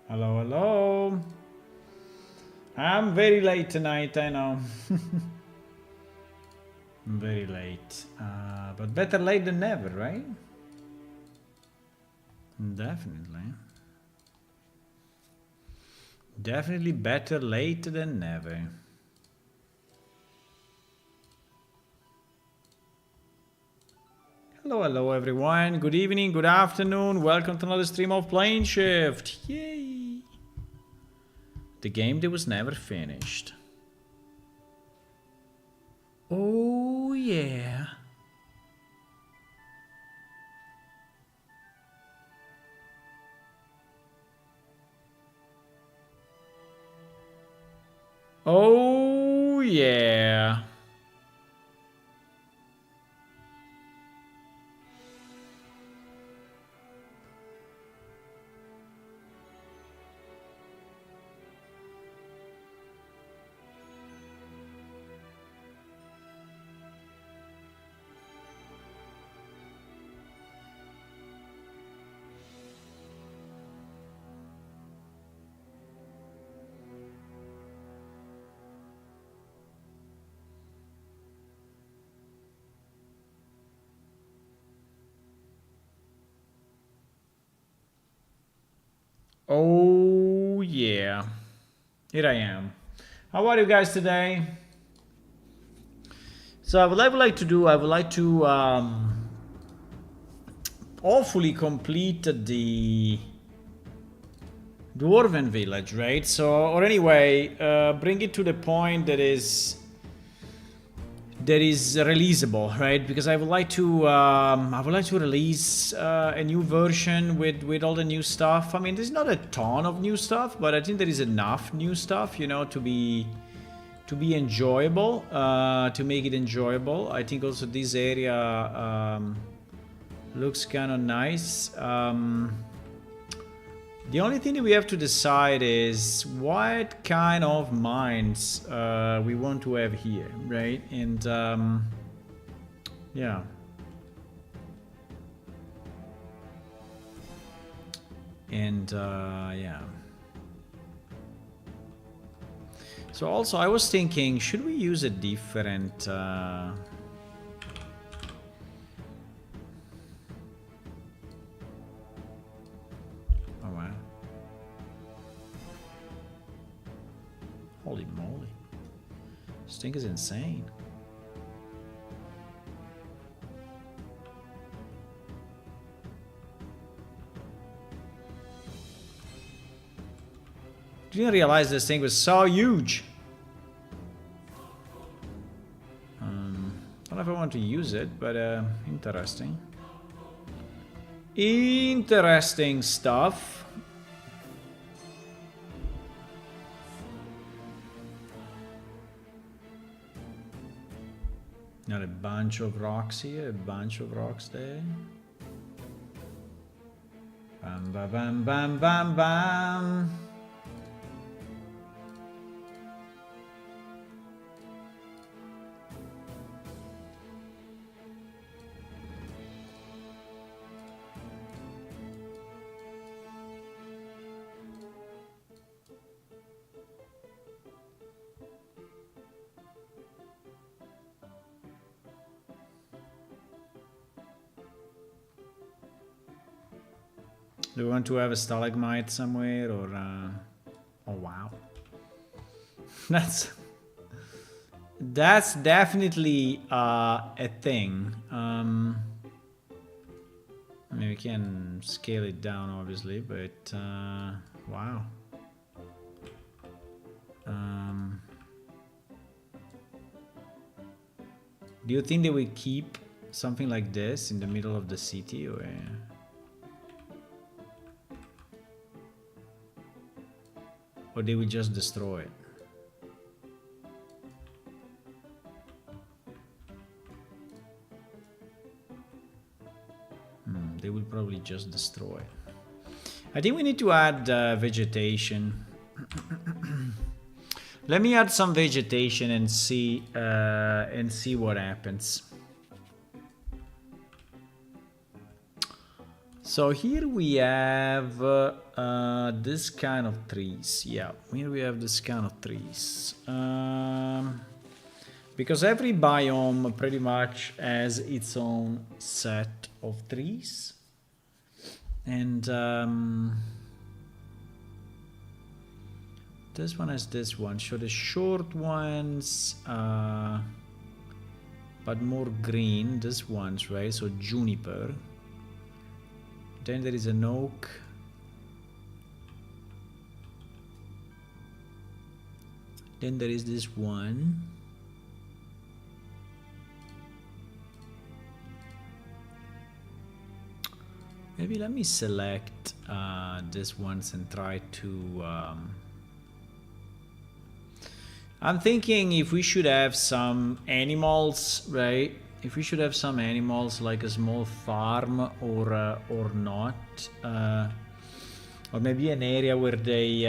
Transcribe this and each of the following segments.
Hello, hello. I'm very late tonight, I know. I'm very late. But better late than never, right? Definitely. Definitely better late than never. Hello, hello everyone. Good evening, good afternoon. Welcome to another stream of Plane Shift. Yay! The game that was never finished. Oh yeah. Oh yeah. Oh yeah. Here I am. How are you guys today? So what I would like to do, I would like to hopefully complete the Dwarven village, right? So, or anyway, bring it to the point that is releasable, right? Because I would like to release a new version with all the new stuff. I mean, there's not a ton of new stuff, but I think there is enough new stuff, you know, to be enjoyable, to make it enjoyable. I think also this area looks kind of nice. The only thing that we have to decide is what kind of mines we want to have here, right? And yeah. And yeah. So also I was thinking, should we use a different... Oh wow. Holy moly. This thing is insane. Didn't realize this thing was so huge. I don't know if I want to use it, but interesting. Interesting stuff. Got a bunch of rocks here, a bunch of rocks there. Bam, bam, bam, bam, bam, bam. Do we want to have a stalagmite somewhere or... Oh, wow. That's definitely a thing. I mean, we can scale it down, obviously, but... wow. Do you think they will keep something like this in the middle of the city, or they will just destroy it? They will probably just destroy it. I think we need to add vegetation. Let me add some vegetation and see what happens. So here we have this kind of trees. Yeah, here we have this kind of trees. Because every biome pretty much has its own set of trees. And this one has this one. So the short ones, but more green. This one's right. So juniper. Then there is an oak. Then there is this one. Maybe let me select this ones and try to... I'm thinking if we should have some animals, right? If we should have some animals like a small farm or not. Or maybe an area where they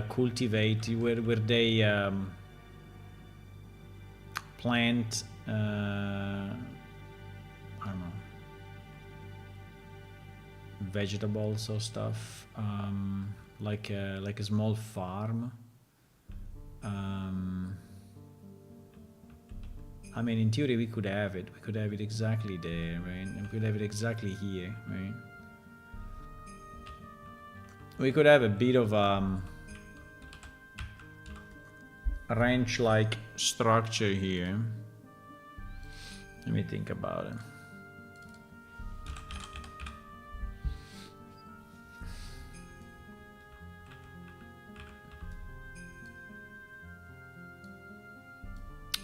cultivate, where they plant, I don't know, vegetables or stuff, like a small farm. I mean, in theory, we could have it. We could have it exactly there, right? And we could have it exactly here, right? We could have a bit of ranch-like structure here. Let me think about it.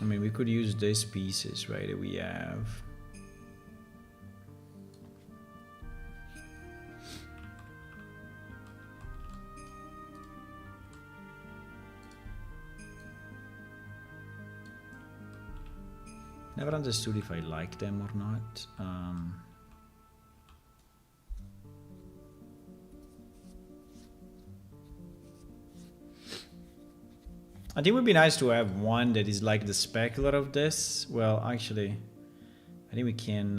I mean, we could use these pieces, right, that we have. Never understood if I like them or not. I think it would be nice to have one that is like the specular of this. Well, actually, I think we can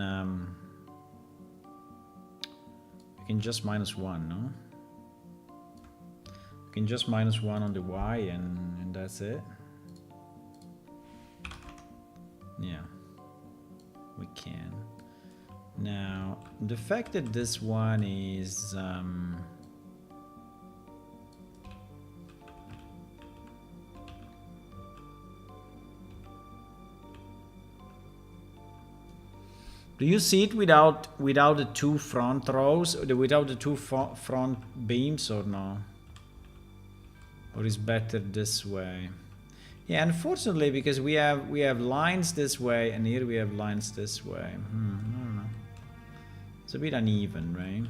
just -1, no? We can just -1 on the Y and that's it. Yeah, we can. Now, the fact that this one is... do you see it without the two front rows, without the two front beams, or no? Or is better this way? Yeah, unfortunately, because we have lines this way, and here we have lines this way. I don't know. It's a bit uneven, right?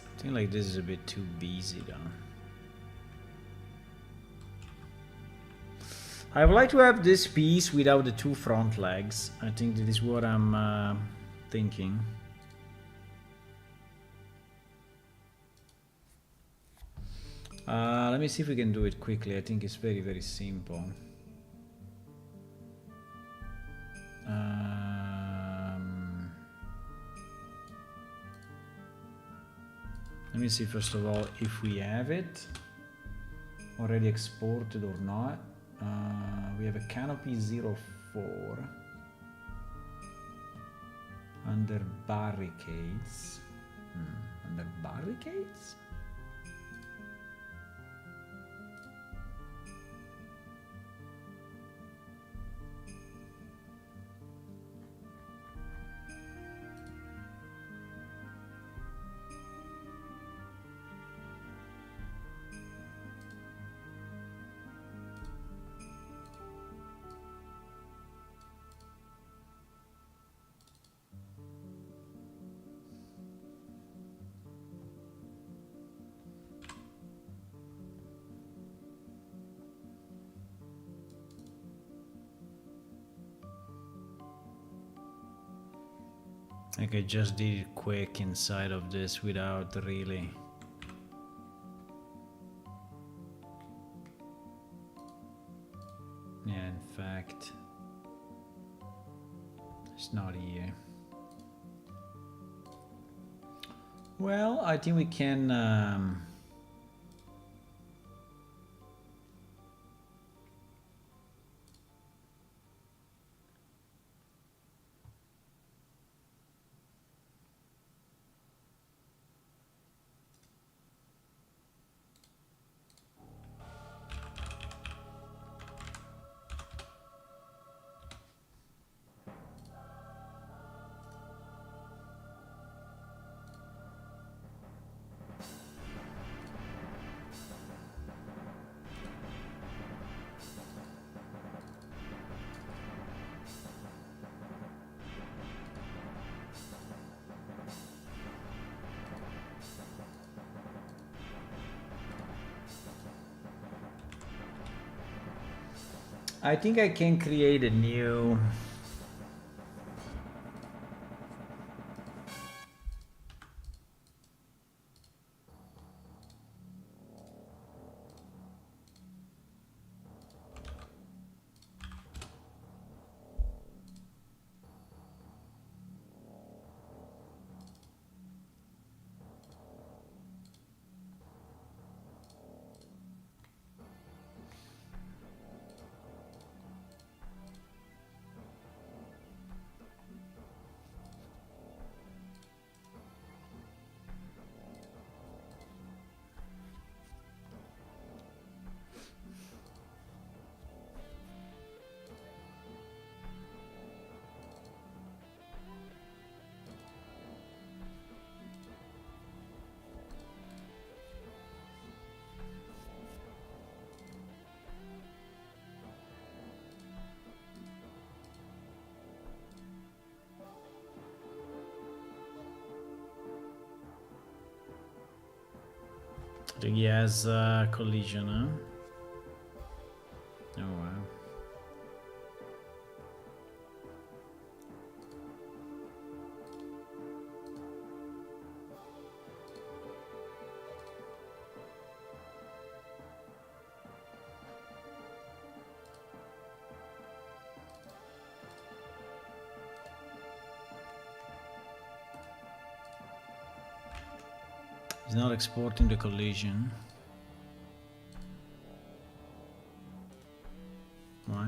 I think like this is a bit too busy though. I would like to have this piece without the two front legs. I think that is what I'm thinking. Let me see if we can do it quickly. I think it's very, very simple. Let me see first of all if we have it already exported or not. We have a canopy 04 under barricades. Under barricades? Like I just did it quick inside of this without really... Yeah, in fact, it's not here. Well, I think we can... I think I can create a new... I think he has collision, huh? Oh wow. He's not exporting the collision. Why?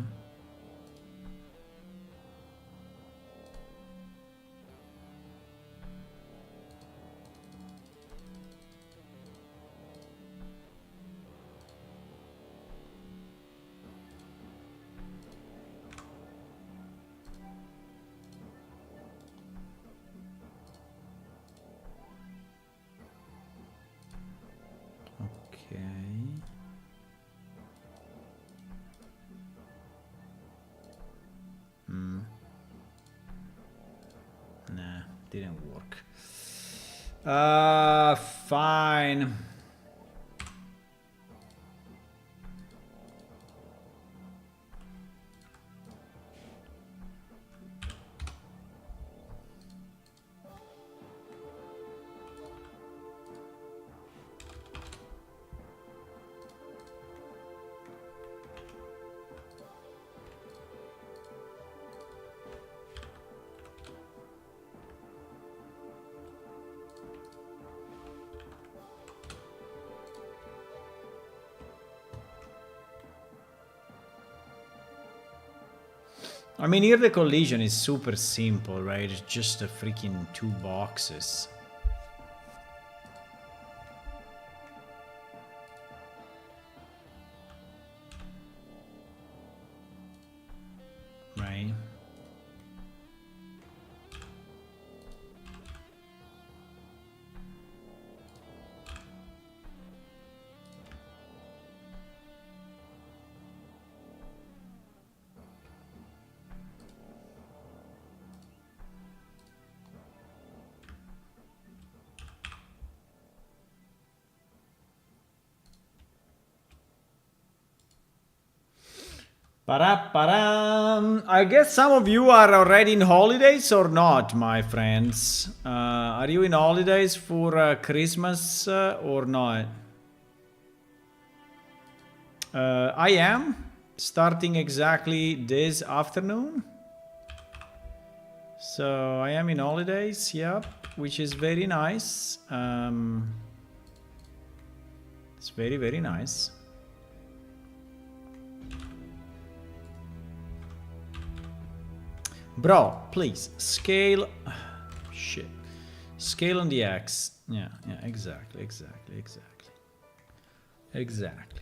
Okay. Nah, didn't work. Fine. I mean, here the collision is super simple, right? It's just a freaking 2 boxes. Right? Para-param. I guess some of you are already in holidays or not, my friends. Are you in holidays for Christmas or not? I am starting exactly this afternoon. So I am in holidays, yep, which is very nice. It's very, very nice. Bro, please, scale... Shit. Scale on the X. Yeah, exactly. Exactly.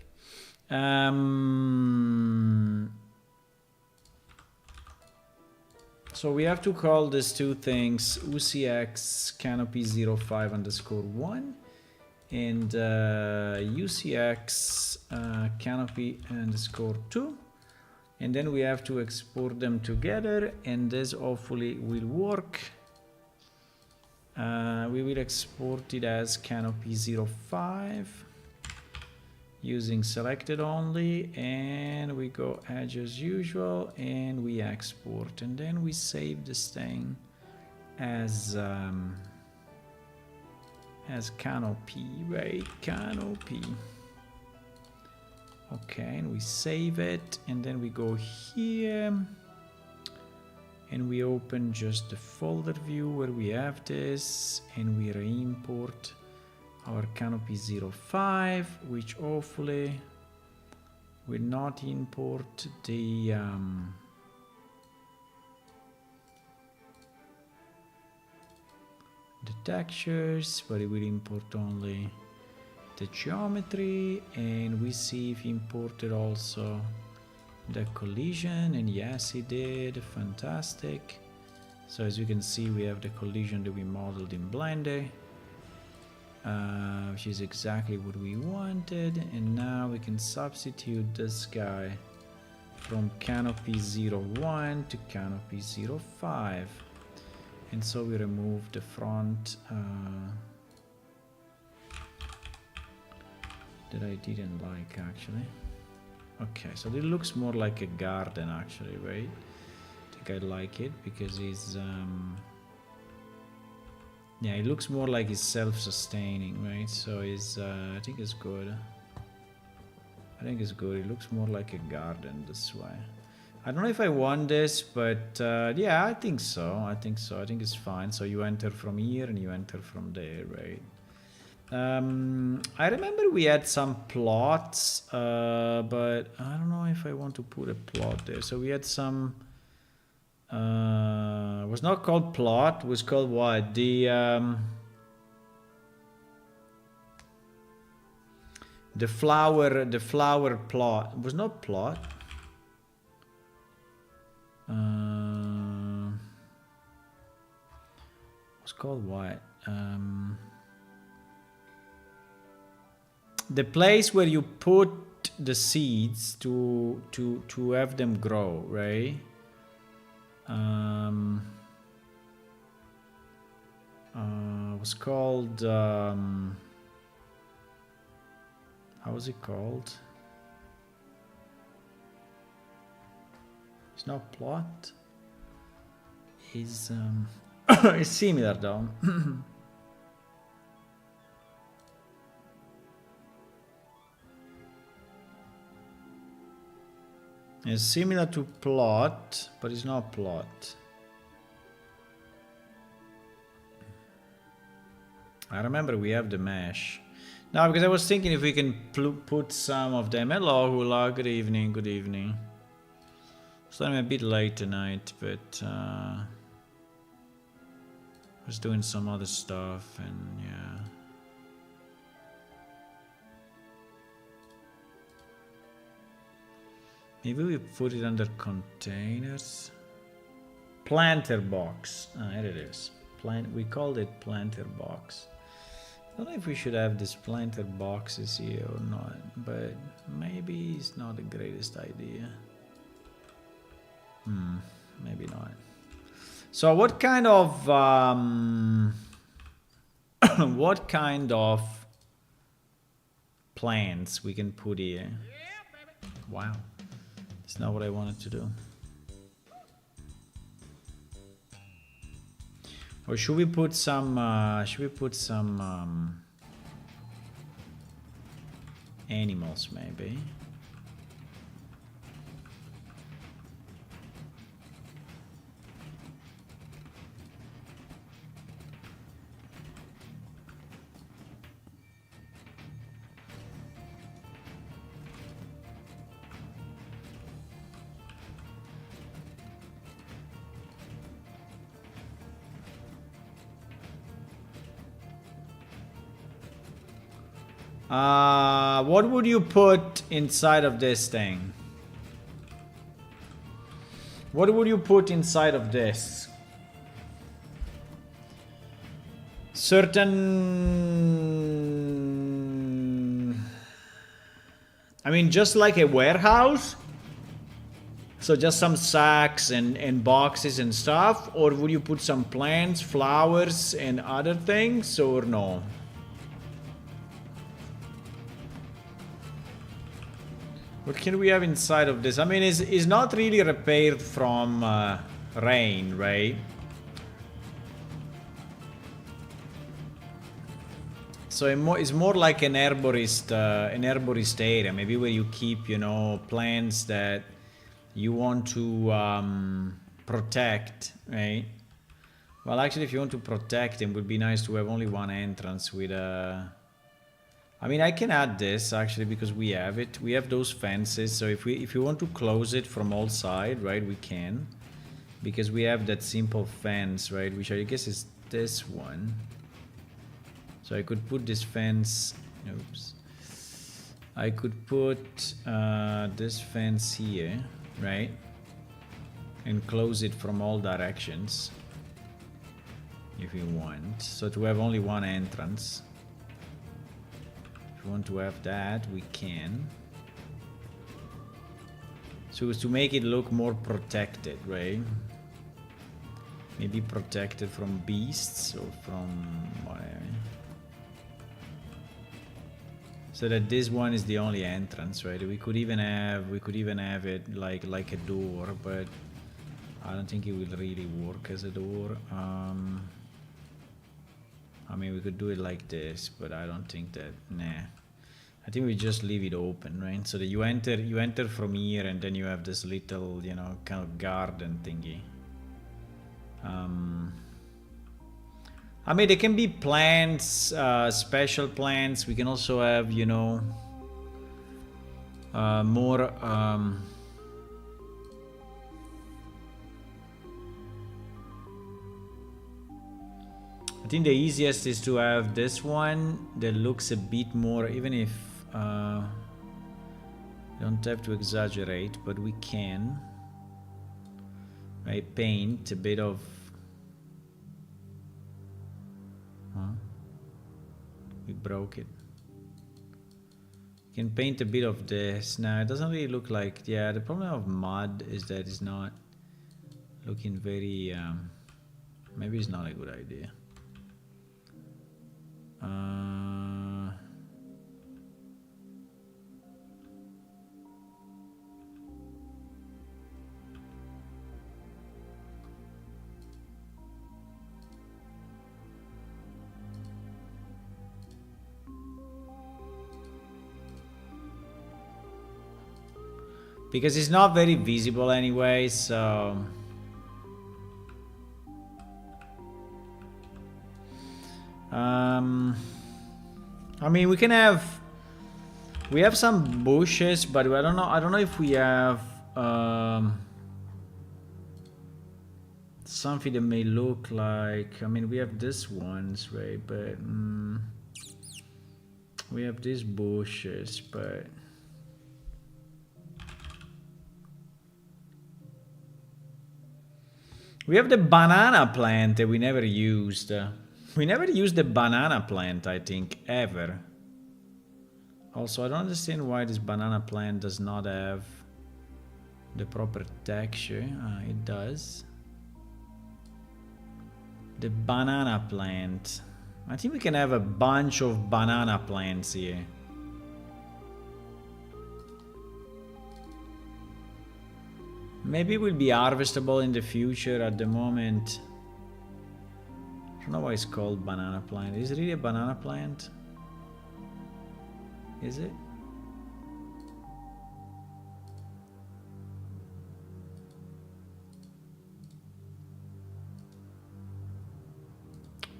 So we have to call these two things UCX canopy 05 underscore 1 and UCX canopy underscore 2. And then we have to export them together, and this hopefully will work. We will export it as canopy 05 using selected only, and we go edge as usual, and we export, and then we save this thing as canopy, right? Canopy. Okay, and we save it, and then we go here and we open just the folder view where we have this, and we re-import our canopy 05, which hopefully will not import the textures, but it will import only the geometry, and we see if he imported also the collision, and yes he did. Fantastic. So as you can see, we have the collision that we modeled in Blender, which is exactly what we wanted, and now we can substitute this guy from canopy 01 to canopy 05, and so we remove the front that I didn't like actually. Okay, so it looks more like a garden actually, right? I think I like it because it's yeah, it looks more like it's self-sustaining, right? So it's I think it's good. I think it's good. It looks more like a garden this way. I don't know if I want this, but yeah, I think so. I think it's fine. So you enter from here and you enter from there, right? I remember we had some plots, but I don't know if I want to put a plot there. So we had some, it was not called plot, it was called what? The flower plot. It was not plot. It was called what? The place where you put the seeds to have them grow, right? It was called how was it called? It's not plot. It's it's similar though. It's similar to plot, but it's not plot. I remember we have the mesh. Now, because I was thinking if we can put some of them. Hello, Hula. Good evening. Good evening. So I'm a bit late tonight, but I was doing some other stuff, and yeah. Maybe we put it under containers. Planter box. Ah, here it is. We called it planter box. I don't know if we should have these planter boxes here or not, but maybe it's not the greatest idea. Maybe not. So what kind of what kind of plants we can put here? Wow. It's not what I wanted to do. Or should we put some animals maybe? What would you put inside of this thing? What would you put inside of this? Certain... I mean, just like a warehouse? So just some sacks and boxes and stuff? Or would you put some plants, flowers, and other things? Or no? What can we have inside of this? I mean, it's not really repaired from rain, right? So it's more like an arborist area, maybe where you keep, you know, plants that you want to protect, right? Well, actually, if you want to protect them, it would be nice to have only one entrance with a... I mean, I can add this actually because we have it. We have those fences. So if we want to close it from all sides, right, we can, because we have that simple fence, right, which I guess is this one. So I could put this fence. Oops. I could put this fence here, right, and close it from all directions if you want. So to have only one entrance. Want to have that, we can. So to make it look more protected, right? Maybe protected from beasts or from whatever. So that this one is the only entrance, right? We could even have it like a door, but I don't think it will really work as a door. I mean, we could do it like this, but I don't think that, nah. I think we just leave it open, right? So that you enter from here and then you have this little, you know, kind of garden thingy. I mean, there can be plants, special plants. We can also have, you know, more, I think the easiest is to have this one that looks a bit more, even if don't have to exaggerate, but we can, right, paint a bit of, we broke it. Can paint a bit of this. Now it doesn't really look like, yeah, the problem of mud is that it's not looking very, maybe it's not a good idea. Because it's not very visible anyway, so... I mean, we have some bushes, but I don't know if we have something that may look like, I mean, we have these ones, right, but we have these bushes, but we have the banana plant that we never used. We never used the banana plant, I think, ever. Also, I don't understand why this banana plant does not have the proper texture. It does. The banana plant. I think we can have a bunch of banana plants here. Maybe it will be harvestable in the future. At the moment, I don't know why it's called banana plant. Is it really a banana plant? Is it?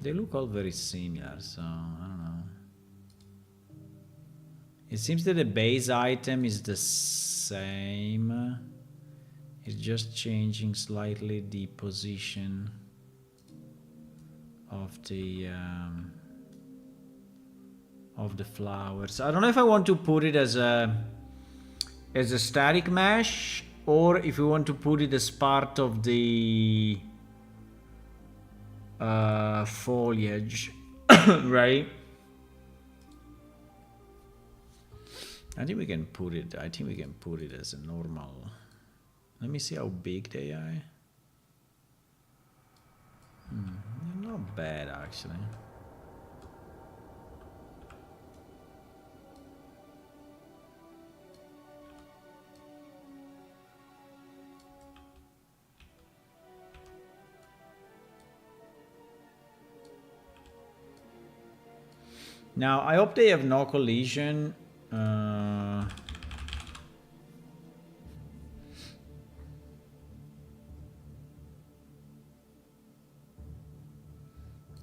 They look all very similar, so I don't know. It seems that the base item is the same. It's just changing slightly the position of the flowers. I don't know if I want to put it as a static mesh or if we want to put it as part of the foliage, right? I think we can put it. I think we can put it as a normal. Let me see how big they are. They're not bad actually. Now I hope they have no collision.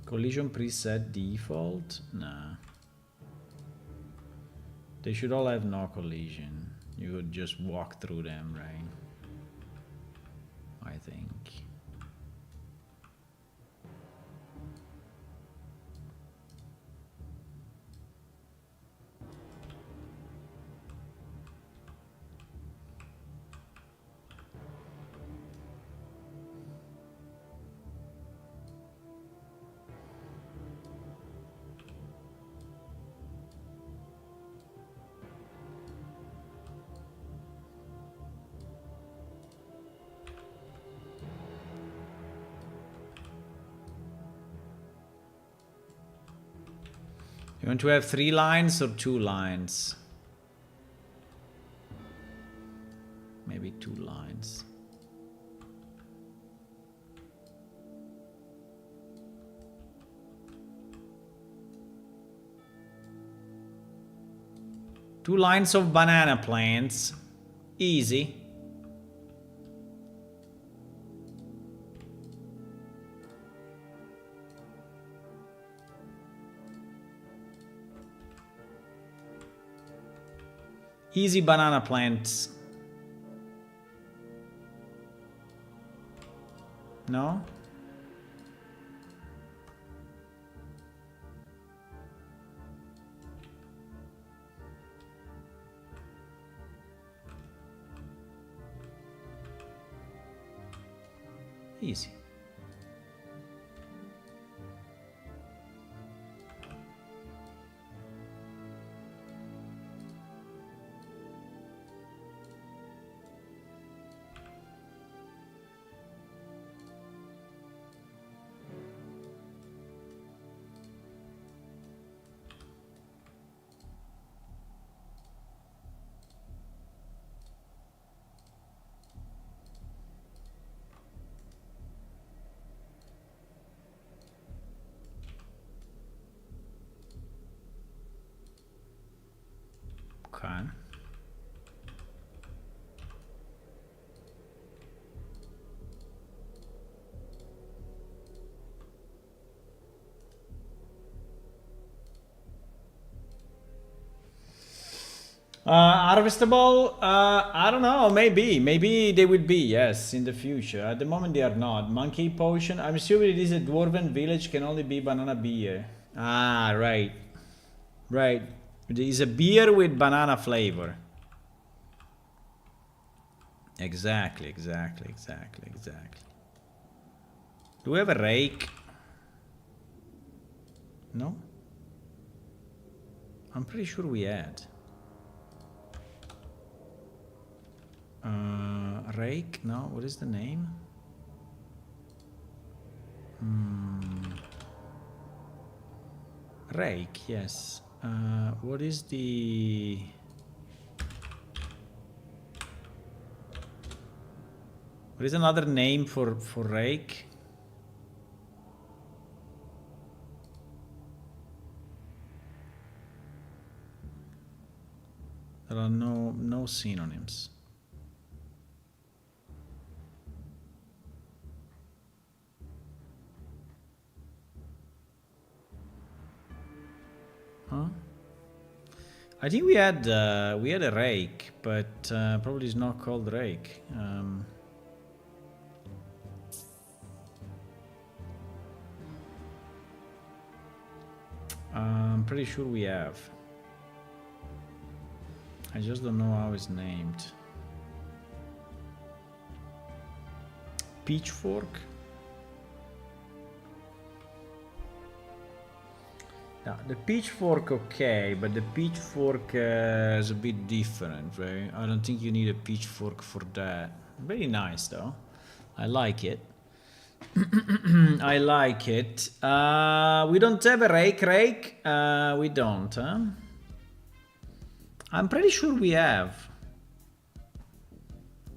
Collision preset default? Nah. They should all have no collision. You could just walk through them, right? I think. You want to have 3 lines or 2 lines? Maybe 2 lines. Two lines of banana plants. Easy. Easy banana plants. No? Easy. Okay. Harvestable? I don't know. Maybe they will be. Yes, in the future. At the moment, they are not. Monkey potion. I'm assuming it is a dwarven village. Can only be banana beer. Ah, right, right. There is a beer with banana flavor. Exactly. Do we have a rake? No? I'm pretty sure we had. Rake? No, what is the name? Rake, yes. What is the... What is another name for rake? There are no synonyms. Huh? I think we had a rake, but probably it's not called rake. I'm pretty sure we have. I just don't know how it's named. Pitchfork? Now, the pitchfork, okay, but the pitchfork is a bit different, right? I don't think you need a pitchfork for that. Very nice, though. I like it. I like it. We don't have a rake. We don't, huh? I'm pretty sure we have.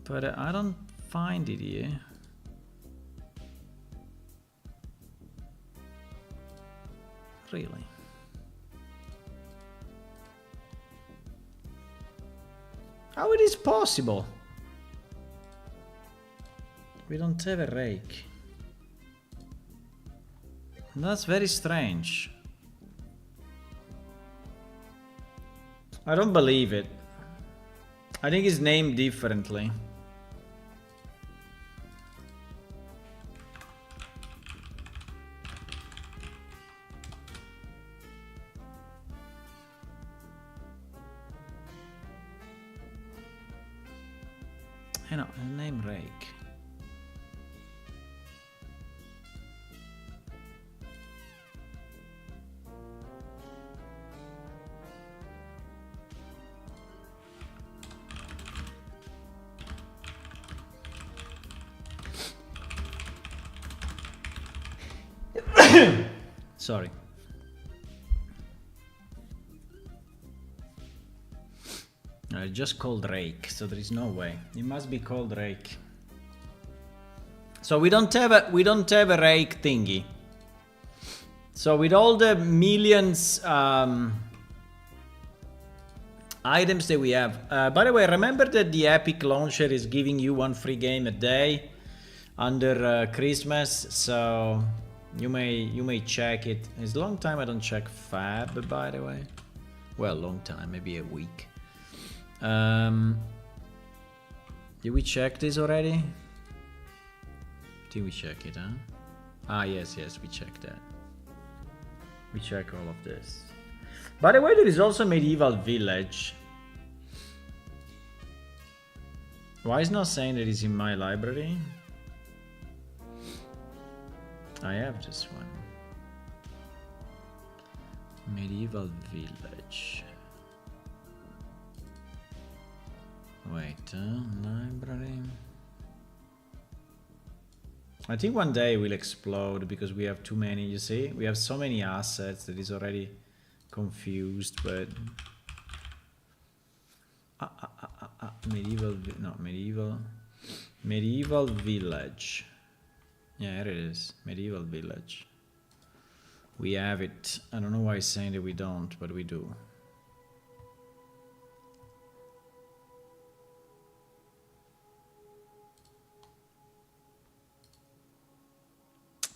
But I don't find it here. Really? How it is possible? We don't have a rake. That's very strange. I don't believe it. I think it's named differently. I know, name rake. Sorry. Just called rake, so there is no way. It must be called rake. So we don't have a rake thingy. So with all the millions items that we have. By the way, remember that the Epic Launcher is giving you 1 free game a day under Christmas, so you may check it. It's a long time I don't check Fab, by the way. Well, long time, maybe a week. Did we check this already? Did we check it, huh? Ah, yes, we checked that. We check all of this. By the way, there is also Medieval Village. Why is not saying that it's in my library? I have this one. Medieval Village. Wait, library. I think one day we'll explode because we have too many, you see? We have so many assets that is already confused, but... Medieval Village. Yeah, here it is. Medieval Village. We have it. I don't know why it's saying that we don't, but we do.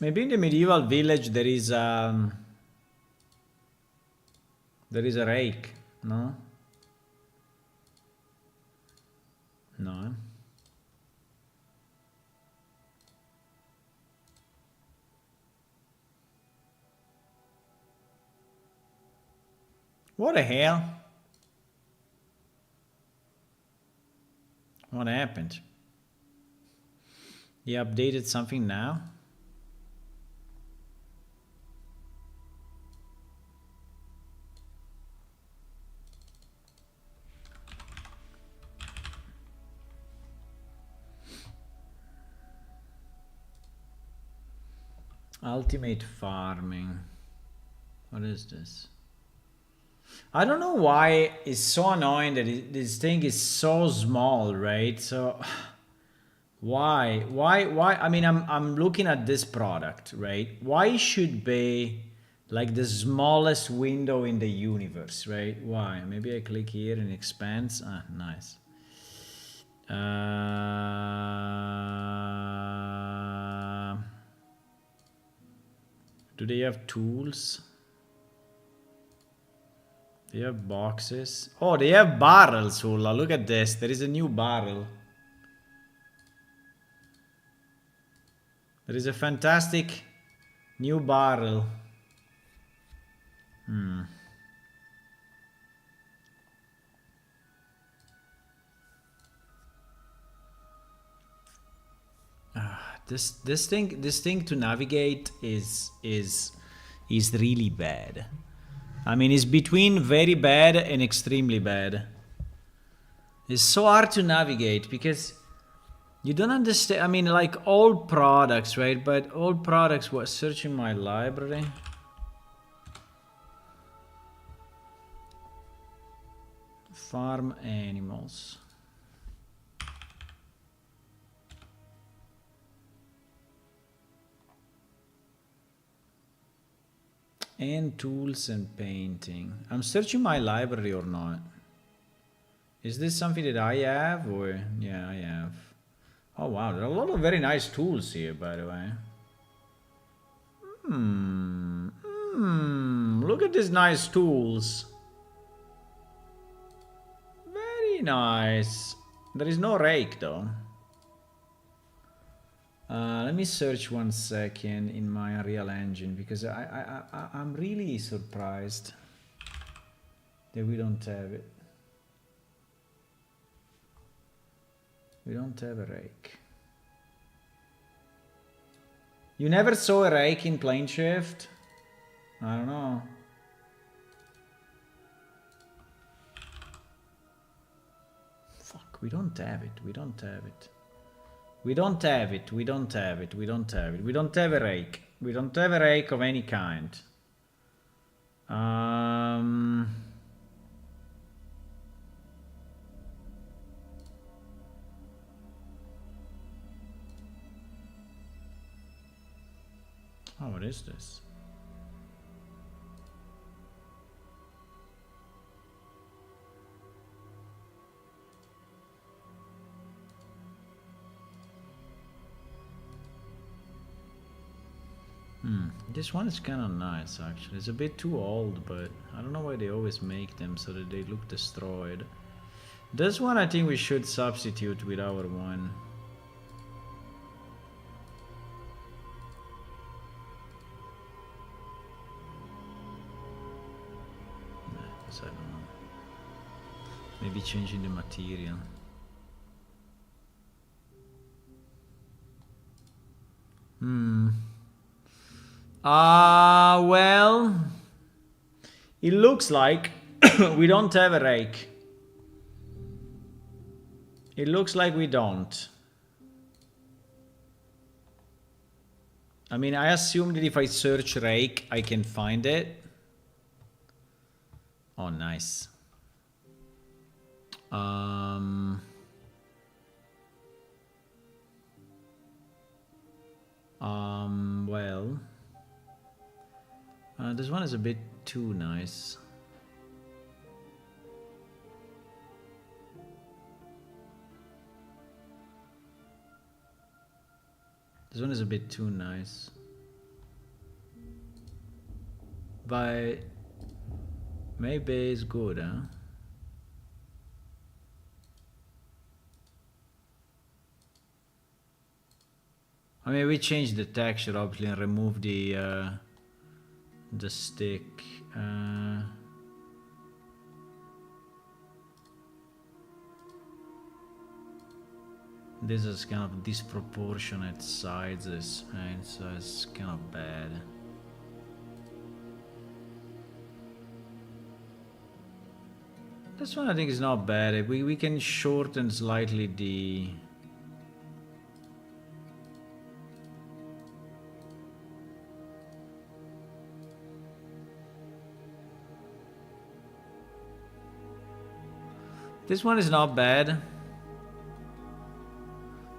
Maybe in the Medieval Village there is a rake, no? No. What the hell? What happened? He updated something now? Ultimate farming. What is this? I don't know why it's so annoying that this thing is so small, right? So Why? I mean, I'm looking at this product, right? Why should be like the smallest window in the universe, right? Why? Maybe I click here and expands. Ah, nice. Do they have tools? They have boxes. Oh, they have barrels, Hula. Look at this. There is a new barrel. There is a fantastic new barrel. This thing to navigate is really bad. I mean, it's between very bad and extremely bad. It's so hard to navigate because you don't understand. I mean, like all products, right? But all products. What? Searching my library. Farm animals. And tools and painting. I'm searching my library or not. Is this something that I have or... Yeah, I have. Oh wow, there are a lot of very nice tools here, by the way. Look at these nice tools. Very nice. There is no rake though. Let me search 1 second in my Unreal Engine because I'm really surprised that we don't have it. We don't have a rake. You never saw a rake in Planeshift? I don't know. Fuck, we don't have it. We don't have it. We don't have it. We don't have it. We don't have it. We don't have a rake. We don't have a rake of any kind. Oh, what is this? This one is kind of nice actually. It's a bit too old, but I don't know why they always make them so that they look destroyed. This one I think we should substitute with our one. I don't know. Maybe changing the material. Well, it looks like we don't have a rake. It looks like we don't. I mean, I assume that if I search rake, I can find it. Oh, nice. Well, this one is a bit too nice. This one is a bit too nice. But maybe it's good, huh? I mean, we changed the texture obviously and removed the stick. This is kind of disproportionate sizes, right? So it's kind of bad. This one I think is not bad. We can shorten slightly the... This one is not bad.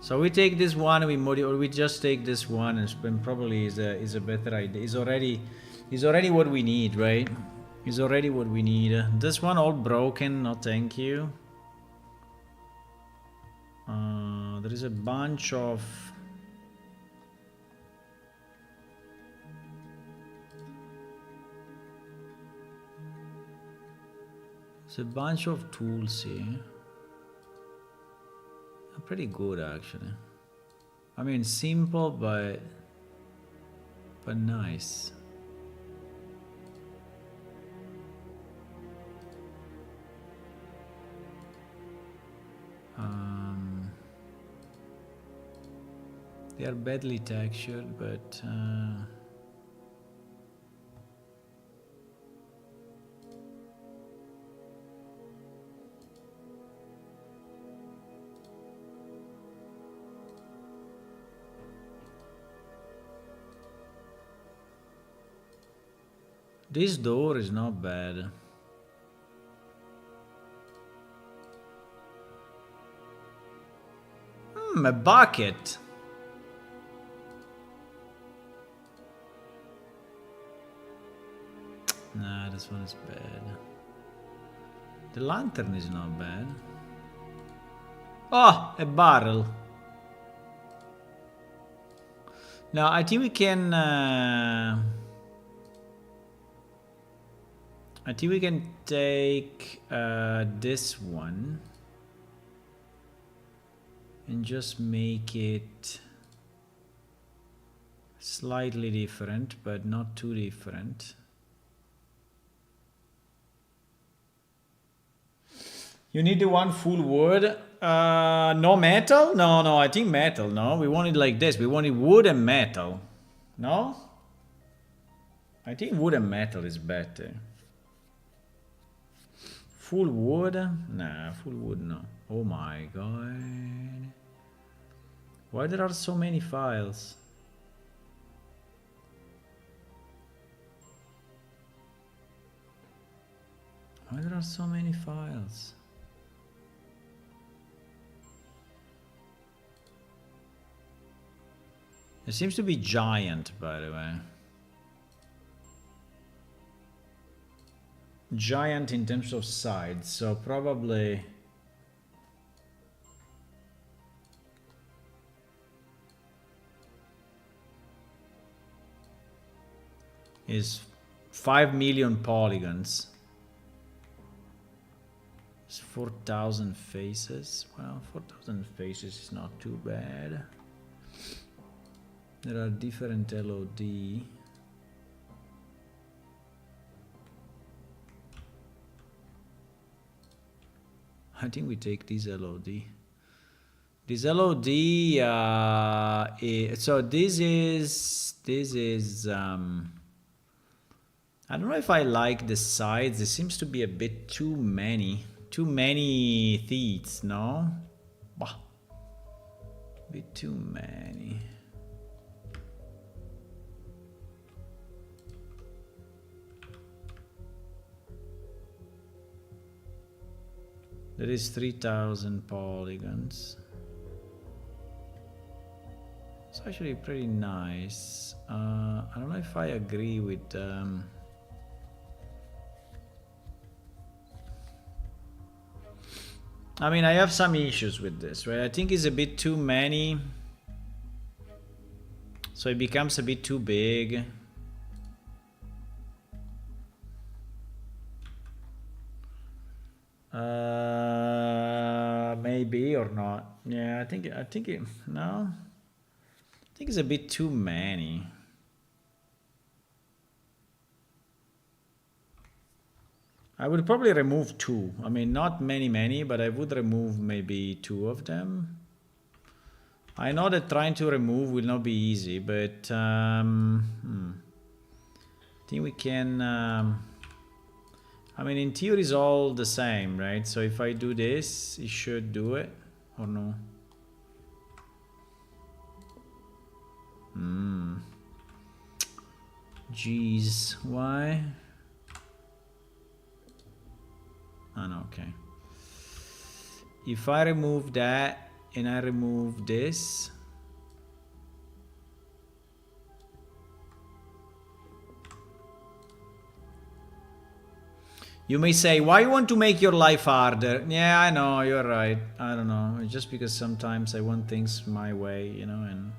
So we take this one, we modify, or we just take this one, and probably is a better idea. Is already what we need, right? Is already what we need. This one all broken. No, thank you. There is a bunch of. There's a bunch of tools here. Pretty good actually. I mean, simple but nice. They are badly textured, but this door is not bad. A bucket. Nah, this one is bad. The lantern is not bad. Oh, a barrel. Now, I think we can... I think we can take this one and just make it slightly different, but not too different. You need the one full wood. No metal? No, I think metal, no? We want it like this. We want it wood and metal. No? I think wood and metal is better. Full wood? Nah, full wood, no. Oh my god. Why there are so many files? Why there are so many files? It seems to be giant, by the way. Giant in terms of size, so probably is 5 million polygons. It's 4,000 faces. Well, 4,000 faces is not too bad. There are different LOD. I think we take this LOD. This LOD, so this is, I don't know if I like the sides. There seems to be a bit too many thieves, no? Bah, a bit too many. There is 3,000 polygons. It's actually pretty nice. I don't know if I agree with I mean, I have some issues with this, right? I think it's a bit too many. So it becomes a bit too big. Maybe or not. Yeah, I think it, no. I think it's a bit too many. I would probably remove 2. I mean, not many, but I would remove maybe 2 of them. I know that trying to remove will not be easy, but I think we can. I mean, in theory, it's all the same, right? So if I do this, it should do it, or no? Jeez, why? Oh, no, okay. If I remove that and I remove this. You may say, why you want to make your life harder? Yeah, I know, you're right. I don't know. It's just because sometimes I want things my way, you know, and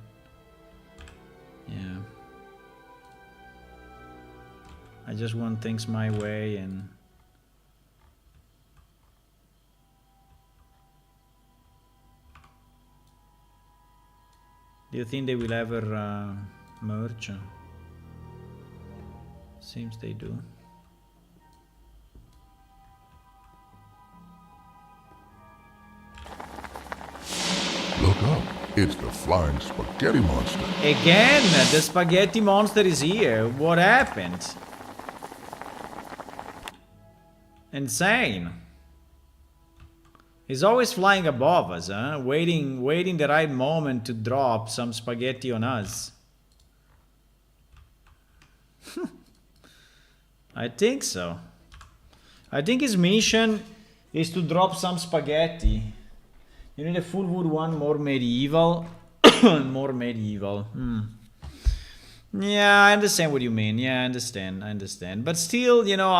yeah. I just want things my way, and do you think they will ever merge? Seems they do. Look up. It's the flying spaghetti monster. Again, the spaghetti monster is here. What happened? Insane. He's always flying above us, huh? Waiting the right moment to drop some spaghetti on us. I think so. I think his mission is to drop some spaghetti. You need a full wood one, more medieval. More medieval. Yeah, I understand what you mean. Yeah, I understand. But still, you know,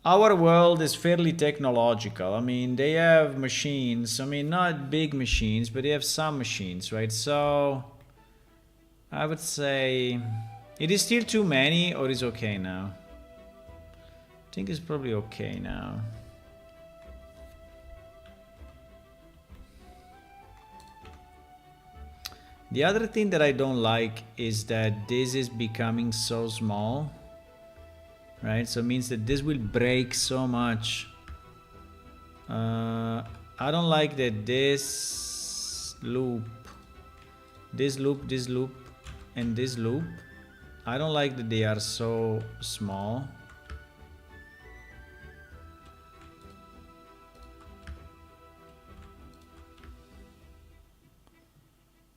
our world is fairly technological. I mean, they have machines. I mean, not big machines, but they have some machines, right? So, I would say, it is still too many, or is okay now? I think it's probably okay now. The other thing that I don't like is that this is becoming so small, right? So it means that this will break so much. I don't like that this loop, and this loop, I don't like that they are so small.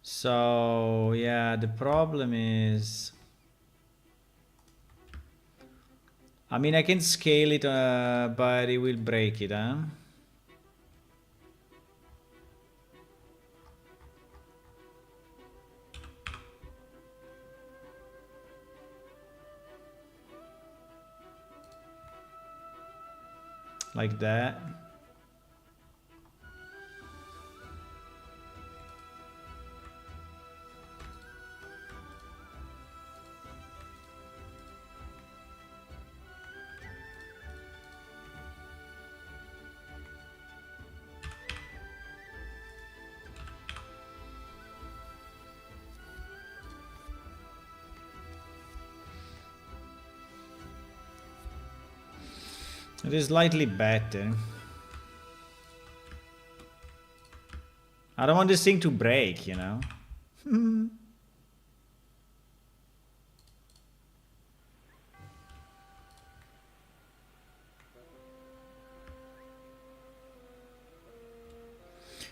So, yeah, the problem is, I mean, I can scale it, but it will break it, huh? Like that. It is slightly better. I don't want this thing to break, you know?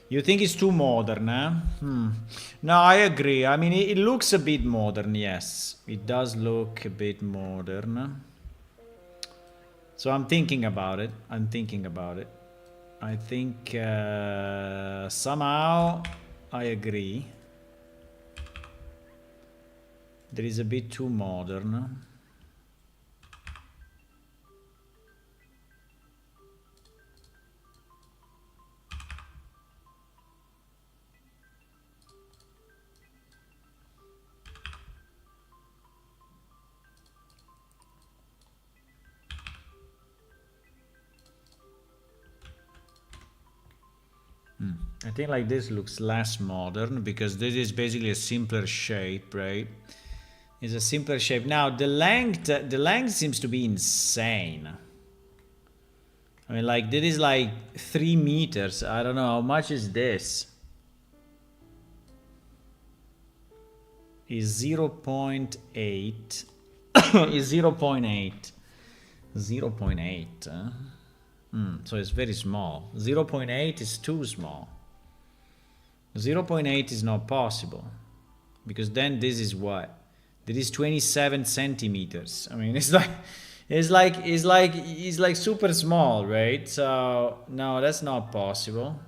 You think it's too modern, huh? No, I agree. I mean, it looks a bit modern, yes. It does look a bit modern. So I'm thinking about it. I think somehow I agree. There is a bit too modern. I think like this looks less modern because this is basically a simpler shape, right? It's a simpler shape. Now the length seems to be insane. I mean, like this is like 3 meters. I don't know how much is this. Is 0.8 is 0.8 0.8 so it's very small. 0.8 is too small. 0.8 is not possible because then this is what? This is 27 centimeters. I mean, it's He's like super small, right? So no, that's not possible.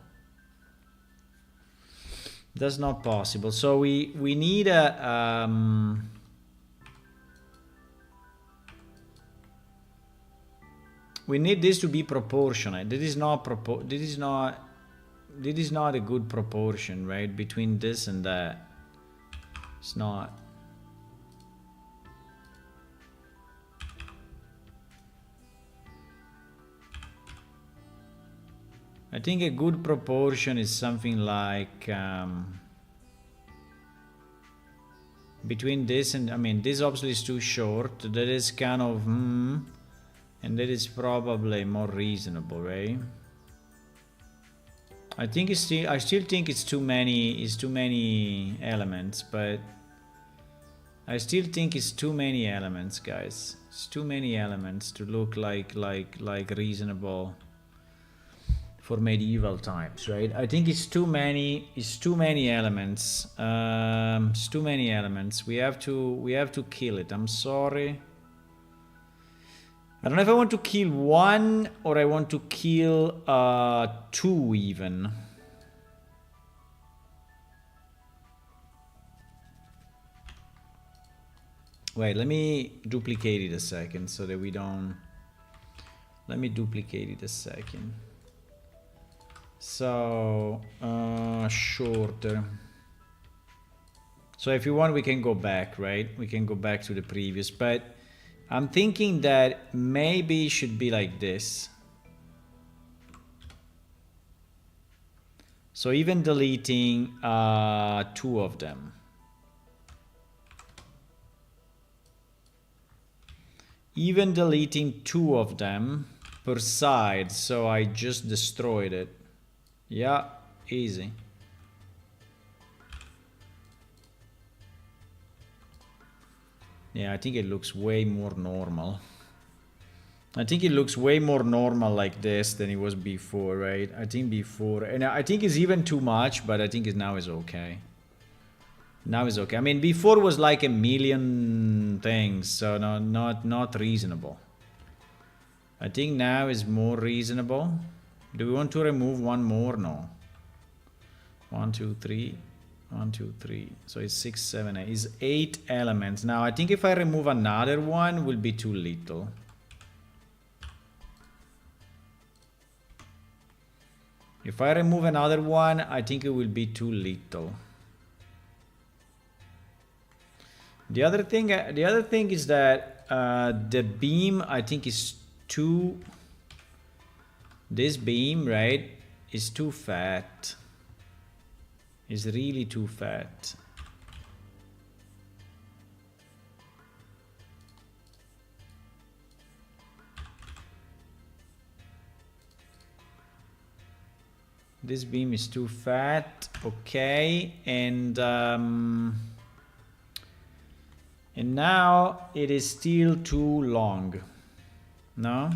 That's not possible. So we need a we need this to be proportionate. This is not a good proportion, right? Between this and that. It's not. I think a good proportion is something like between this and, I mean, this obviously is too short. That is kind of and that is probably more reasonable, right? I still think it's too many elements, but I still think it's too many elements, guys. It's too many elements to look like reasonable for medieval times, right? I think it's too many elements. It's too many elements. We have to kill it. I'm sorry. I don't know if I want to kill one or I want to kill two even. Wait, let me duplicate it a second so that we don't... Let me duplicate it a second. So, shorter. So if you want, we can go back, right? We can go back to the previous, but I'm thinking that maybe it should be like this. So even deleting two of them. Even deleting two of them per side, so I just destroyed it. Yeah, easy. Yeah, I think it looks way more normal. I think it looks way more normal like this than it was before, right? I think before, and I think it's even too much, but I think now is okay. Now is okay. I mean, before was like a million things, so no, not reasonable. I think now is more reasonable. Do we want to remove one more? No. 1, 2, 3. 1, 2, 3. So it's 6, 7, 8. It's 8 elements. Now I think if I remove another one, will be too little. If I remove another one, I think it will be too little. The other thing is that the beam, I think, is too. This beam, right, is too fat. Is really too fat. This beam is too fat. Okay, and now it is still too long. No?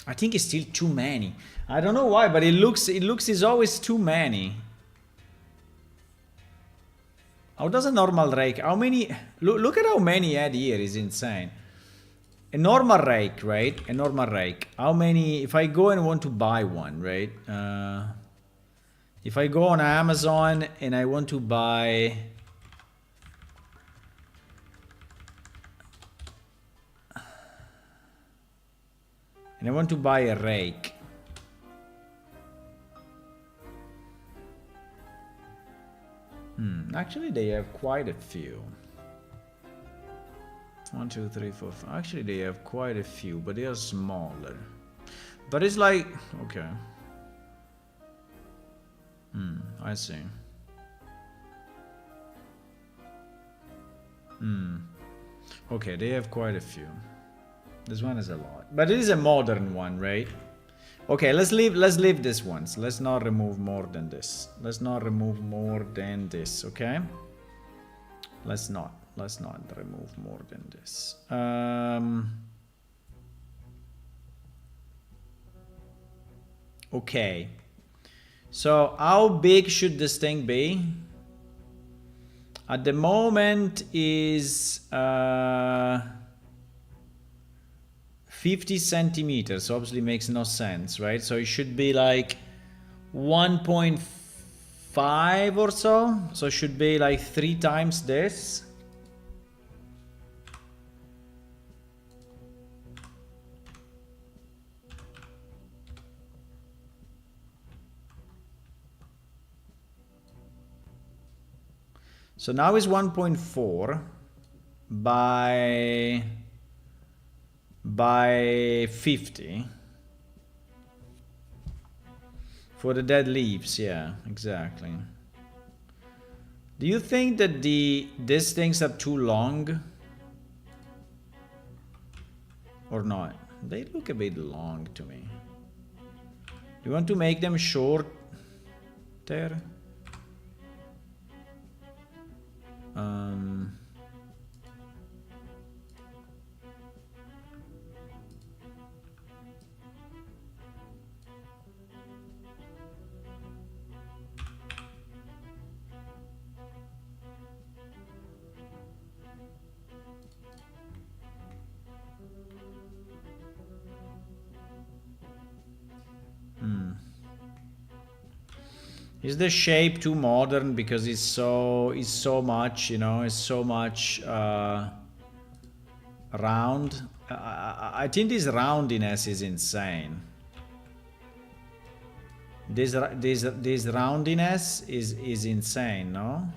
I think it's still too many. I don't know why, but it looks is always too many. How does a normal rake? How many? Look at how many add here is insane. A normal rake, right? A normal rake. How many? If I go and want to buy one, right? If I go on Amazon and I want to buy. And I want to buy a rake. Actually, they have quite a few. 1, 2, 3, 4, 5. Actually, they have quite a few, but they are smaller. But it's like, okay. I see. Okay, they have quite a few. This one is a lot, but it is a modern one, right? Okay, let's leave this one. So let's not remove more than this. Let's not remove more than this, okay? Let's not let's not remove more than this. Okay. So how big should this thing be? At the moment is 50 centimeters. Obviously makes no sense, right? So it should be like 1.5 or so. So it should be like 3 times this. So now is 1.4 by 50 for the dead leaves. Yeah, exactly. Do you think that these things are too long or not? They look a bit long to me. Do you want to make them shorter? Is the shape too modern because it's so much, you know, it's so much round? I think this roundiness is insane. This roundiness is insane, no?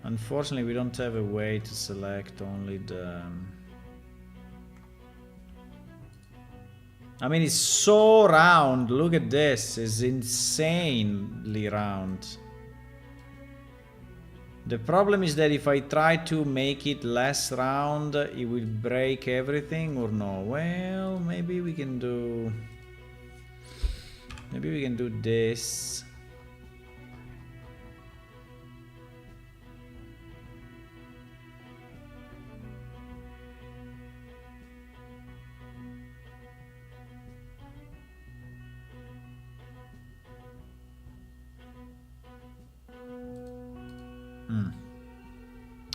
Unfortunately, we don't have a way to select only the... I mean, it's so round. Look at this. It's insanely round. The problem is that if I try to make it less round, it will break everything or no? Well, maybe we can do... Maybe we can do this.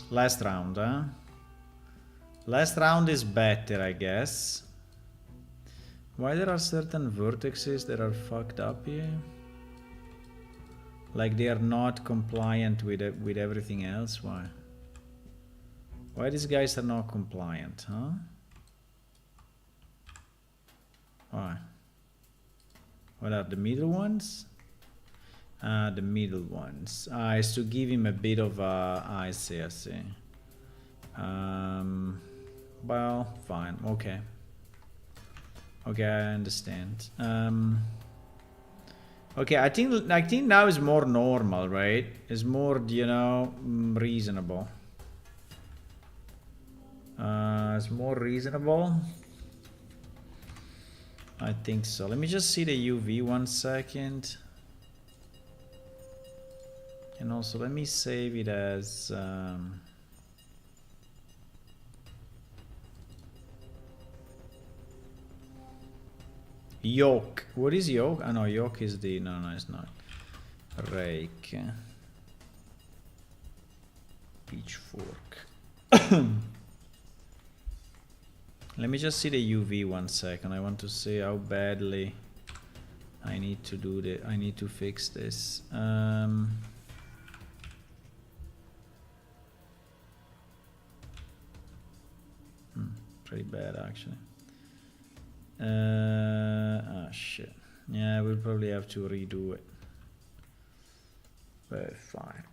Last round, huh? Last round is better, I guess. Why there are certain vertices that are fucked up here? Like they are not compliant with everything else? Why? Why these guys are not compliant, huh? Why? What are the middle ones? The middle ones. Is to give him a bit of I see. Well, fine. Okay. Okay, I understand. Okay, I think now is more normal, right? It's more, you know, reasonable. It's more reasonable. I think so. Let me just see the UV 1 second. And also, let me save it as... yoke. What is yoke? Oh no, yoke is the... No, it's not. Rake. Pitchfork. Let me just see the UV 1 second. I want to see how badly I need to do the... I need to fix this. Pretty bad, actually. Shit. Yeah, we'll probably have to redo it. But fine.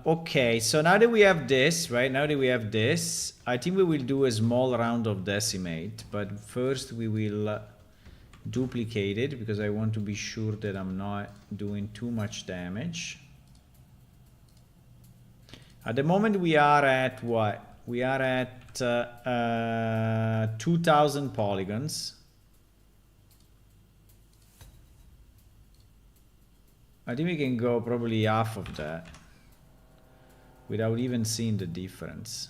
Okay, so now that we have this, right? Now that we have this, I think we will do a small round of decimate. But first we will duplicate it because I want to be sure that I'm not doing too much damage. At the moment we are at what? We are at 2000 polygons. I think we can go probably half of that without even seeing the difference.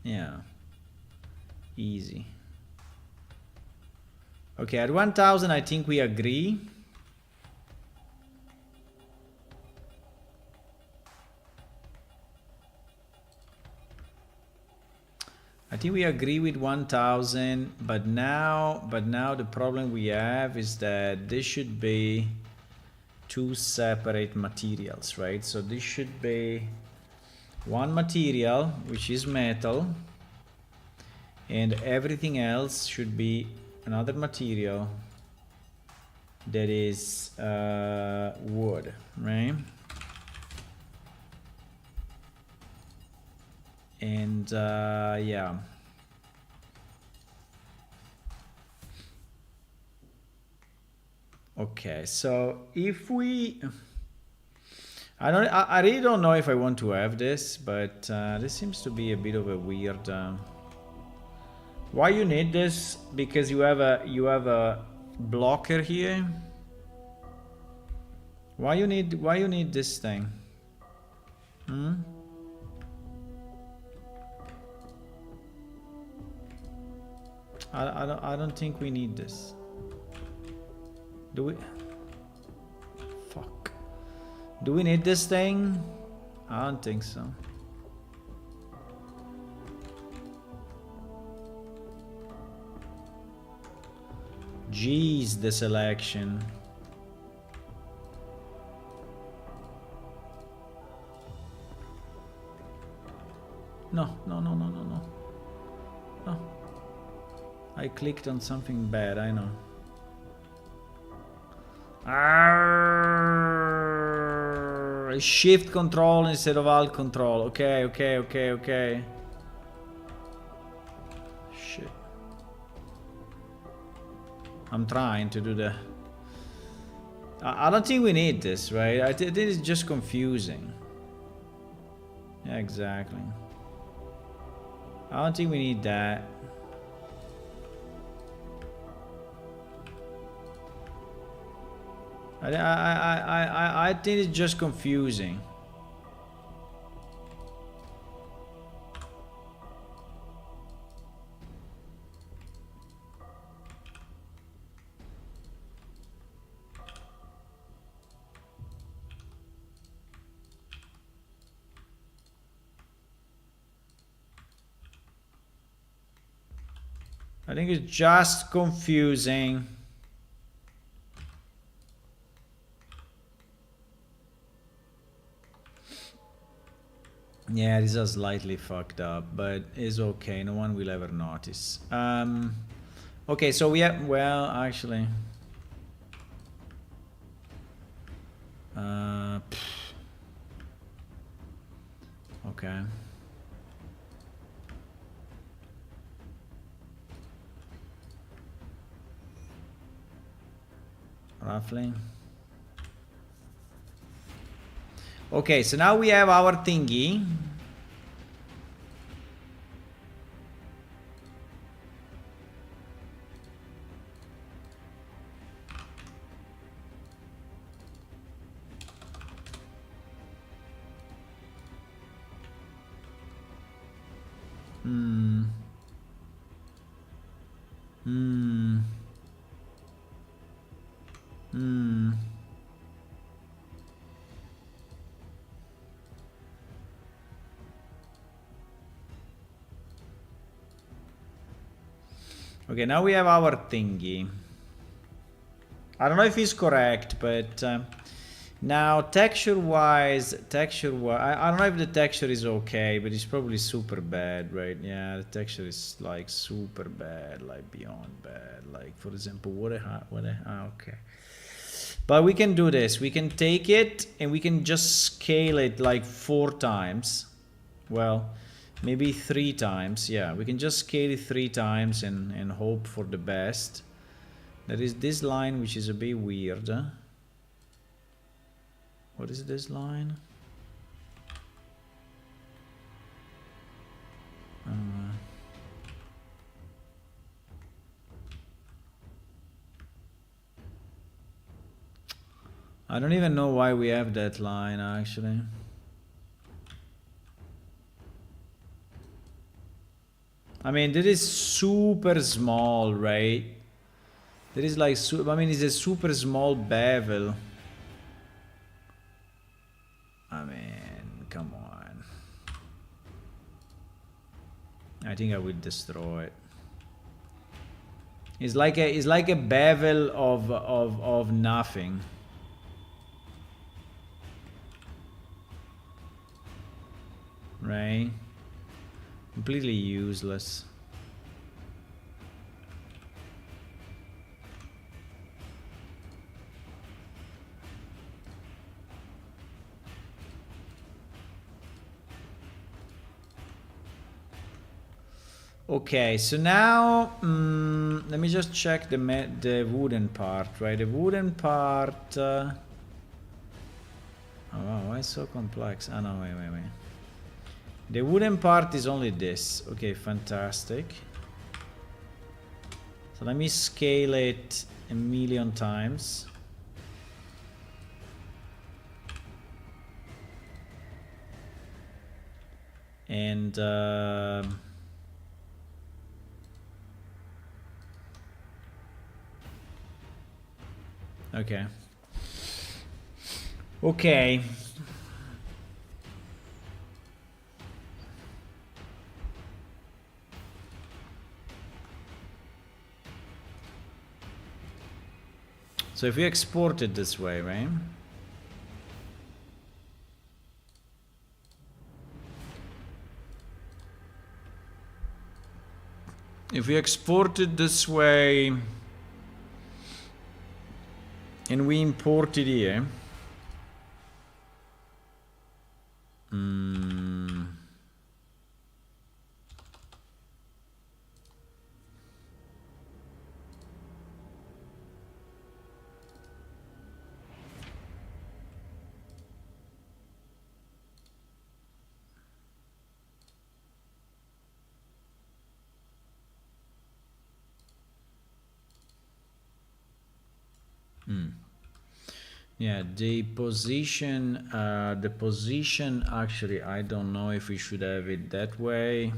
Yeah, easy. Okay, at 1000 I think we agree. I think we agree with 1000, but now the problem we have is that this should be two separate materials, right? So this should be one material, which is metal, and everything else should be another material that is wood, right? And yeah. Okay, so if we, I really don't know if I want to have this, but this seems to be a bit of a weird. Why you need this? Because you have a blocker here. Why you need this thing? Hmm? I don't think we need this. Do we? Fuck. Do we need this thing? I don't think so. Jeez, the selection. No. No. I clicked on something bad, I know. Shift control instead of alt control. Okay. Shit. I'm trying to do the... I don't think we need this, right? I think it's just confusing. Yeah, exactly. I don't think we need that. I think it's just confusing. I think it's just confusing. Yeah, these are slightly fucked up, but it's okay. No one will ever notice. Okay, so we have... Well, actually... Okay. Roughly. Okay, so now we have our thingy. Okay, now we have our thingy. I don't know if it's correct, but now texture-wise, I don't know if the texture is okay, but it's probably super bad, right? Yeah, the texture is like super bad, like beyond bad. Like, for example, okay. But we can do this. We can take it and we can just scale it like 4 times. Well, Maybe 3 times. Yeah, we can just scale it 3 times and hope for the best. There is this line which is a bit weird. What is this line? I don't even know why we have that line actually. I mean, this is super small, right? There is like, I mean, it's a super small bevel. I mean, come on. I think I will destroy it. It's like a bevel of nothing. Right? Completely useless. Okay, so now let me just check the wooden part, right? The wooden part. Oh wow, why is it so complex? Oh no, wait. The wooden part is only this. Okay, fantastic. So let me scale it 1,000,000 times. And okay. Okay. So if we export it this way, right? If we export it this way and we import it here, yeah, the position actually, I don't know if we should have it that way,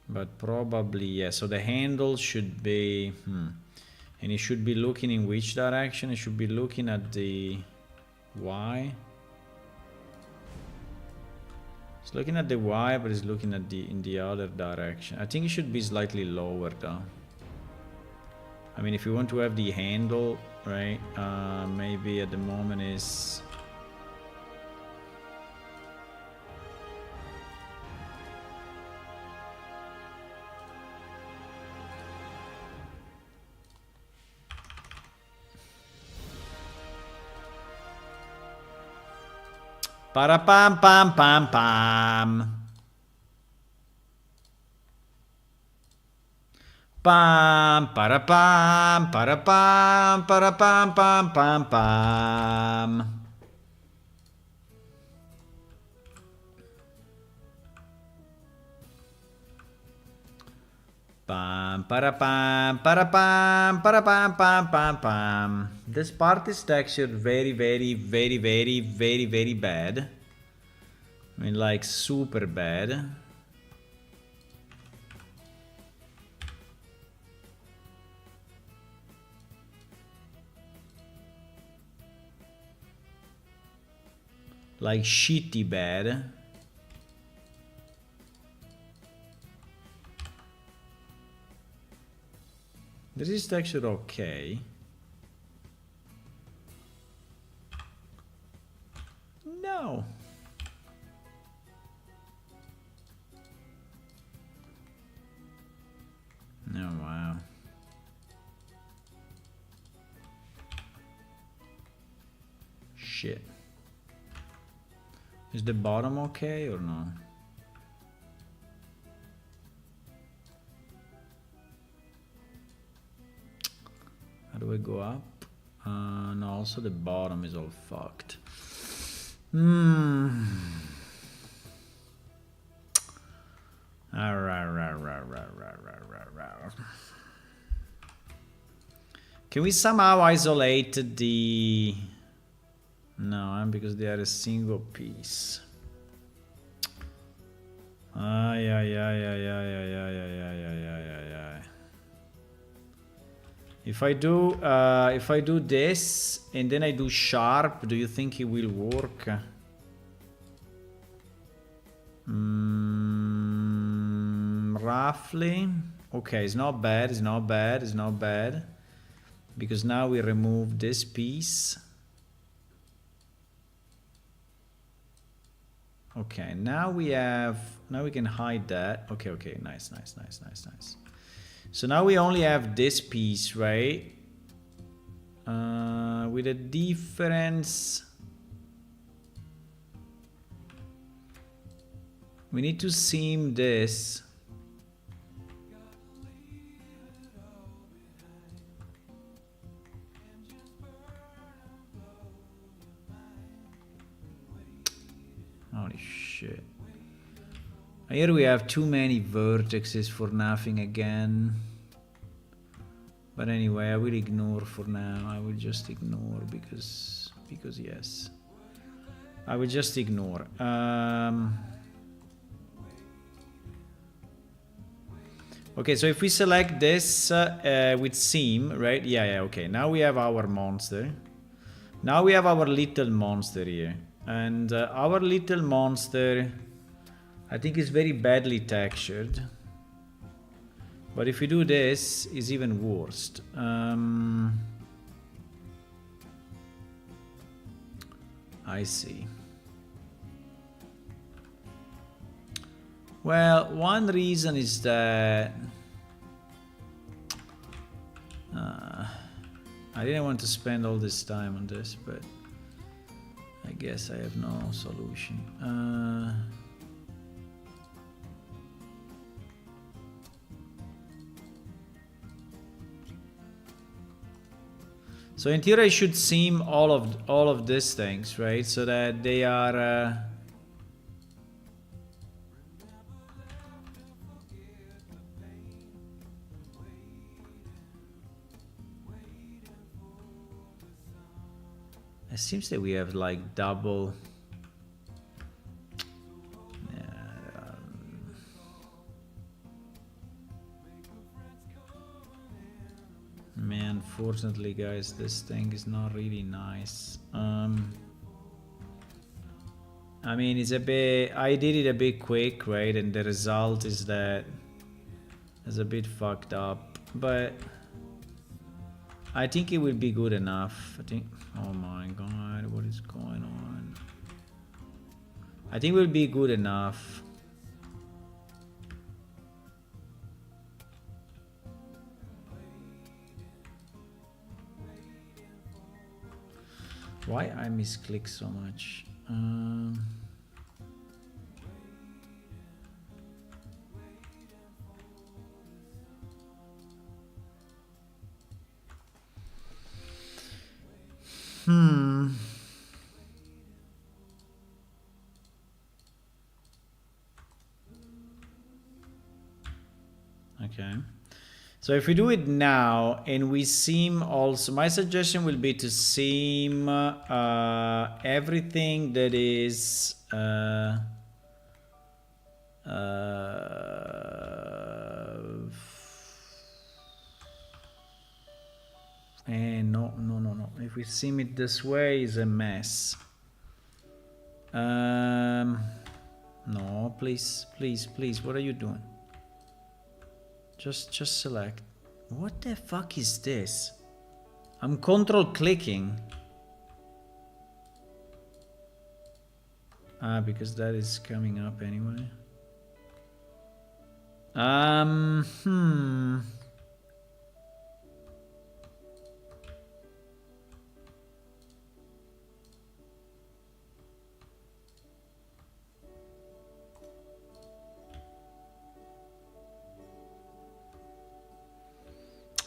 but probably yeah. So the handle should be and it should be looking in which direction? It should be looking at the Y. It's looking at the Y, but it's looking at in the other direction. I think it should be slightly lower though. I mean, if you want to have the handle, right, maybe at the moment is... Para-pam, pam, pam, pam. Pam, para-pam, para-pam, para-pam, pam, pam, pam. Pam, para-pam, para-pam, para-pam, pam, pam, pam. This part is textured very, very, very, very, very, very bad. I mean, like, super bad. Like shitty bad. This is textured okay. No. Oh wow. Shit. Is the bottom okay or no? How do I go up? No, also the bottom is all fucked. Can we somehow isolate the... No, because they are a single piece. If I do this and then I do sharp, do you think it will work? Roughly. Okay, it's not bad, it's not bad, it's not bad. Because now we remove this piece. Okay, now we can hide that. Okay, nice. So now we only have this piece, right? With a difference. We need to seam this. Holy shit. Here we have too many vertices for nothing again. But anyway, I will ignore for now. I will just ignore because yes. I will just ignore. Okay, so if we select this with seam, right? Yeah, okay. Now we have our monster. Now we have our little monster here. And our little monster, I think, is very badly textured. But if we do this, it's even worse. I see. Well, one reason is that I didn't want to spend all this time on this, but I guess I have no solution. So in theory, I should seam all of these things, right? So that they are. It seems that we have like double. Man, fortunately, guys, this thing is not really nice. I mean, it's a bit. I did it a bit quick, right? And the result is that it's a bit fucked up, but I think it will be good enough. I think. Oh my god, what is going on? I think it will be good enough. Why I misclick so much? Okay. So if we do it now and we seam also, my suggestion will be to seam everything that is and no. If we seam it this way, it's a mess. No, please, what are you doing? Just select. What the fuck is this? I'm control clicking. Because that is coming up anyway.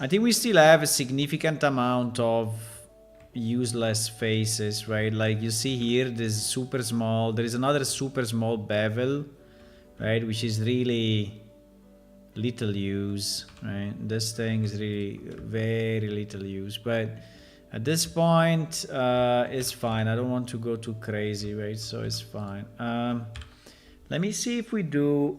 I think we still have a significant amount of useless faces, right? Like you see here, there's super small, there is another super small bevel, right? Which is really little use, right? This thing is really very little use, but at this point, it's fine. I don't want to go too crazy, right? So it's fine. Let me see if we do...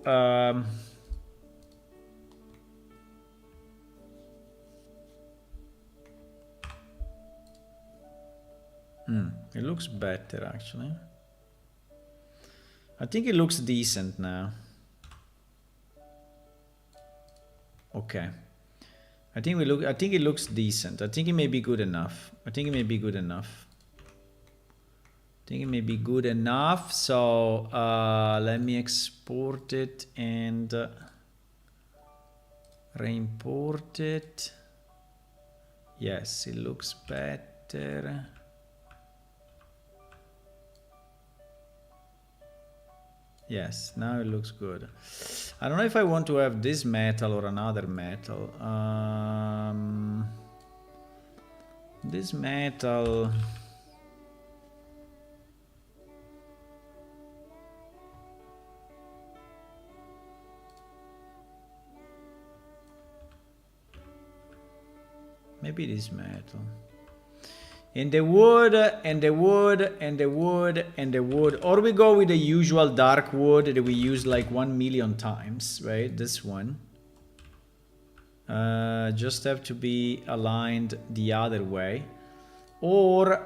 it looks better, actually. I think it looks decent now. Okay. I think it looks decent. I think it may be good enough. I think it may be good enough. So let me export it and re-import it. Yes, it looks better. Yes, now it looks good. I don't know if I want to have this metal or another metal. This metal... Maybe this metal. And the wood, and the wood, and the wood, and the wood. Or we go with the usual dark wood that we use like 1,000,000 times, right? This one. Just have to be aligned the other way. Or...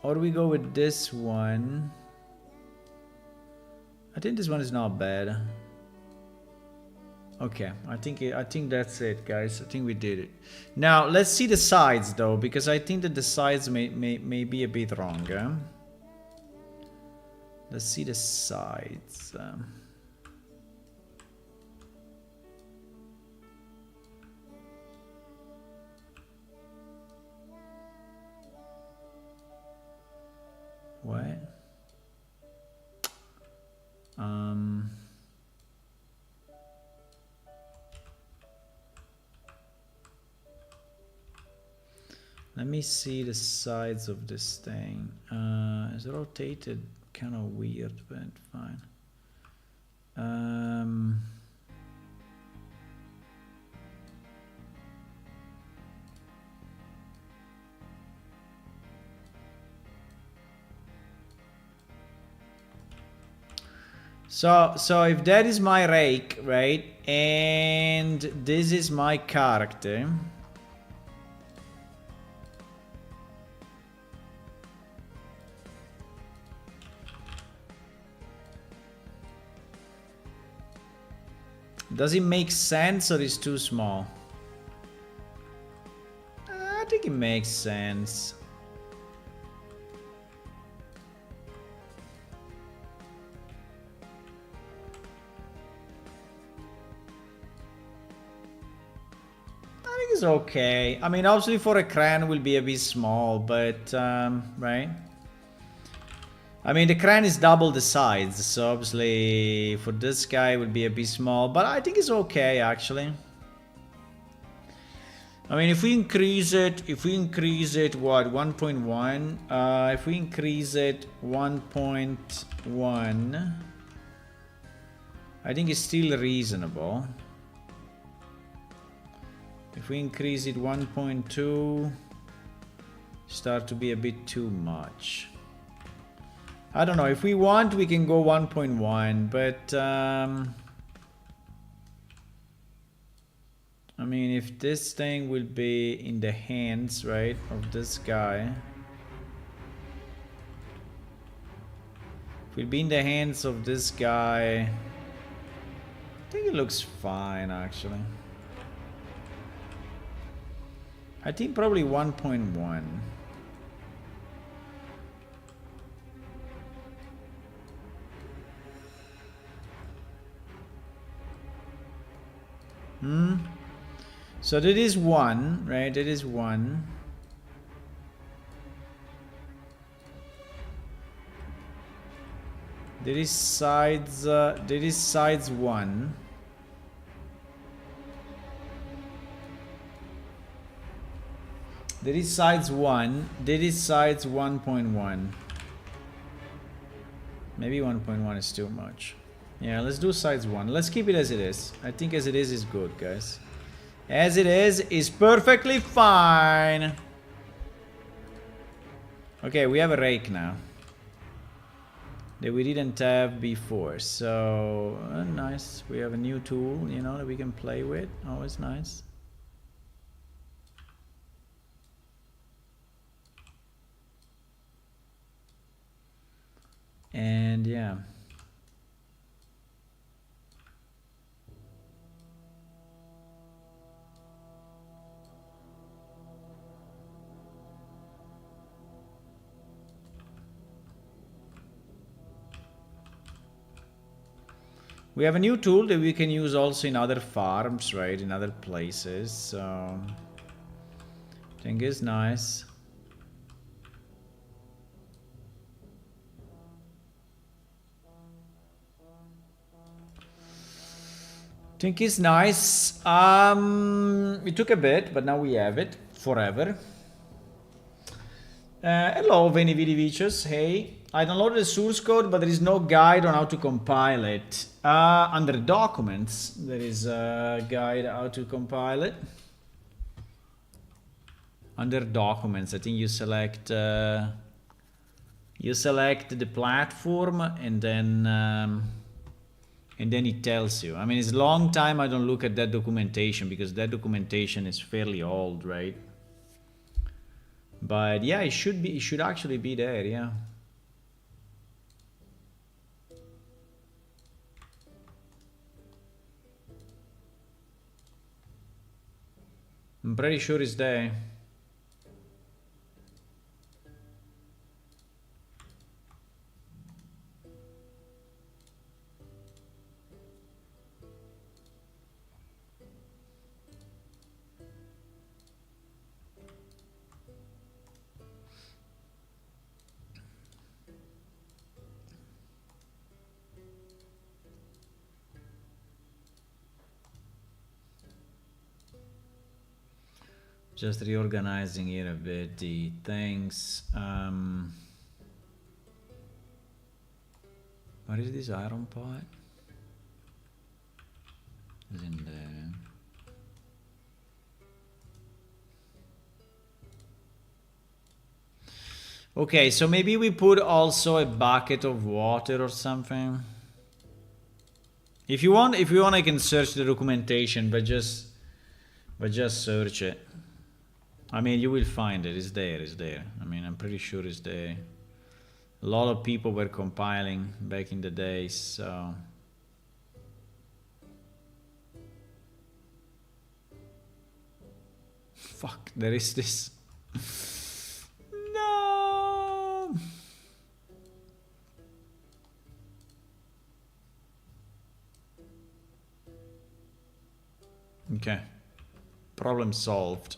or we go with this one. I think this one is not bad. Okay, I think that's it, guys. I think we did it. Now let's see the sides, though, because I think that the sides may be a bit wrong. Let's see the sides. What? Let me see the sides of this thing. It's rotated kind of weird, but fine. So if that is my rake, right, and this is my character. Does it make sense or is too small? I think it makes sense. I think it's okay. I mean, obviously for a cran it will be a bit small, but right? I mean, the cran is double the size, so obviously for this guy it would be a bit small, but I think it's okay, actually. I mean, if we increase it, what, 1.1? If we increase it 1.1, I think it's still reasonable. If we increase it 1.2, start to be a bit too much. I don't know, if we want we can go 1.1, but I mean, if this thing will be in the hands, right, of this guy, if it will be in the hands of this guy, I think it looks fine, actually. I think probably 1.1. So that is 1, right? That is 1. There is sides 1. There is sides 1. There is sides 1.1. Maybe 1.1 is too much. Yeah, let's do sides 1. Let's keep it as it is. I think as it is good, guys. As it is perfectly fine. Okay, we have a rake now. That we didn't have before. So, nice. We have a new tool, you know, that we can play with. Always nice. And yeah. We have a new tool that we can use also in other farms, right? In other places. So I think it's nice. Think it's nice. It took a bit, but now we have it forever. Hello, Venividivichus. Hey, I downloaded the source code, but there is no guide on how to compile it. Under documents, there is a guide how to compile it. Under documents, I think you select the platform, and then it tells you. I mean, it's a long time I don't look at that documentation because that documentation is fairly old, right? But yeah, it should actually be there, yeah. I'm pretty sure it's there. Just reorganizing here a bit the things. What is this iron pot? It's in there. Okay, so maybe we put also a bucket of water or something. If you want, I can search the documentation, but just search it. I mean, you will find it. It's there. I mean, I'm pretty sure it's there. A lot of people were compiling back in the day, so... Fuck, there is this. No! Okay. Problem solved.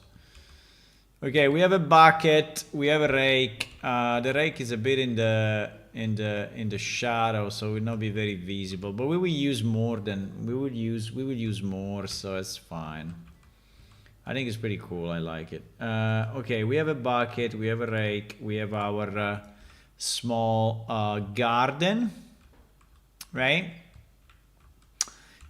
Okay, we have a bucket, we have a rake. The rake is a bit in the shadow, so it will not be very visible. But we will use more than we will use more, so it's fine. I think it's pretty cool. I like it. Okay, we have a bucket, we have a rake, we have our small garden, right?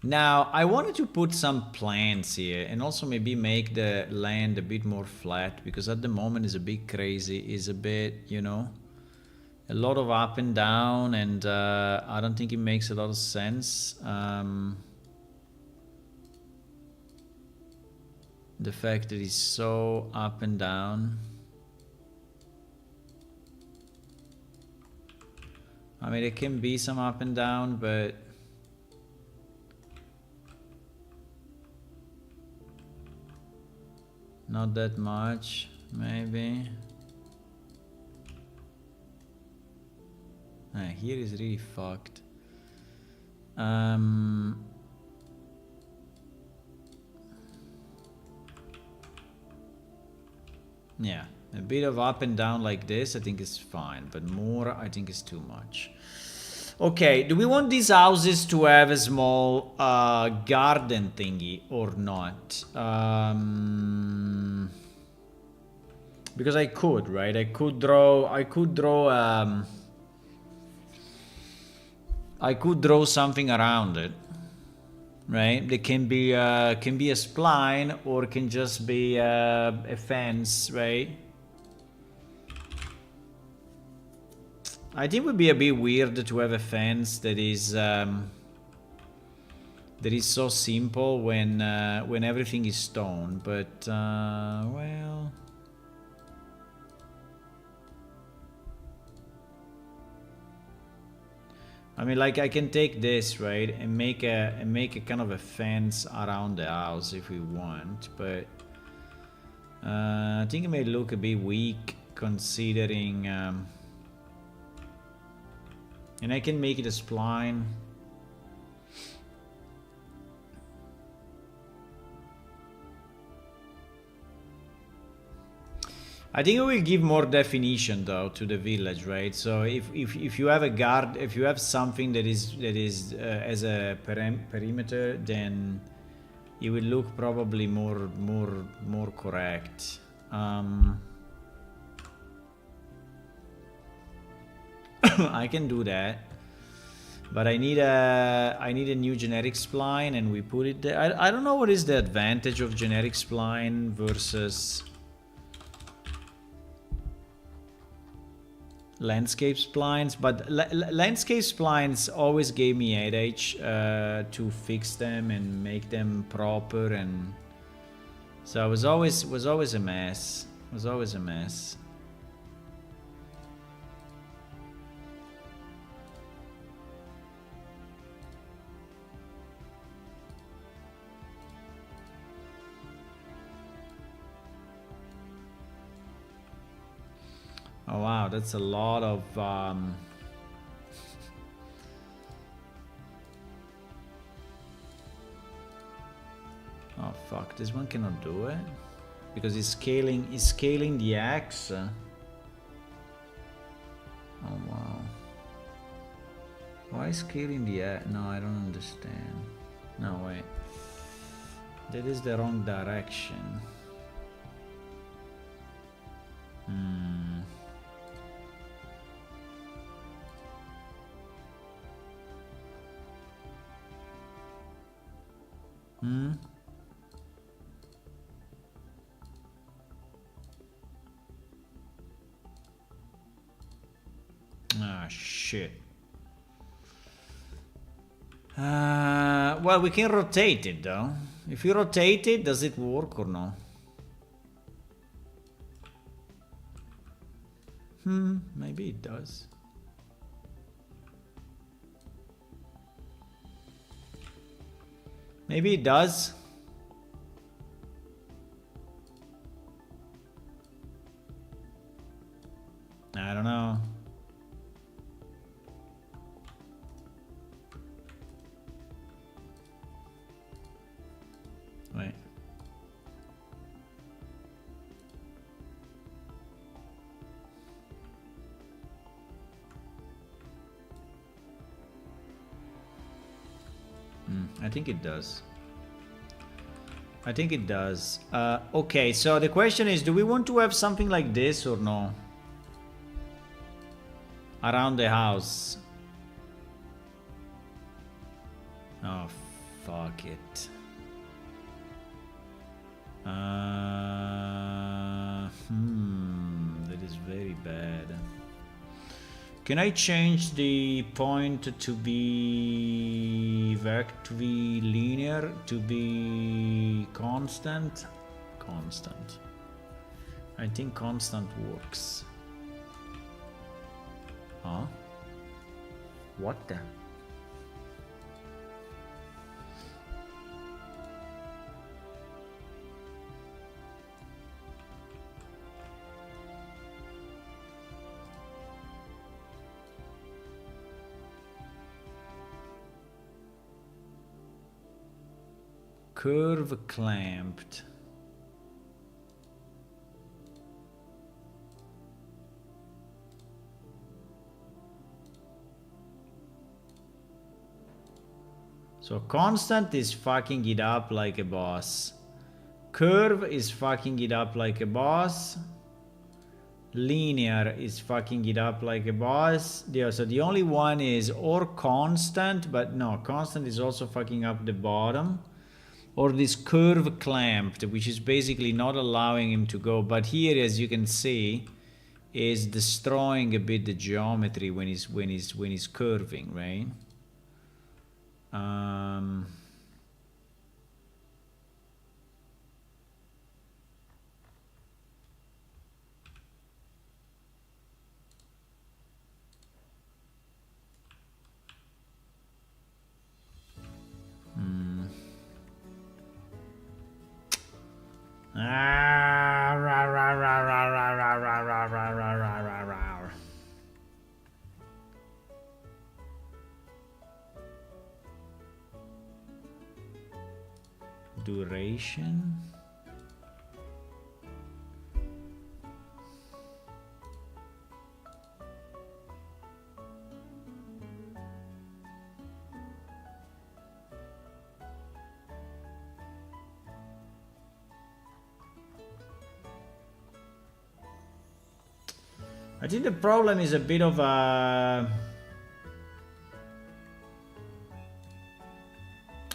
Now, I wanted to put some plants here and also maybe make the land a bit more flat, because at the moment it's a bit crazy, it's a bit, you know, a lot of up and down, and I don't think it makes a lot of sense. The fact that it's so up and down. I mean, it can be some up and down, but not that much, maybe. Here is really fucked. Yeah, a bit of up and down like this I think is fine, but more I think is too much. Okay, do we want these houses to have a small garden thingy or not? Because I could, right? I could draw something around it, right? It can be a spline or it can just be a fence, right? I think it would be a bit weird to have a fence that is so simple when everything is stone, but well, I mean, like I can take this, right, and make a kind of a fence around the house if we want, but I think it may look a bit weak considering, and I can make it a spline. I think it will give more definition though to the village, right? So if you have a guard, if you have something that is as a perimeter, then it will look probably more correct. I can do that, but I need a new generic spline, and we put it there. I don't know what is the advantage of generic spline versus landscape splines, but landscape splines always gave me headache to fix them and make them proper, and so it was always a mess. It was always a mess. Oh wow, that's a lot of oh fuck, this one cannot do it because it's scaling the axe. Oh wow. Why scaling the axe? No, I don't understand. No, wait. That is the wrong direction. Ah, shit. Well, we can rotate it though. If you rotate it, does it work or no? Maybe it does. Maybe it does. I don't know. Wait. I think it does. I think it does. Okay, so the question is, do we want to have something like this or no? Around the house. Oh, fuck it. That is very bad. Can I change the point to be linear, to be constant? Constant. I think constant works. Huh? What the? Curve clamped. So constant is fucking it up like a boss. Curve is fucking it up like a boss. Linear is fucking it up like a boss. Yeah, so the only one is or constant, but no, constant is also fucking up the bottom. Or this curve clamped, which is basically not allowing him to go. But here, as you can see, is destroying a bit the geometry when he's curving, right? Duration. I think the problem is a bit of a...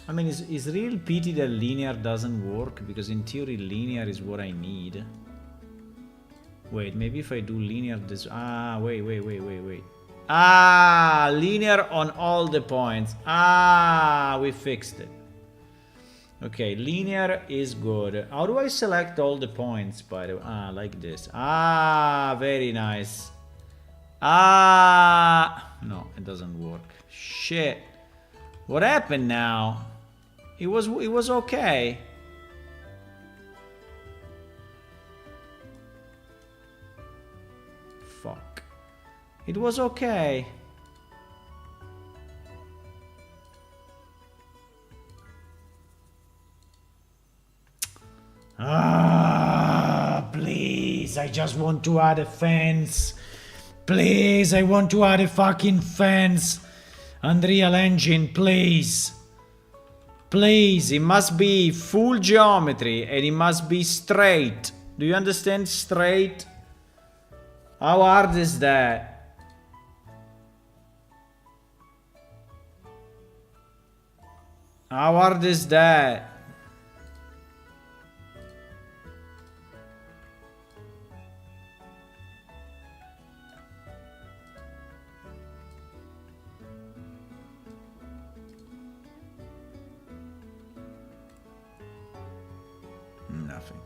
I mean, it's real pity that linear doesn't work, because in theory linear is what I need. Wait, maybe if I do linear this... Ah, wait. Ah, linear on all the points. Ah, we fixed it. Okay, linear is good. How do I select all the points, by the way? Ah, like this. Ah, very nice. Ah, no, it doesn't work. Shit. What happened now? It was okay. Fuck. It was okay. Ah, please, I just want to add a fence. Please, I want to add a fucking fence. Unreal Engine, please. Please, it must be full geometry and it must be straight. Do you understand straight? How hard is that? How hard is that? Nothing.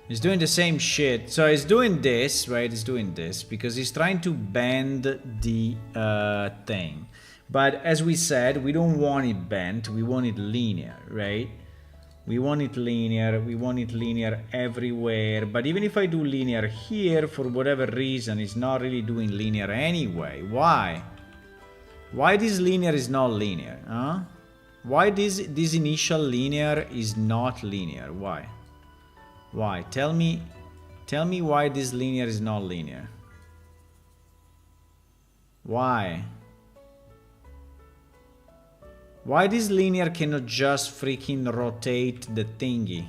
He's doing the same shit. So he's doing this, right? He's doing this because he's trying to bend the thing. But as we said, we don't want it bent. We want it linear, right? We want it linear. We want it linear everywhere. But even if I do linear here, for whatever reason, it's not really doing linear anyway. Why? Why this linear is not linear? Huh? Why this initial linear is not linear? Why? Why? Tell me why this linear is not linear. Why? Why this linear cannot just freaking rotate the thingy?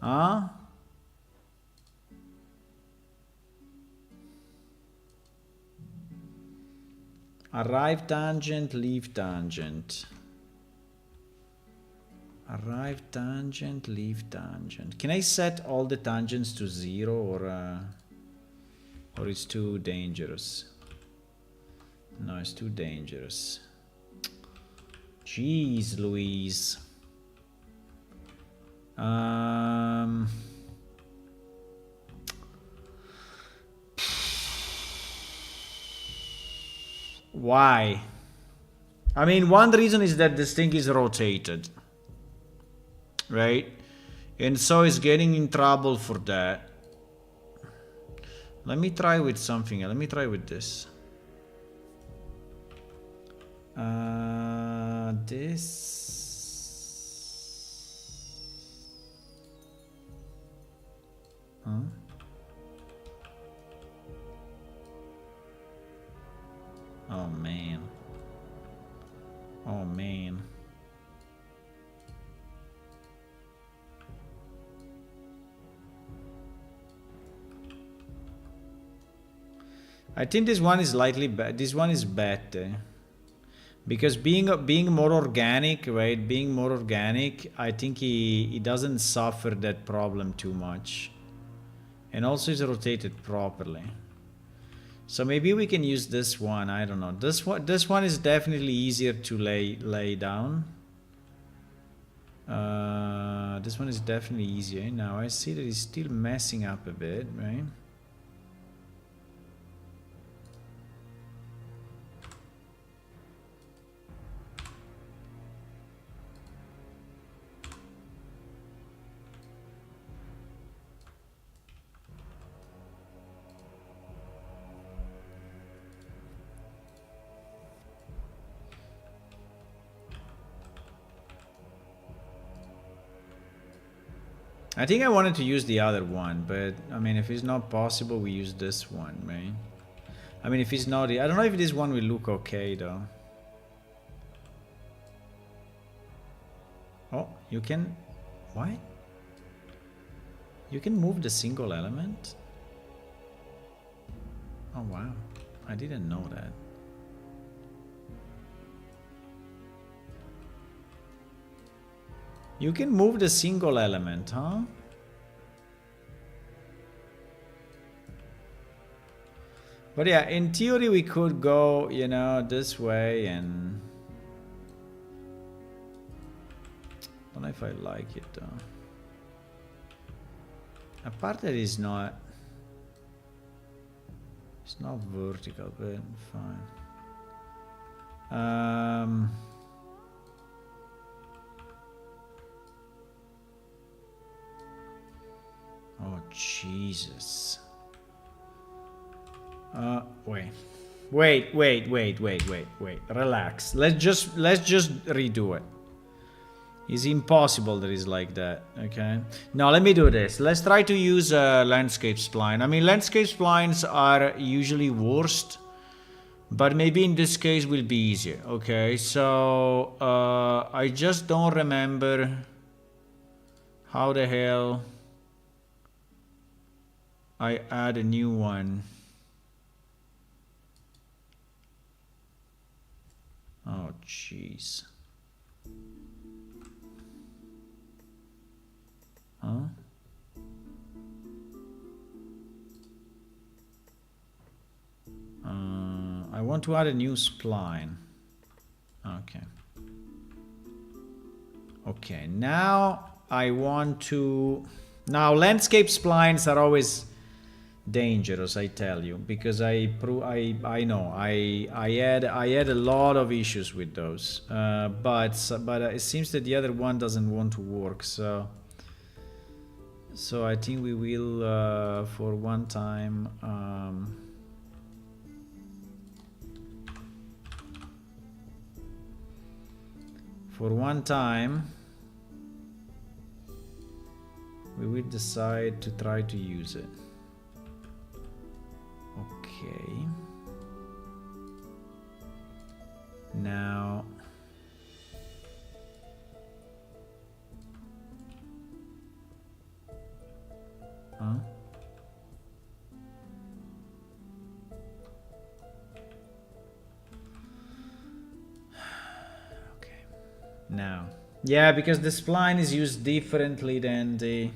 Huh? Arrive tangent, leave tangent. Arrive tangent, leave tangent. Can I set all the tangents to 0 or it's too dangerous? No, it's too dangerous. Jeez Louise. Why? I mean, one reason is that this thing is rotated. Right? And so it's getting in trouble for that. Let me try with something. Let me try with this. This. Huh? Oh man. Oh man. I think this one is slightly bad. This one is better. Because being more organic, right? Being more organic, I think he doesn't suffer that problem too much. And also is rotated properly. So maybe we can use this one. I don't know. This one is definitely easier to lay down. This one is definitely easier. Now I see that he's still messing up a bit, right? I think I wanted to use the other one, but I mean, if it's not possible, we use this one, right? I mean, if it's not, I don't know if this one will look okay though. Oh, you can, what? You can move the single element? Oh wow, I didn't know that. You can move the single element, huh? But yeah, in theory we could go, you know, this way and... I don't know if I like it though. Apart that it's not vertical, but fine. Oh Jesus. Wait. Relax. Let's just redo it. It's impossible that it's like that, okay? Now let me do this. Let's try to use landscape spline. I mean, landscape splines are usually worst, but maybe in this case will be easier, okay? So I just don't remember how the hell I add a new one. Oh jeez. Huh? I want to add a new spline. Okay. Okay, now I want to... Now landscape splines are always dangerous, I tell you, because I know I had a lot of issues with those, but it seems that the other one doesn't want to work, so I think we will for one time we will decide to try to use it. Okay. Now okay. Now, yeah, because the spline is used differently than the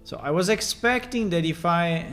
so I was expecting that if I...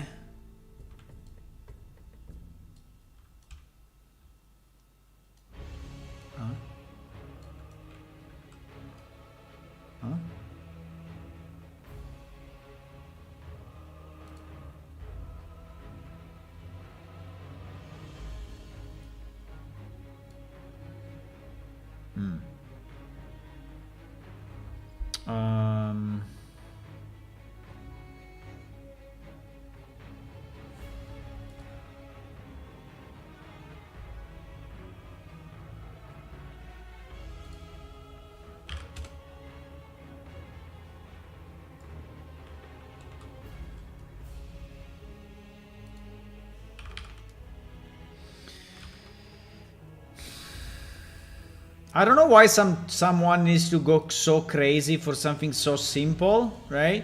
I don't know why someone needs to go so crazy for something so simple, right?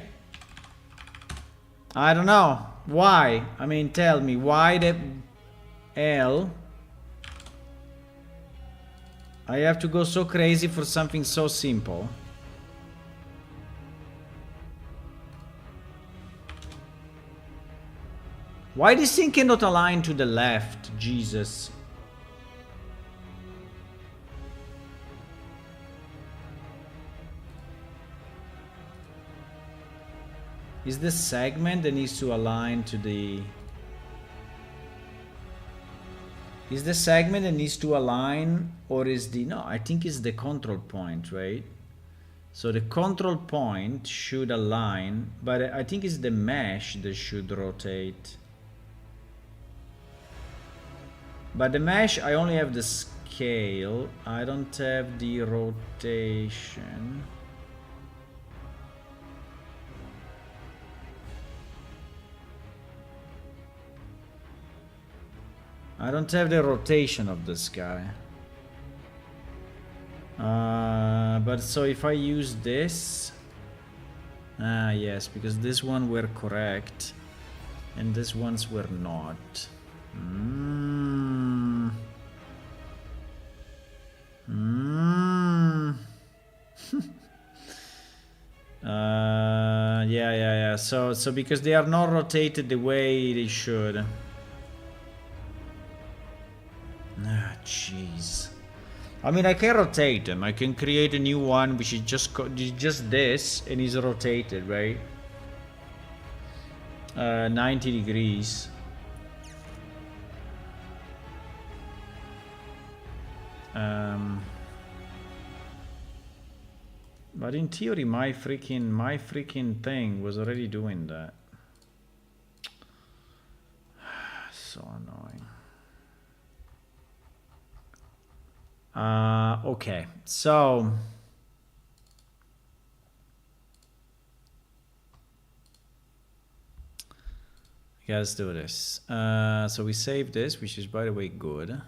I don't know. Why? I mean, tell me, why the hell I have to go so crazy for something so simple? Why this thing cannot align to the left? Jesus. Is the segment that needs to align to the... Is the segment that needs to align, or is the... No, I think it's the control point, right? So the control point should align, but I think it's the mesh that should rotate. But the mesh, I only have the scale. I don't have the rotation. I don't have the rotation of this guy. But so if I use this... Ah, yes, because this one were correct. And these ones were not. Yeah. So because they are not rotated the way they should. Ah, jeez. I mean, I can rotate them. I can create a new one which is just this and is rotated, right? 90 degrees. But in theory, my freaking thing was already doing that. So annoying. Okay, so yeah, let's do this. So we save this, which is, by the way, good.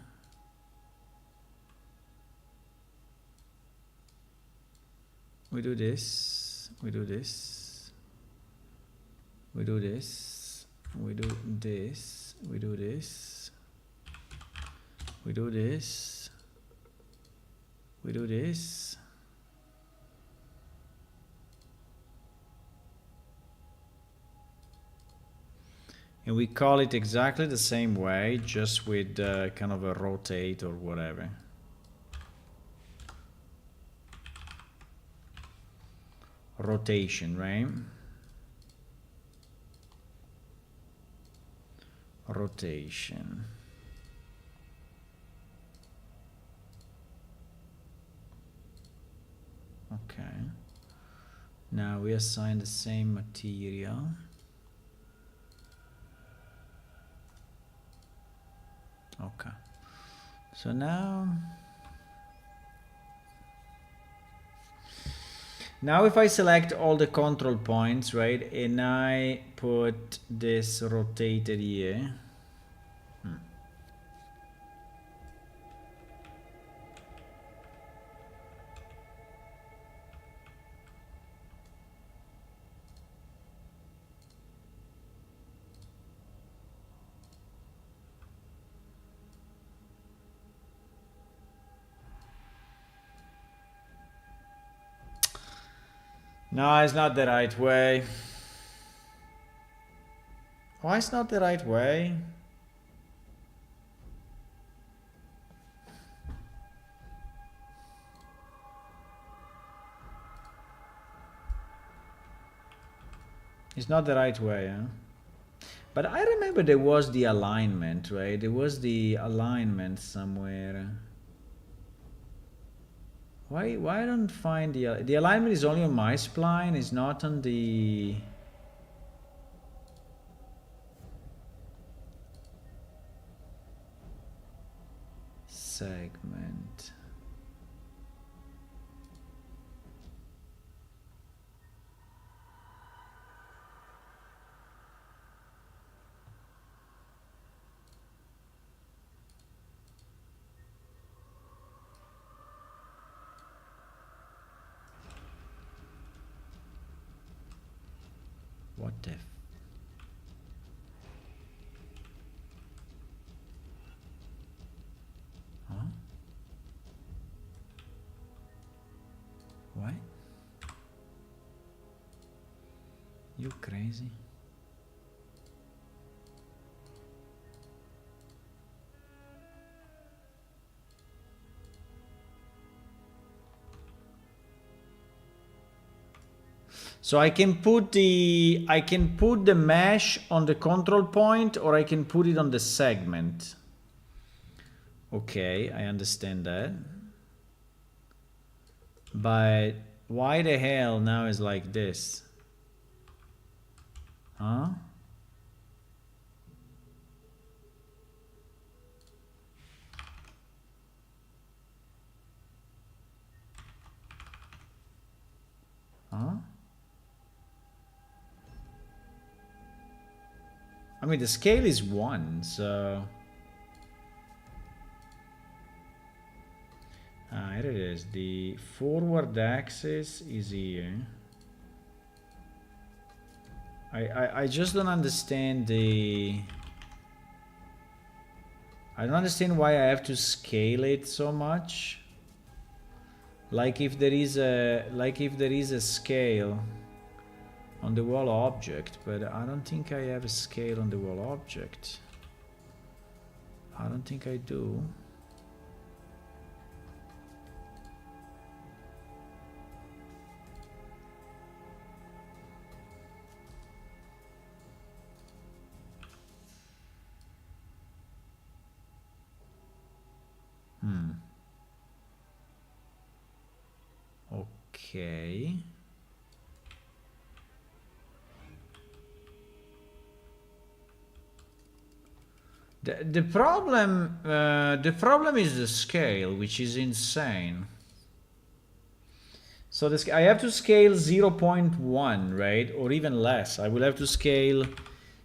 We do this. We do this. We do this. We do this. We do this. We do this. We do this. And we call it exactly the same way, just with kind of a rotate or whatever. Rotation, right? Rotation. Okay. Now we assign the same material. Okay. So now if I select all the control points, right, and I put this rotated here. No, it's not the right way. Why it's not the right way? It's not the right way, huh? But I remember there was the alignment, right? There was the alignment somewhere. Why I don't find the alignment is only on my spline, it's not on the segment. What the... Huh? What? You crazy? So I can put the mesh on the control point, or I can put it on the segment. Okay, I understand that. But why the hell now is like this? Huh? Huh? I mean, the scale is 1, so... Ah, here it is. The forward axis is here. I just don't understand the... I don't understand why I have to scale it so much. Like if there is a scale on the wall object, but I don't think I have a scale on the wall object. I don't think I do. Okay. The problem is the scale, which is insane. So I have to scale 0.1, right? Or even less. I will have to scale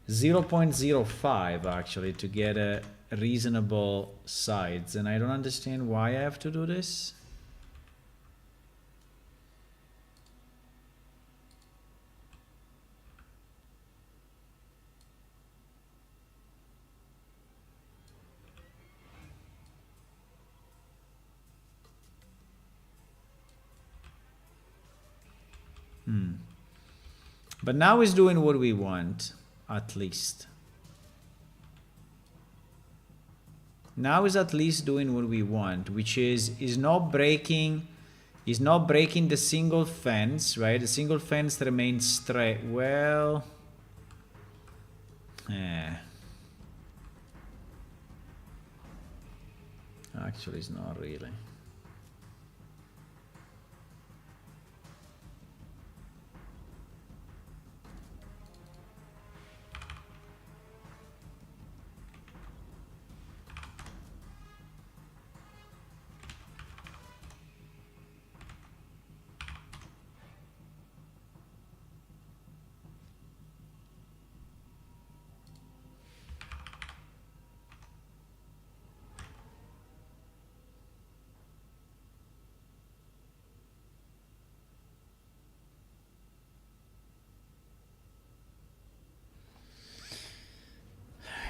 0.05 actually to get a reasonable size. And I don't understand why I have to do this. But now it's doing what we want, at least. Now is at least doing what we want, which is not breaking the single fence, right? The single fence remains straight. Well, actually, it's not really.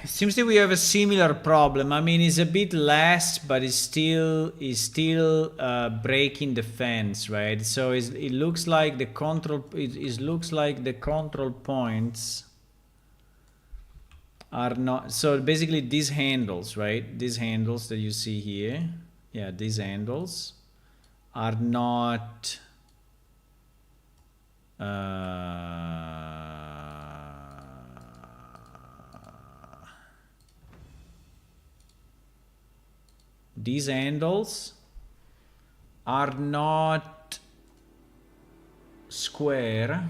It seems that we have a similar problem. I mean, it's a bit less, but it's still breaking the fence, right? So it looks like the control. It looks like the control points are not. So basically, these handles, right? These handles that you see here, yeah, these handles are not. These handles are not square.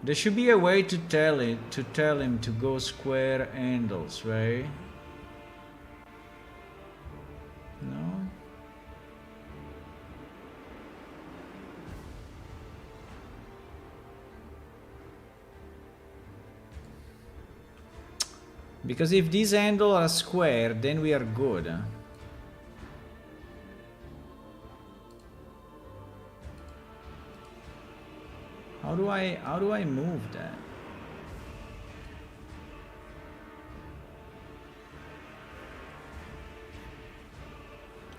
There should be a way to tell him to go square handles, right? No? Because if these handles are square, then we are good. How do I move that?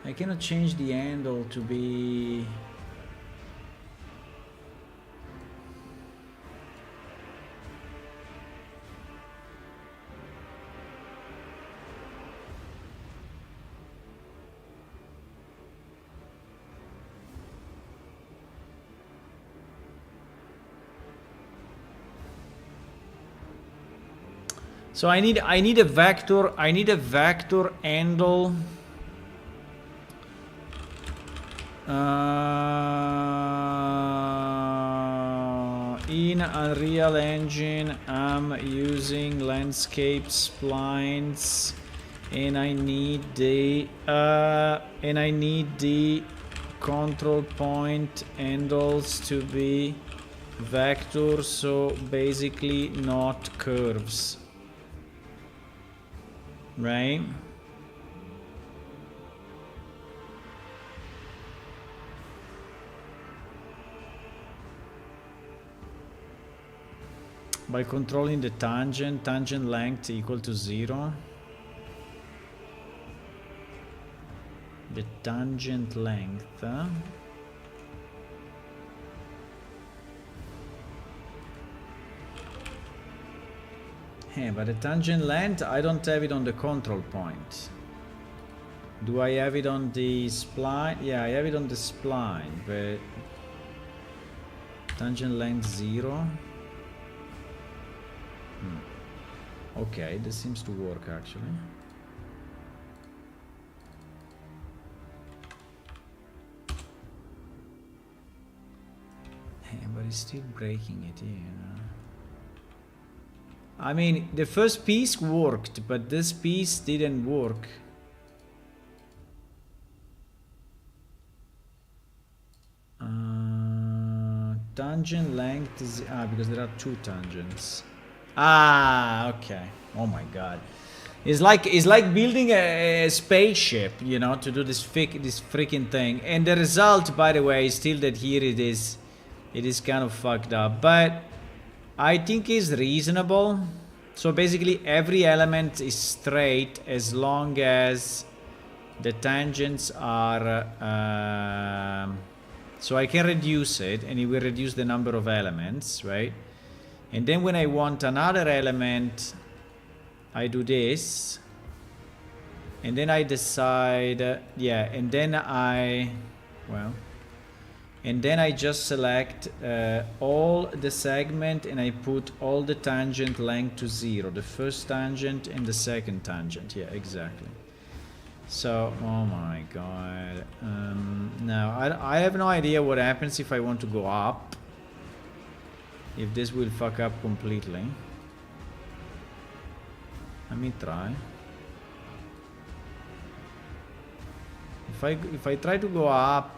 I cannot change the handle to be... So I need a vector handle in Unreal Engine. I'm using landscape splines and I need the control point handles to be vector, so basically not curves. Right? By controlling the tangent length equal to 0. The tangent length. But the tangent length, I don't have it on the control point. Do I have it on the spline? Yeah, I have it on the spline, but tangent length 0. Okay, this seems to work actually. But it's still breaking it here. I mean, the first piece worked, but this piece didn't work. Tangent length is... because there are 2 tangents. Okay. Oh my god. It's like building a spaceship, you know, to do this freaking thing. And the result, by the way, is still that here it is kind of fucked up. But I think it's reasonable. So basically every element is straight as long as the tangents are... so I can reduce it, and it will reduce the number of elements, right? And then when I want another element, I do this. And then I decide... and then and then I just select all the segment and I put all the tangent length to 0. The first tangent and the second tangent. Yeah, exactly. So, oh my god. Now, I have no idea what happens if I want to go up. If this will fuck up completely. Let me try. If I try to go up,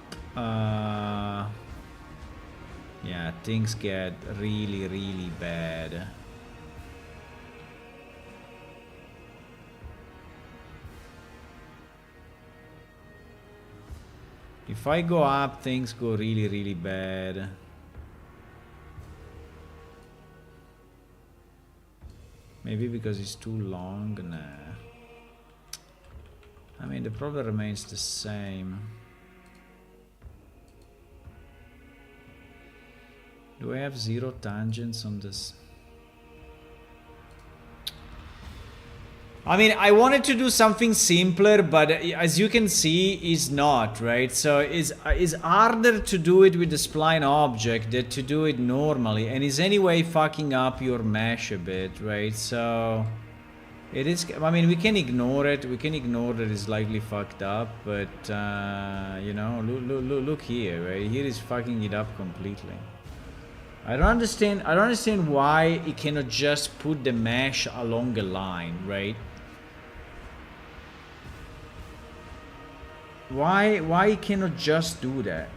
yeah, things get really, really bad. If I go up, things go really, really bad. Maybe because it's too long? Nah. I mean, the problem remains the same. Do I have 0 tangents on this? I mean, I wanted to do something simpler, but as you can see, it's not, right? So it's harder to do it with the spline object than to do it normally, and it's anyway fucking up your mesh a bit, right? So it is. I mean, we can ignore it. We can ignore that it's slightly fucked up, but you know, look here, right? Here is fucking it up completely. I don't understand why it cannot just put the mesh along a line, right? Why it cannot just do that?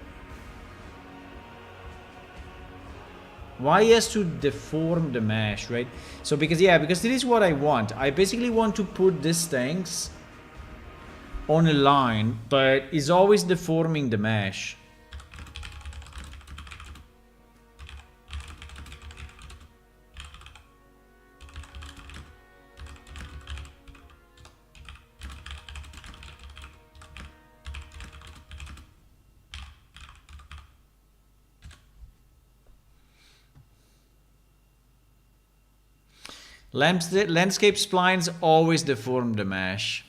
Why he has to deform the mesh, right? So because this is what I want. I basically want to put these things on a line, but it's always deforming the mesh. Landscape splines always deform the mesh.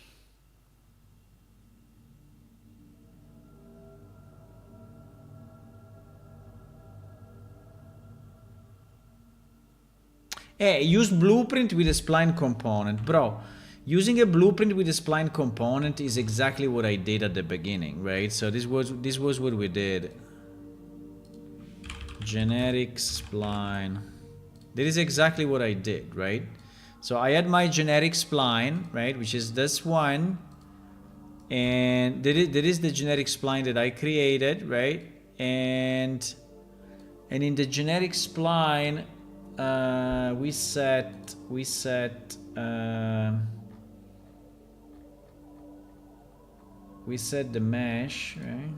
Use blueprint with a spline component. Bro, using a blueprint with a spline component is exactly what I did at the beginning, right? So this was what we did. Generic spline. That is exactly what I did, right? So I had my generic spline, right, which is this one, and that is the generic spline that I created, right? And in the generic spline, we set the mesh, right,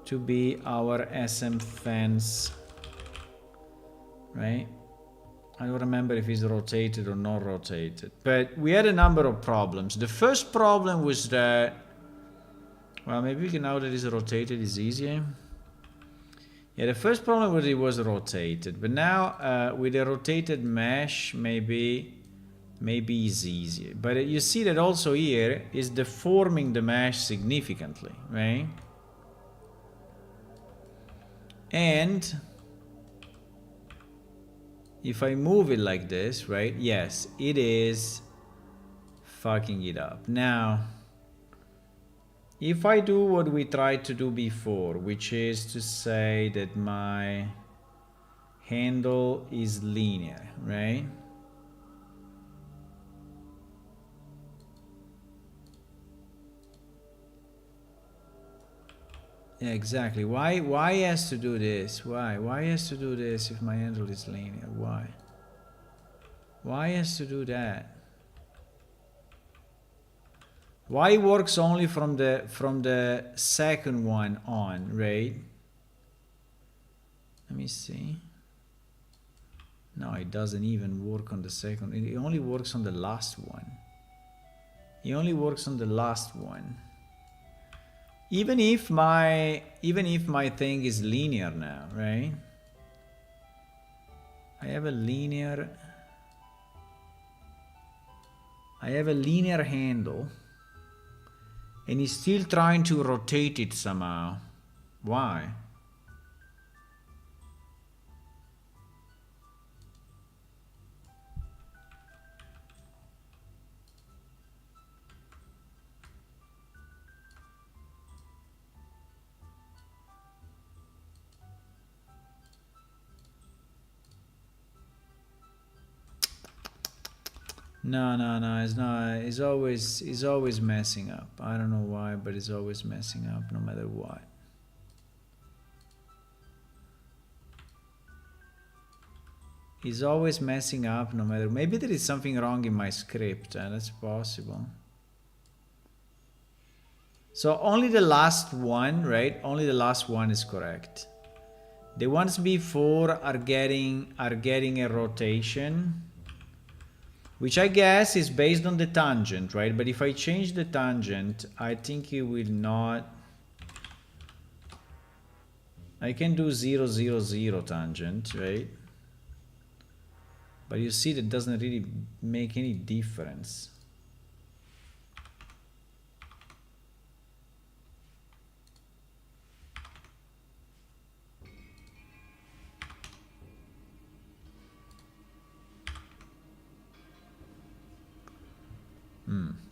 to be our SM fence, right? I don't remember if it's rotated or not rotated, but we had a number of problems. The first problem was that, well, maybe we can, now that it's rotated, it's easier. Yeah, the first problem was it was rotated, but now with a rotated mesh, maybe it's easier. But you see that also here is deforming the mesh significantly, right? And if I move it like this, right? Yes, it is fucking it up. Now, if I do what we tried to do before, which is to say that my handle is linear, right? Yeah, exactly. Why has to do this? Why has to do this if my handle is linear? Why has to do that? Why works only from the second one on, right? Let me see. No, it doesn't even work on the second. It only works on the last one. It only works on the last one. Even if my thing is linear now, right? I have a linear handle, and he's still trying to rotate it somehow. Why? No, it's not. It's always messing up. I don't know why, but it's always messing up no matter what. It's always messing up no matter. Maybe there is something wrong in my script, that's possible. So only the last one, right? Only the last one is correct. The ones before are getting a rotation, which I guess is based on the tangent, right? But if I change the tangent, I think it will not. I can do 0, 0, 0 tangent, right? But you see that doesn't really make any difference.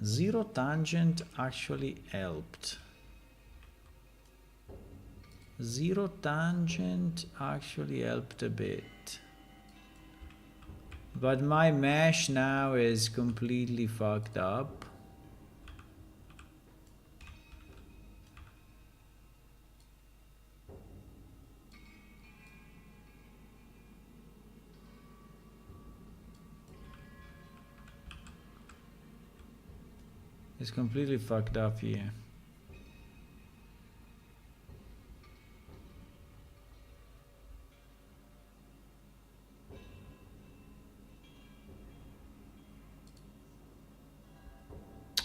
Zero tangent actually helped. Zero tangent actually helped a bit. But my mesh now is completely fucked up. It's completely fucked up here.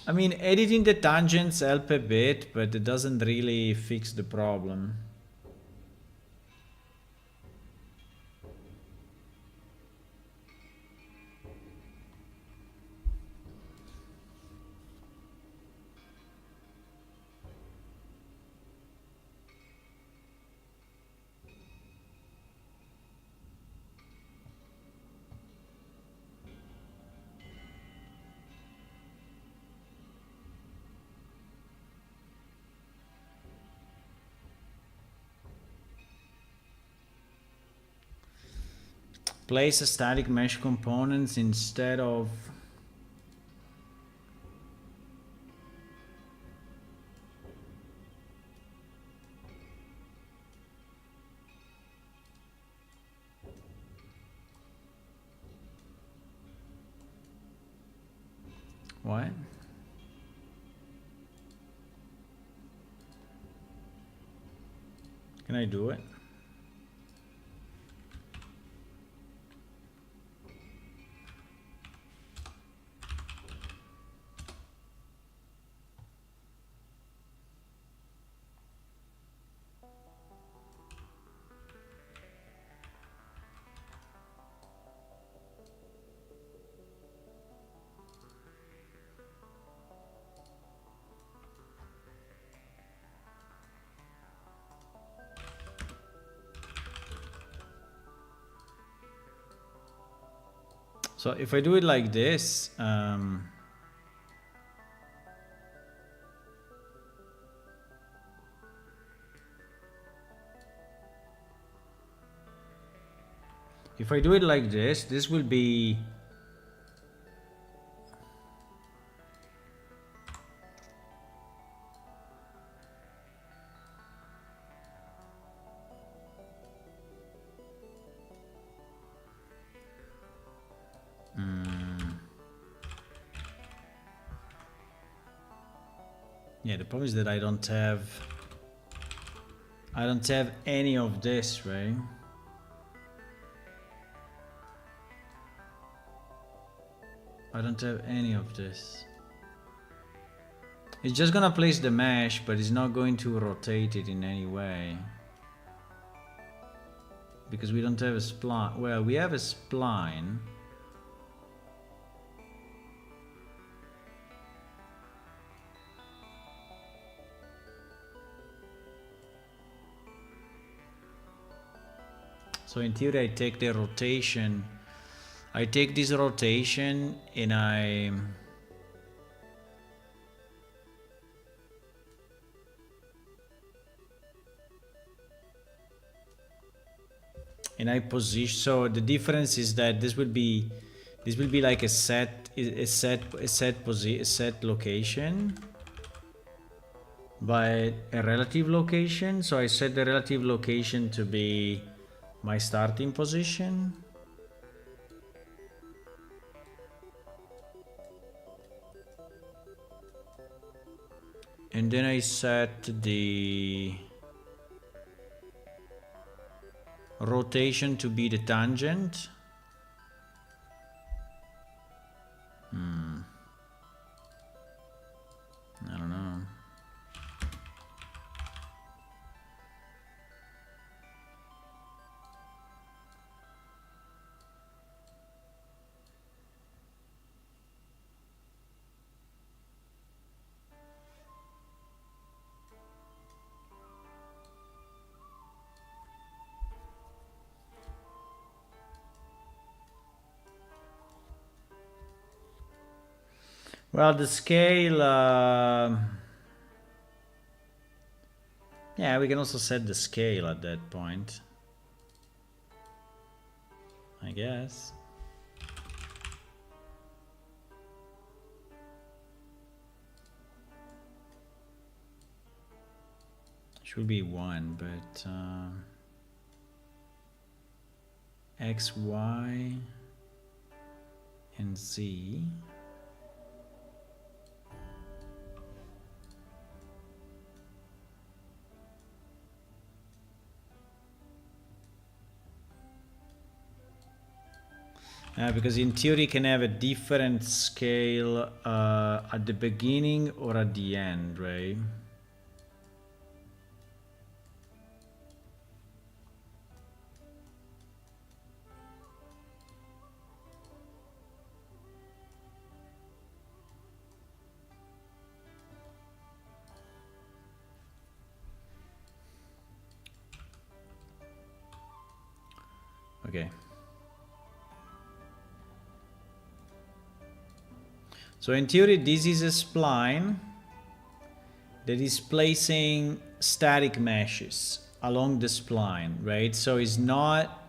I mean, editing the tangents help a bit, but it doesn't really fix the problem. Place a static mesh components instead of... What? Can I do it? So if I do it like this, if I do it like this will be... Yeah, the problem is that I don't have any of this, right? I don't have any of this. It's just gonna place the mesh, but it's not going to rotate it in any way. Because we don't have a spline. Well, we have a spline. So in theory, I take the rotation. I take this rotation and I position. So the difference is that this will be like a set location, but a relative location. So I set the relative location to be my starting position. And then I set the rotation to be the tangent. I don't know. Well, the scale, yeah, we can also set the scale at that point, I guess. Should be 1, but X, Y, and Z. Because in theory you can have a different scale at the beginning or at the end, right? Okay. So in theory, this is a spline that is placing static meshes along the spline, right? So it's not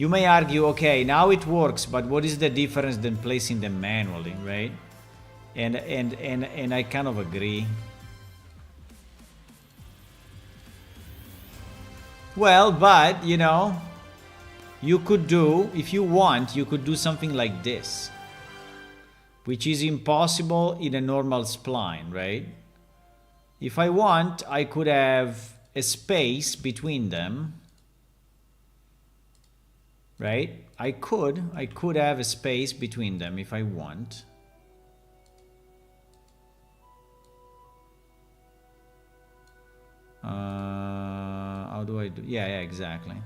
You may argue, okay, now it works, but what is the difference than placing them manually, right? And I kind of agree. Well, but you know, you could do, if you want, you could do something like this, which is impossible in a normal spline, right? If I want, I could have a space between them, right? I could have a space between them if I want. How do I do? Yeah, exactly.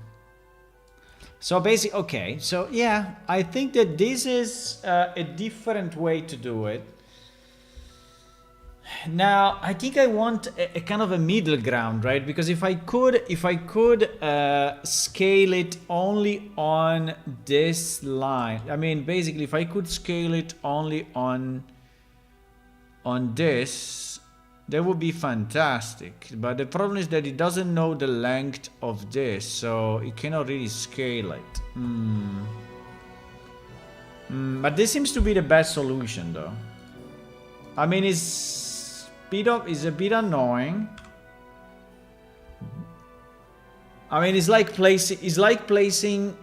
So basically, okay, so yeah, I think that this is a different way to do it. Now, I think I want a kind of a middle ground, right? Because if I could scale it only on this line, I mean, basically, if I could scale it only on this, that would be fantastic. But the problem is that it doesn't know the length of this, so it cannot really scale it. But this seems to be the best solution, though. I mean, it's a bit annoying. I mean, it's like placing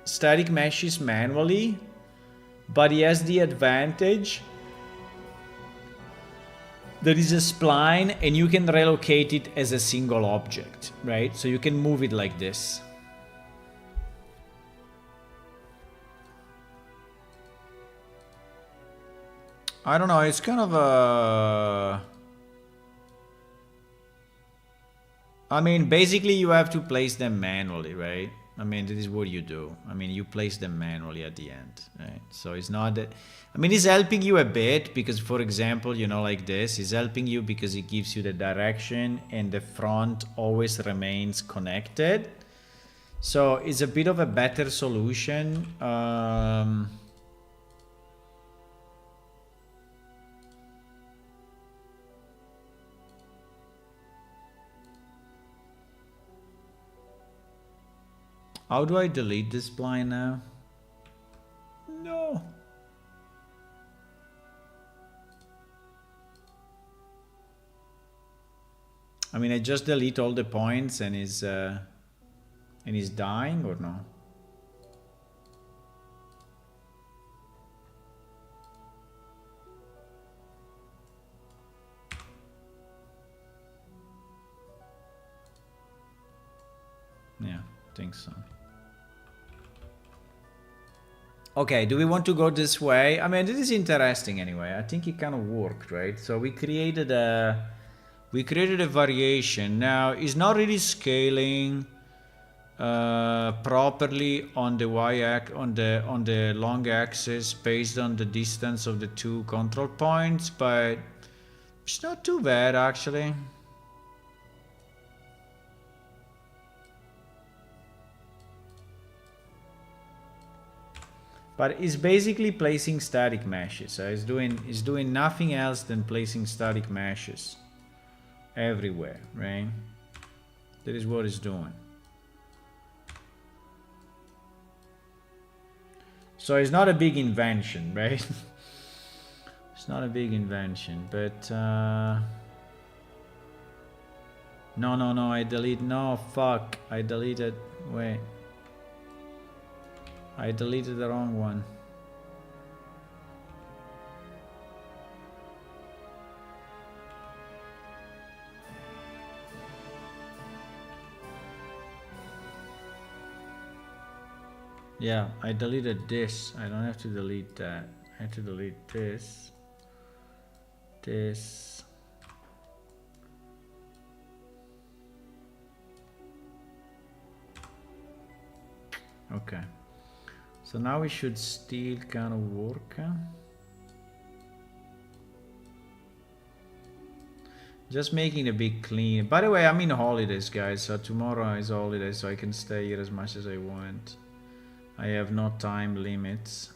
static meshes manually, but he has the advantage there is a spline and you can relocate it as a single object, right? So you can move it like this. I don't know, it's kind of a... I mean, basically you have to place them manually, right? I mean, this is what you do. I mean, you place them manually at the end, right? So it's not that... I mean, it's helping you a bit because, for example, you know, like this, it's helping you because it gives you the direction and the front always remains connected. So it's a bit of a better solution. How do I delete this spline now? No. I mean, I just delete all the points and is dying or no? Yeah, I think so. Okay, do we want to go this way? I mean, this is interesting anyway. I think it kind of worked, right? So we created a variation. Now it's not really scaling properly on the on the long axis based on the distance of the two control points, but it's not too bad actually. But it's basically placing static meshes. So it's doing nothing else than placing static meshes everywhere, right? That is what it's doing. So it's not a big invention, right? It's not a big invention, but no, I delete. No, fuck, I deleted. Wait. I deleted the wrong one. Yeah, I deleted this. I don't have to delete that. I have to delete this. This. Okay. So now it should still kind of work. Just making a big clean. By the way, I'm in holidays, guys. So tomorrow is holiday, so I can stay here as much as I want. I have no time limits.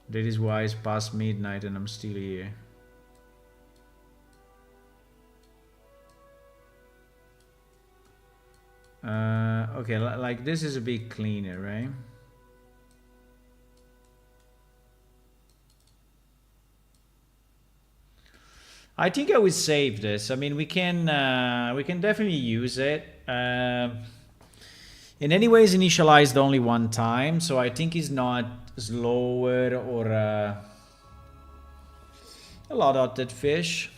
That is why it's past midnight and I'm still here. Okay, like this is a bit cleaner, right? I think I would save this. I mean, we can definitely use it. In any way, it's initialized only one time, so I think it's not slower or a lot of that fish.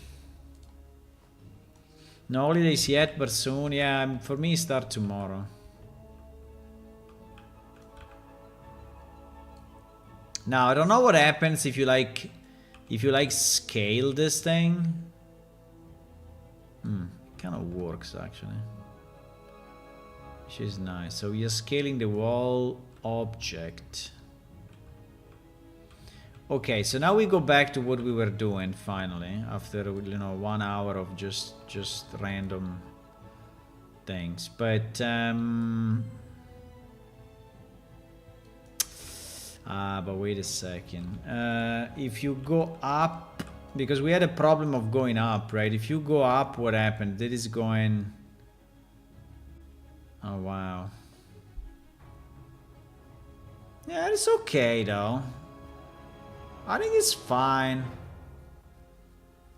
No holidays yet, but soon. Yeah, for me, start tomorrow. Now I don't know what happens if you like scale this thing. It kind of works actually. Which is nice. So we are scaling the wall object. Okay, so now we go back to what we were doing finally after 1 hour of just random things. But but wait a second. If you go up, because we had a problem of going up, right? If you go up, what happened? That is going. Oh wow. Yeah, it's okay though. I think it's fine.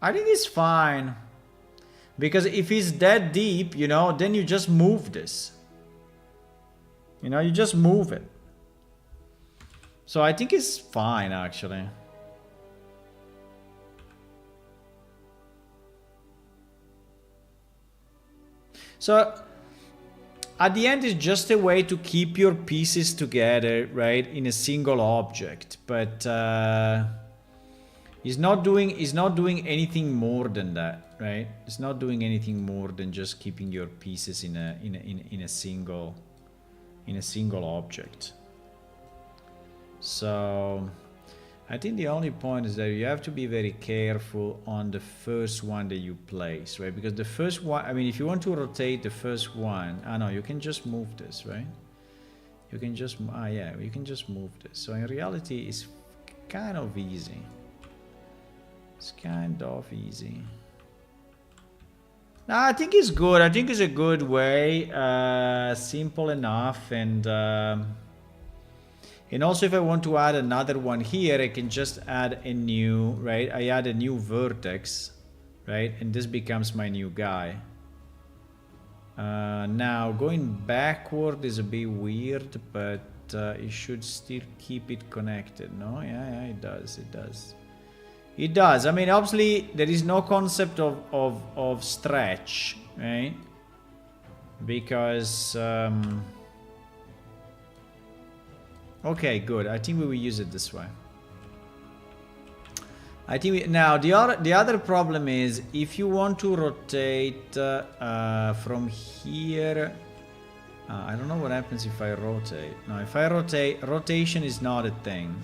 I think it's fine. Because if it's that deep, then you just move this. You just move it. So I think it's fine actually. So at the end, it's just a way to keep your pieces together, right, in a single object. But it's not doing anything more than that, right? It's not doing anything more than just keeping your pieces in a single object. So I think the only point is that you have to be very careful on the first one that you place, right? Because the first one, I mean, if you want to rotate the first one, no, you can just move this, right? You can just, yeah, you can just move this. So in reality, it's kind of easy. It's kind of easy. No, I think it's good. I think it's a good way, simple enough, and also if I want to add another one here, I can just add a new, right? I add a new vertex, right? And this becomes my new guy. Now going backward is a bit weird, but it should still keep it connected, no? Yeah, it does, it does. It does. I mean, obviously there is no concept of stretch, right? Because okay, good. I think we will use it this way. I think now the other problem is if you want to rotate from here. I don't know what happens if I rotate. No, if I rotate, rotation is not a thing.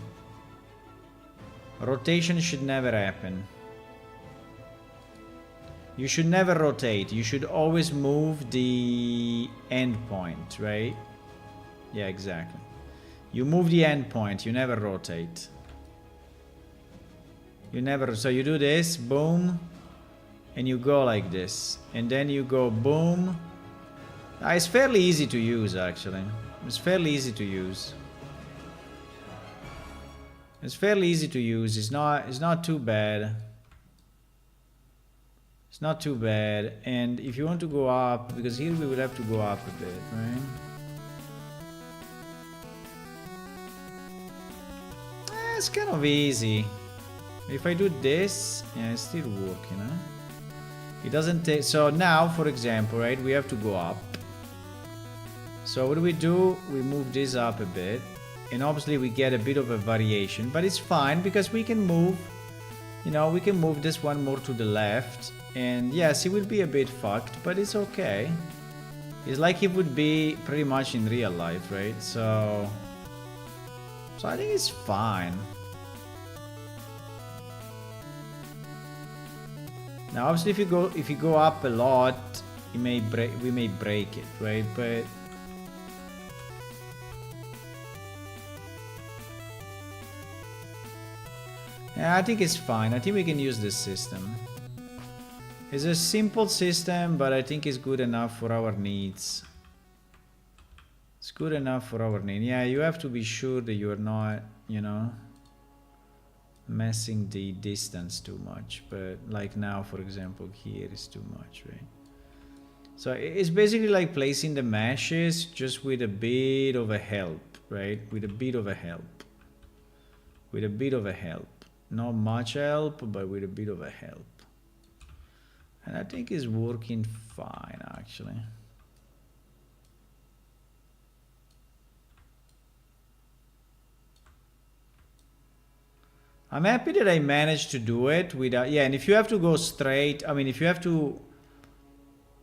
Rotation should never happen. You should never rotate. You should always move the endpoint, right? Yeah, exactly. You move the endpoint, you never rotate. You never, so you do this, boom, and you go like this. And then you go boom. It's fairly easy to use actually. It's fairly easy to use. It's fairly easy to use. It's not too bad. It's not too bad. And if you want to go up, because here we will have to go up a bit, right? It's kind of easy. If I do this, yeah, it's still working, huh? It doesn't take, so now, for example, right, we have to go up. So what do? We move this up a bit. And obviously we get a bit of a variation, but it's fine because we can move, we can move this one more to the left. And yes, it will be a bit fucked, but it's okay. It's like it would be pretty much in real life, right? So I think it's fine. Now, obviously, if you go up a lot, we may break it, right? But yeah, I think it's fine. I think we can use this system. It's a simple system, but I think it's good enough for our needs. It's good enough for our need. Yeah, you have to be sure that you are not, you know, messing the distance too much. But like now, for example, here is too much, right? So it's basically like placing the meshes just with a bit of a help, right? With a bit of a help. With a bit of a help. Not much help, but with a bit of a help. And I think it's working fine, actually. I'm happy that I managed to do it without, yeah, and if you have to go straight, I mean, if you have to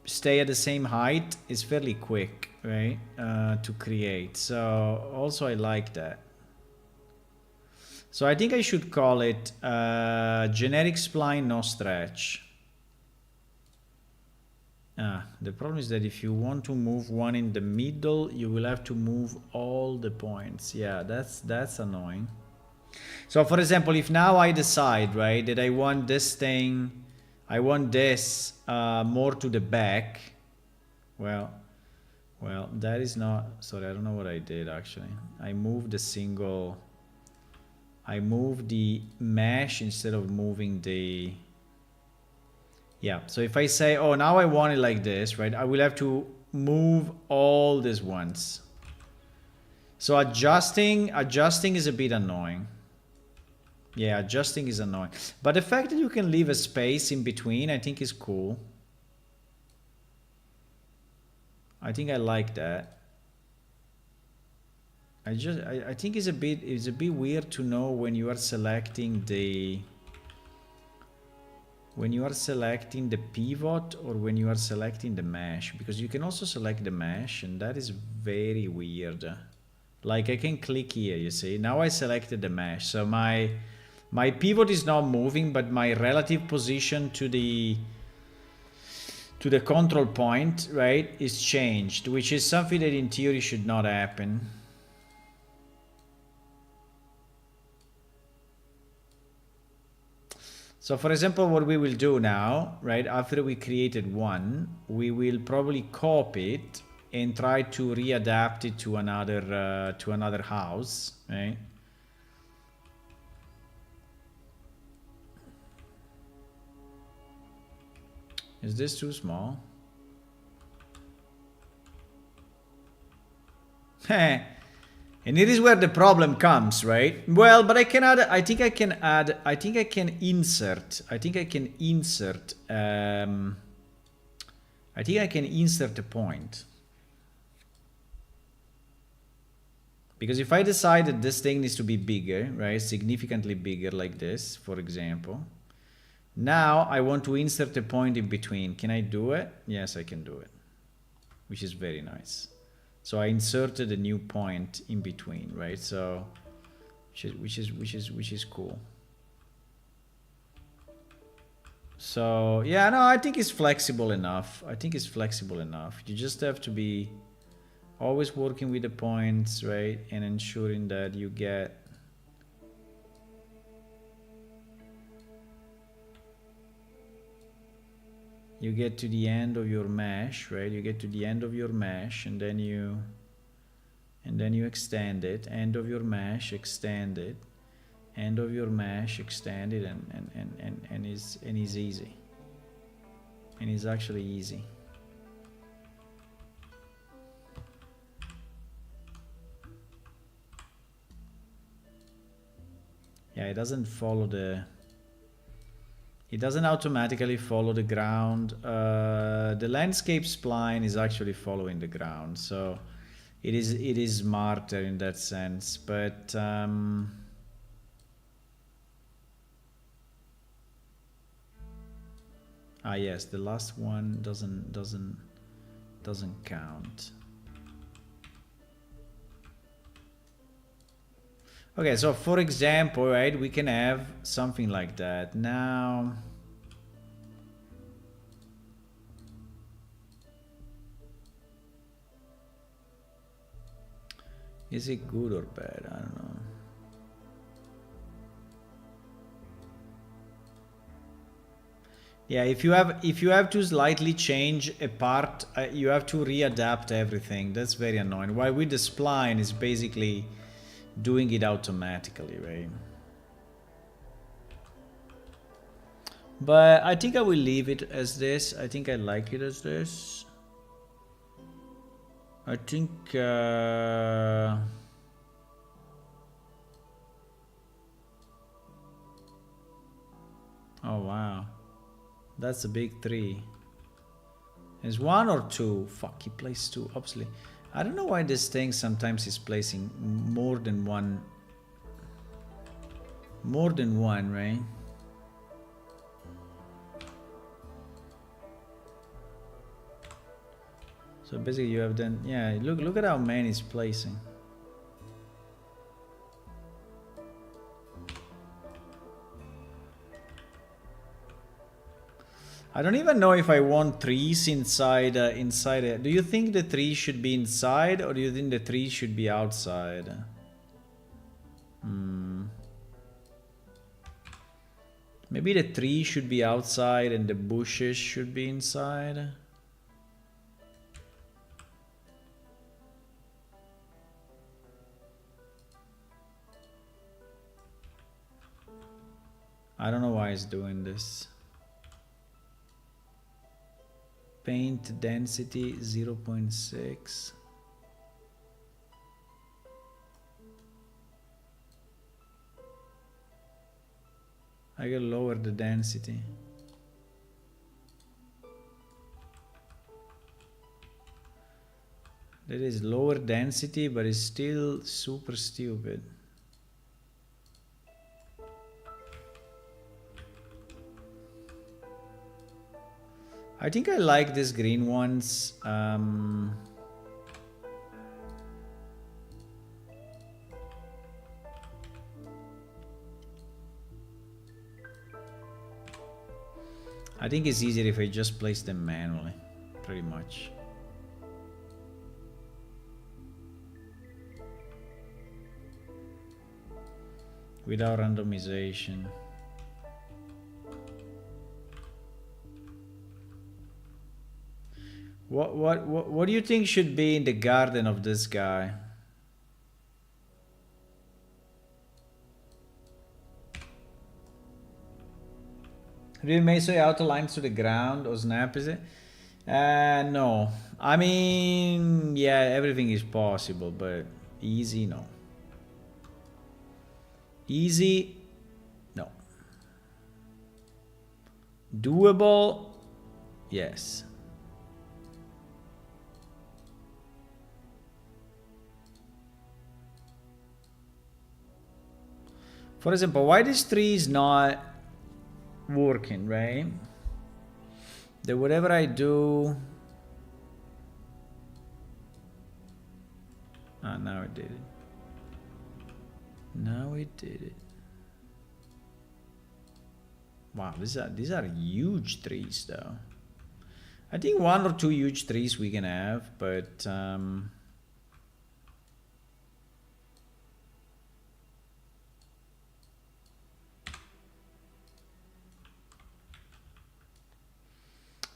stay at the same height, it's fairly quick, right, to create. So also I like that. So I think I should call it generic spline, no stretch. The problem is that if you want to move one in the middle, you will have to move all the points. Yeah, that's annoying. So for example, if now I decide, right, that I want this thing, I want this more to the back, well, that is not, sorry, I don't know what I did actually. I moved the single, I moved the mesh instead of moving the, yeah, so if I say, oh, now I want it like this, right, I will have to move all these ones. So adjusting is a bit annoying. Yeah, adjusting is annoying. But the fact that you can leave a space in between, I think is cool. I think I like that. I think it's a bit weird to know when you are selecting the pivot or when you are selecting the mesh, because you can also select the mesh, and that is very weird. Like I can click here, you see. Now I selected the mesh, so my pivot is not moving, but my relative position to the control point, right, is changed, which is something that in theory should not happen. So for example, what we will do now, right, after we created one, we will probably copy it and try to readapt it to another house, right? Is this too small? And it is where the problem comes, right? Well, but I can add, I think I can insert a point. Because if I decide that this thing needs to be bigger, right, significantly bigger like this, for example, now I want to insert a point in between. Can I do it? Yes, I can do it, which is very nice. So I inserted a new point in between, right? So, which is cool. So yeah, no, I think it's flexible enough. You just have to be always working with the points, right, and ensuring that you get to the end of your mesh, right? You get to the end of your mesh, and then you extend it. End of your mesh, extend it. End of your mesh, extend it, and is easy. And it's actually easy. Yeah, it doesn't automatically follow the ground. The landscape spline is actually following the ground, so it is smarter in that sense. But yes, the last one doesn't count. Okay, so for example, right, we can have something like that. Now, is it good or bad? I don't know. Yeah, if you have to slightly change a part, you have to readapt everything. That's very annoying. While with the spline is basically doing it automatically, right? But I think I will leave it as this. I think I like it as this. I think oh wow. That's a big 3. Is 1 or 2? Fuck, he plays 2, obviously. I don't know why this thing sometimes is placing more than one. More than one, right? So basically you have done, yeah, look at how many is placing. I don't even know if I want trees inside. Do you think the tree should be inside, or do you think the tree should be outside? Maybe the tree should be outside and the bushes should be inside. I don't know why it's doing this. Paint density 0.6. I gotta lower the density. That is lower density, but it's still super stupid. I think I like these green ones. I think it's easier if I just place them manually, pretty much. Without randomization. What do you think should be in the garden of this guy? Real masonry outer lines to the ground or snap, is it? No. I mean, yeah, everything is possible, but easy, no. Easy, no. Doable, yes. For example, why this tree is not working, right? That whatever I do... Ah, now it did it. Now it did it. Wow, these are huge trees though. I think 1 or 2 huge trees we can have, but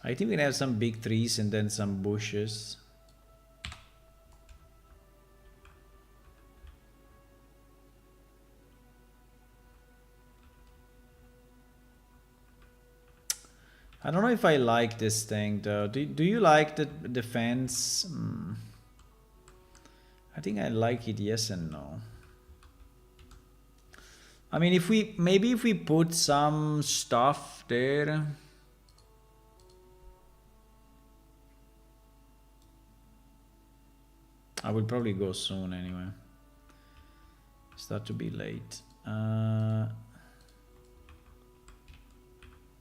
I think we can have some big trees and then some bushes. I don't know if I like this thing though. Do you like the fence? I think I like it, yes and no. I mean, if we put some stuff there. I will probably go soon anyway. Start to be late.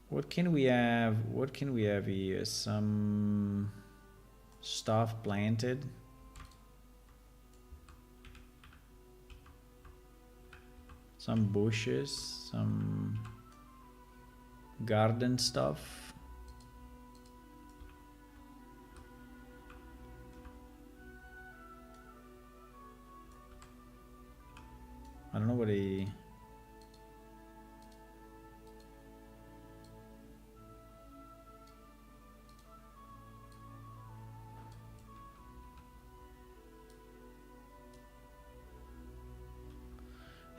What can we have? What can we have here? Some stuff planted. Some bushes, some garden stuff. I don't know what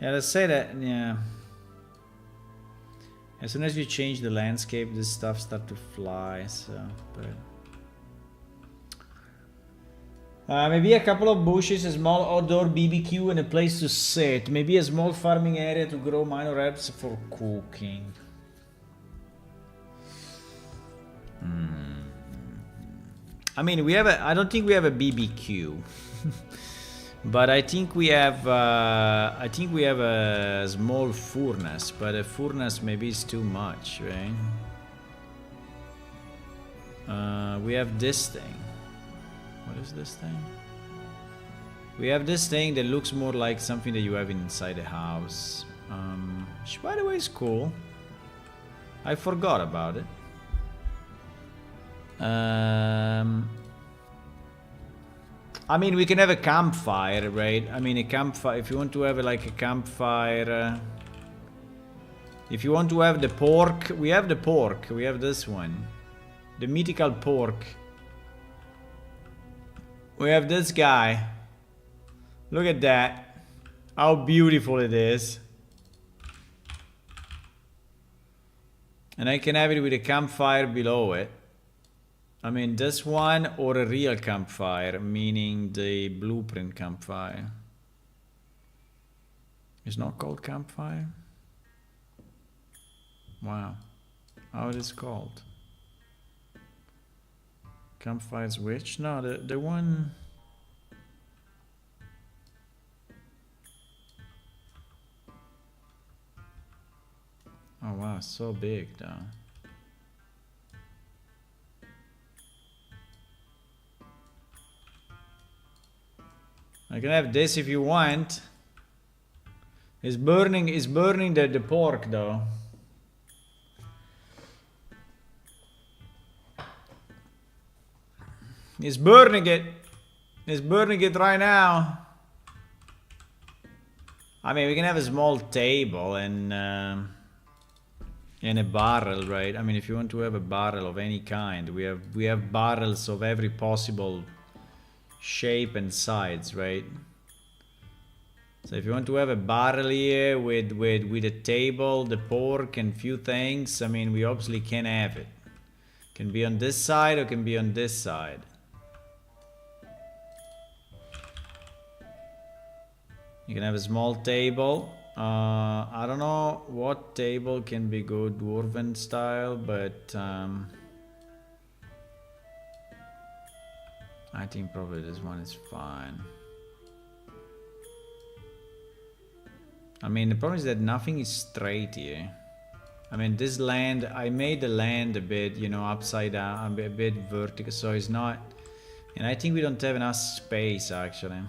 Yeah, let's say that, yeah. As soon as you change the landscape, this stuff start to fly, so, but... maybe a couple of bushes, a small outdoor BBQ and a place to sit. Maybe a small farming area to grow minor herbs for cooking. I mean, we have a... I don't think we have a BBQ. But I think we have a small furnace, but a furnace maybe is too much, right? We have this thing. What is this thing? We have this thing that looks more like something that you have inside a house. Which, by the way, is cool. I forgot about it. I mean, we can have a campfire, right? I mean, a campfire, if you want to have like a campfire... if you want to have the pork, we have the pork, we have this one. The mythical pork. We have this guy. Look at that. How beautiful it is. And I can have it with a campfire below it. I mean, this one or a real campfire, meaning the blueprint campfire. It's not called campfire? Wow. How it is called? Campfire's which? No, the one... Oh wow, so big though. I can have this if you want. It's burning the pork though. It's burning it. It's burning it right now. I mean, we can have a small table and a barrel, right? I mean, if you want to have a barrel of any kind, we have barrels of every possible shape and size, right? So if you want to have a barrel here with a table, the pork and few things, I mean, we obviously can have it. Can be on this side or can be on this side. You can have a small table. I don't know what table can be good Dwarven style, but I think probably this one is fine. I mean, the problem is that nothing is straight here. I mean, this land, I made the land a bit, you know, upside down, a bit vertical, so it's not... And I think we don't have enough space, actually.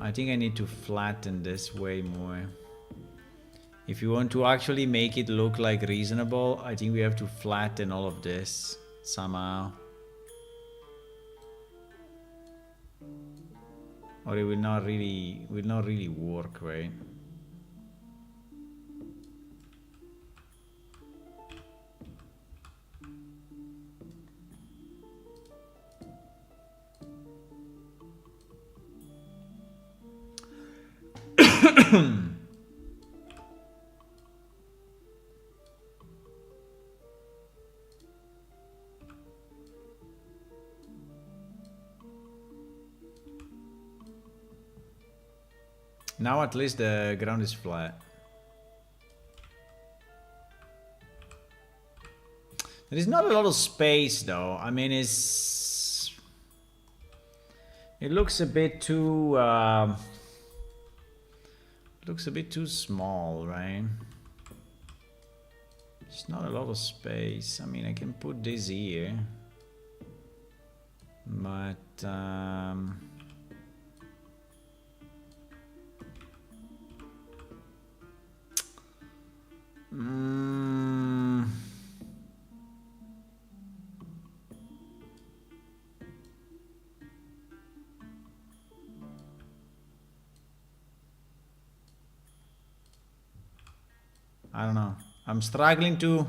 I think I need to flatten this way more. If you want to actually make it look like reasonable, I think we have to flatten all of this somehow. Or it will not really work, right? Now at least the ground is flat. There is not a lot of space though. I mean, it looks a bit too small, right? It's not a lot of space. I mean, I can put this here, but I don't know. I'm struggling to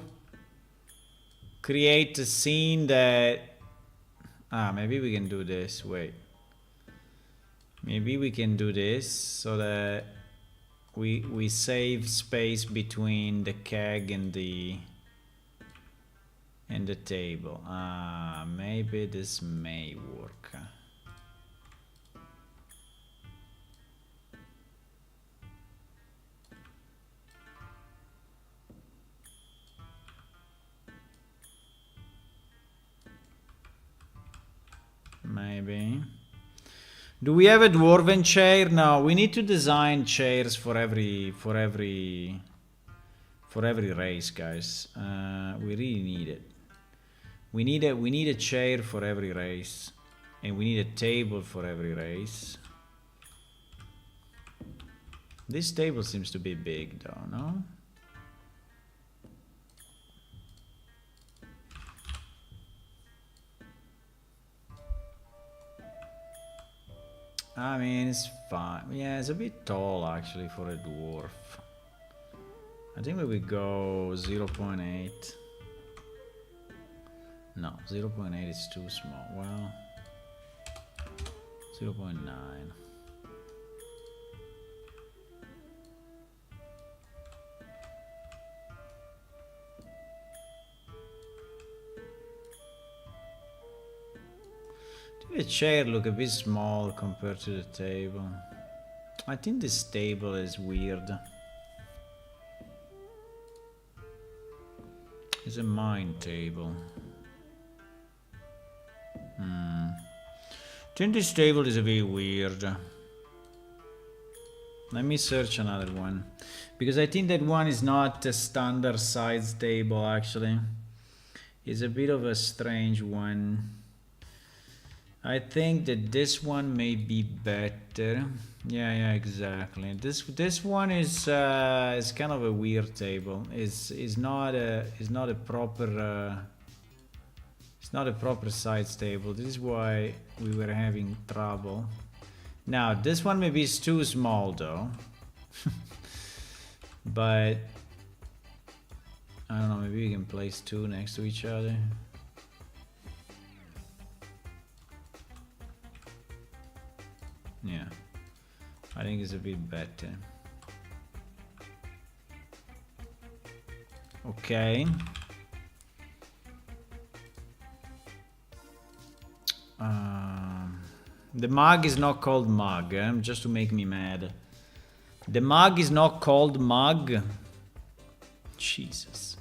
create a scene that Maybe we can do this. Wait. Maybe we can do this so that we save space between the keg and the table. Maybe this may work. Maybe. Do we have a dwarven chair? No, we need to design chairs for every race, guys. We really need it. We need a chair for every race, and we need a table for every race. This table seems to be big, though, no? I mean, it's fine. Yeah, it's a bit tall, actually, for a dwarf. I think we go 0.8. No, 0.8 is too small. Well, 0.9. The chair look a bit small compared to the table. I think this table is weird. It's a mine table. I think this table is a bit weird. Let me search another one. Because I think that one is not a standard size table, actually. It's a bit of a strange one. I think that this one may be better. Yeah, exactly. This one is kind of a weird table. It's not a proper size table. This is why we were having trouble. Now this one maybe is too small though. But I don't know. Maybe we can place two next to each other. Yeah, I think it's a bit better. Okay. The mug is not called mug, just to make me mad. The mug is not called mug. Jesus.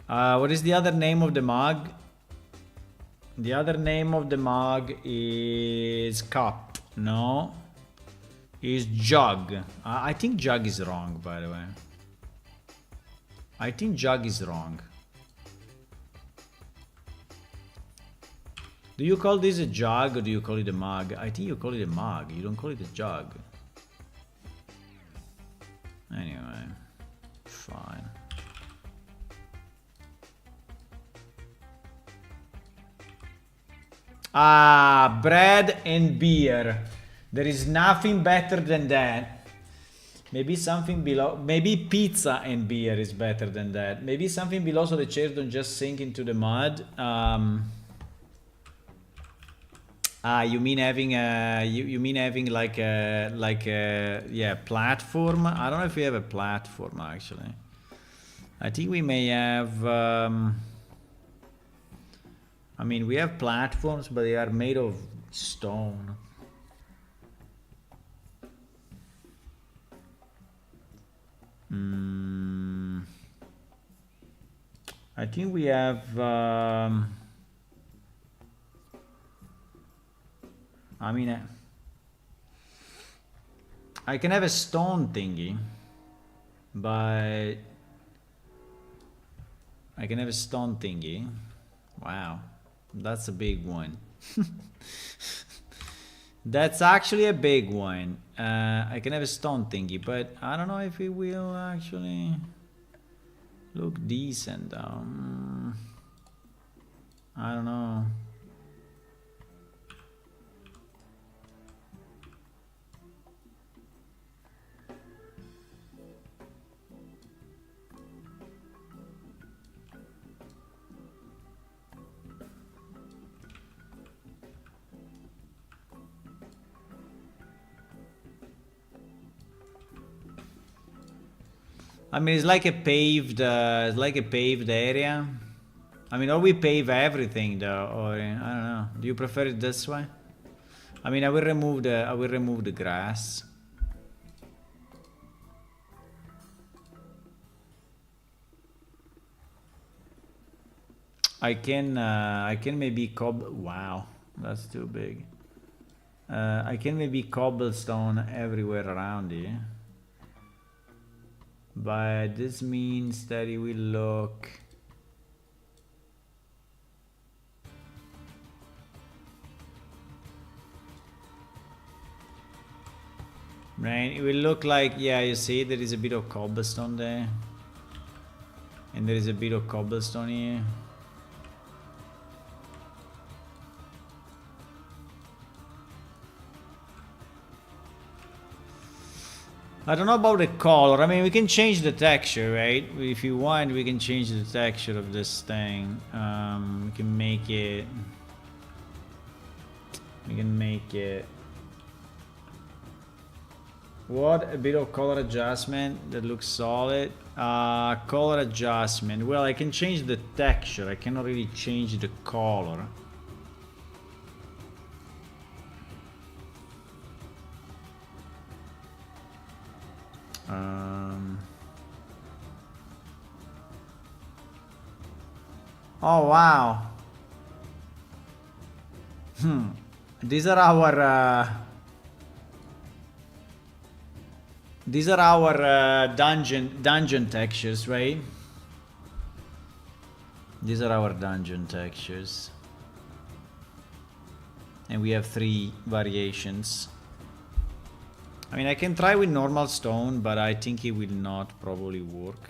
What is the other name of the mug? The other name of the mug is cup. No, is jug. I think jug is wrong, by the way. I think jug is wrong. Do you call this a jug or do you call it a mug? I think you call it a mug. You don't call it a jug. Anyway, fine. Bread and beer. There is nothing better than that. Maybe something below. Maybe pizza and beer is better than that. Maybe something below so the chairs don't just sink into the mud. You mean having a? You mean having like a yeah, platform? I don't know if we have a platform actually. I think we may have. I mean, we have platforms, but they are made of stone. I think we have. I mean, I can have a stone thingy, but I can have a stone thingy. Wow. That's a big one. That's actually a big one. I can have a stone thingy, but I don't know if it will actually look decent. I don't know. I mean, it's like a paved area. I mean, or we pave everything though, or I don't know. Do you prefer it this way? I mean, I will remove the grass. I can maybe wow, that's too big. I can maybe cobblestone everywhere around here. But this means that it will look... Right, it will look like, yeah, you see there is a bit of cobblestone there. And there is a bit of cobblestone here. I don't know about the color. I mean, we can change the texture, right? If you want, we can change the texture of this thing. We can make it... What? A bit of color adjustment that looks solid. Color adjustment. Well, I can change the texture. I cannot really change the color. Oh wow. These are our dungeon textures, right? These are our dungeon textures. And we have 3 variations. I mean, I can try with normal stone, but I think it will not probably work.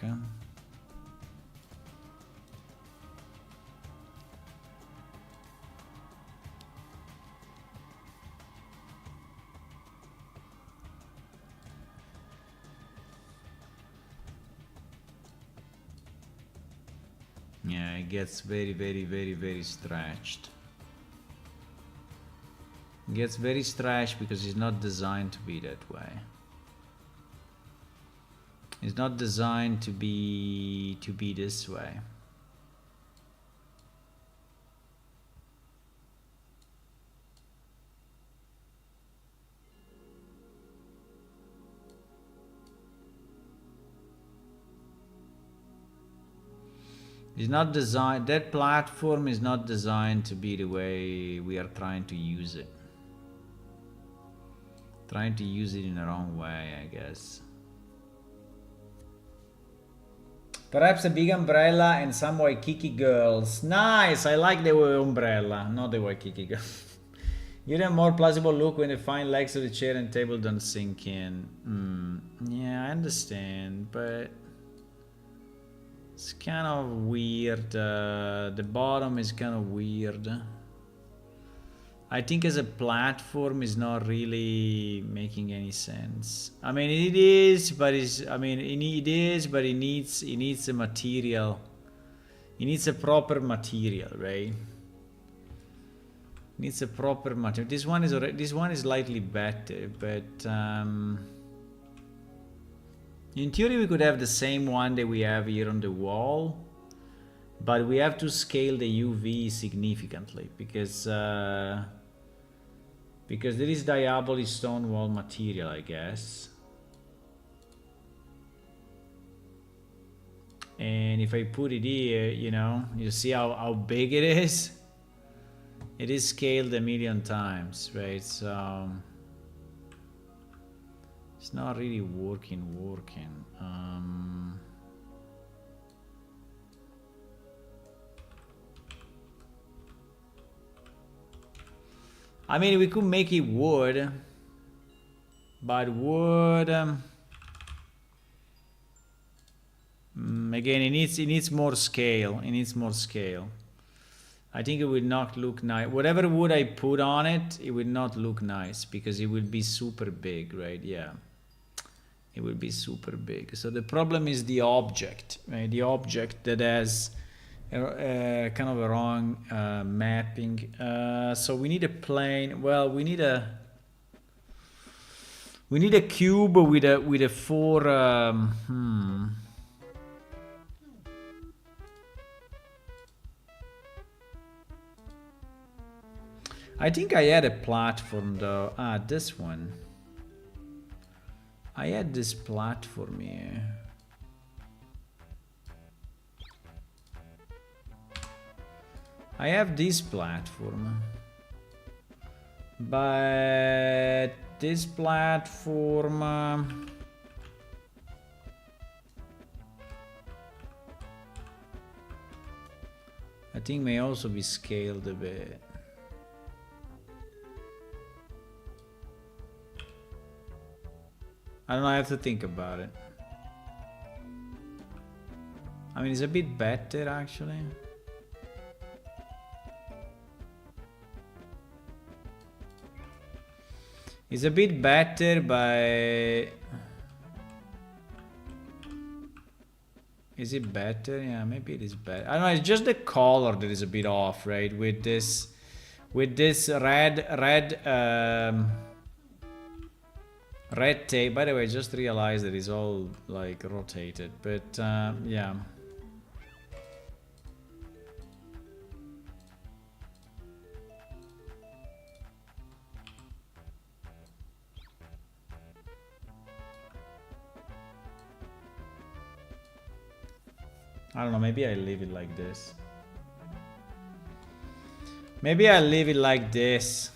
Yeah, it gets very stretched. It gets very stretched because it's not designed to be that way. It's not designed to be this way. It's not designed, that platform is not designed to be the way we are trying to use it. Trying to use it in the wrong way, I guess. Perhaps a big umbrella and some Waikiki girls. Nice, I like the umbrella, not the Waikiki girl. Give them a more plausible look when the fine legs of the chair and table don't sink in. Yeah, I understand, but... it's kind of weird. The bottom is kind of weird. I think as a platform is not really making any sense. I mean, it is, but it's. I mean, it is, but it needs a material. It needs a proper material, right? It needs a proper material. This one is slightly better, but. In theory, we could have the same one that we have here on the wall, but we have to scale the UV significantly because there is diabolic stone wall material, I guess. And if I put it here, you know, you see how big it is? It is scaled 1,000,000 times, right? So... it's not really working. I mean, we could make it wood, but wood again, it needs more scale. It needs more scale. I think it will not look nice. Whatever wood I put on it, it will not look nice because it will be super big, right? Yeah. It will be super big. So the problem is the object, right? The object that has kind of a wrong mapping. So we need a plane. Well, we need a cube with a 4. I think I had a platform though. Ah, this one. I had this platform here. I have this platform. But this platform... I think may also be scaled a bit. I don't know, I have to think about it. I mean, it's a bit better actually. It's a bit better, but... Is it better? Yeah, maybe it is better. I don't know, it's just the color that is a bit off, right? With this red tape. By the way, I just realized that it's all like rotated, but yeah. I don't know, maybe I leave it like this. Maybe I leave it like this.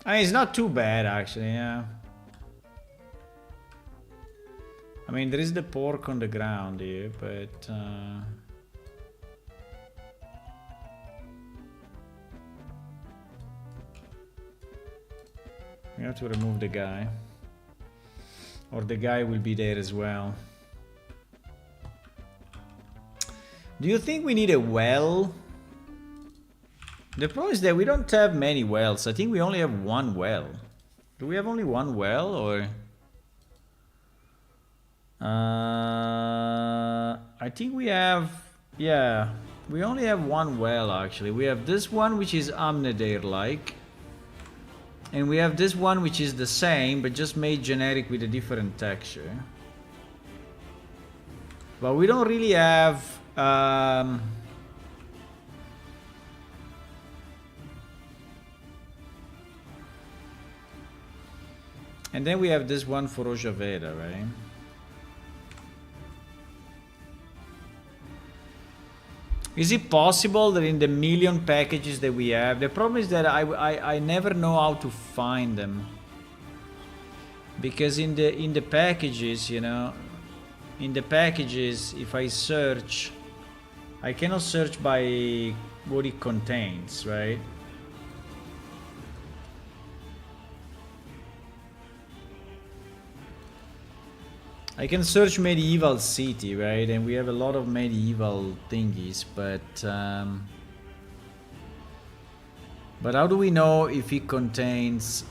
I mean, it's not too bad actually, yeah. I mean, there is the pork on the ground here, but... we have to remove the guy. Or the guy will be there as well. Do you think we need a well? The problem is that we don't have many wells. I think we only have one well. Do we have only one well, or? I think we have... Yeah, we only have one well actually. We have this one which is Amnedare-like. And we have this one which is the same, but just made generic with a different texture. But we don't really have... and then we have this one for Ojaveda, right? Is it possible that in the million packages that we have, the problem is that I never know how to find them, because in the packages, you know, in the packages, if I search, I cannot search by what it contains, right? I can search medieval city, right? And we have a lot of medieval thingies, but how do we know if it contains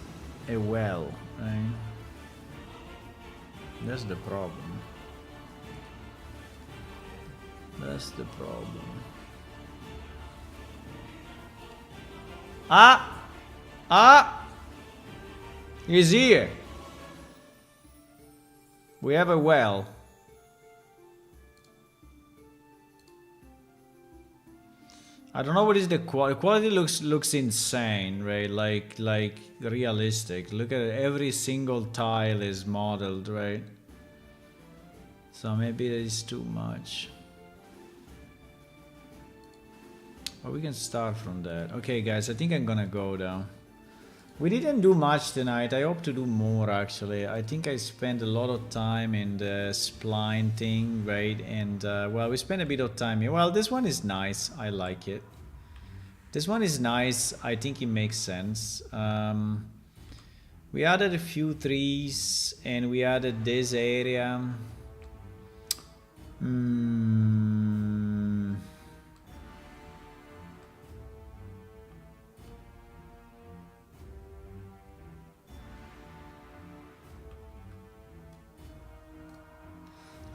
a well, right? That's the problem. That's the problem. Ah! Ah! He's here! We have a well. I don't know what is the quality. Quality looks insane, right? Like realistic. Look at it. Every single tile is modeled, right? So maybe that is too much. But we can start from that. Okay, guys, I think I'm gonna go down. We didn't do much tonight. I hope to do more actually. I think I spent a lot of time in the spline thing, right? And well, we spent a bit of time here. Well, this one is nice. I like it. This one is nice. I think it makes sense. We added a few trees and we added this area.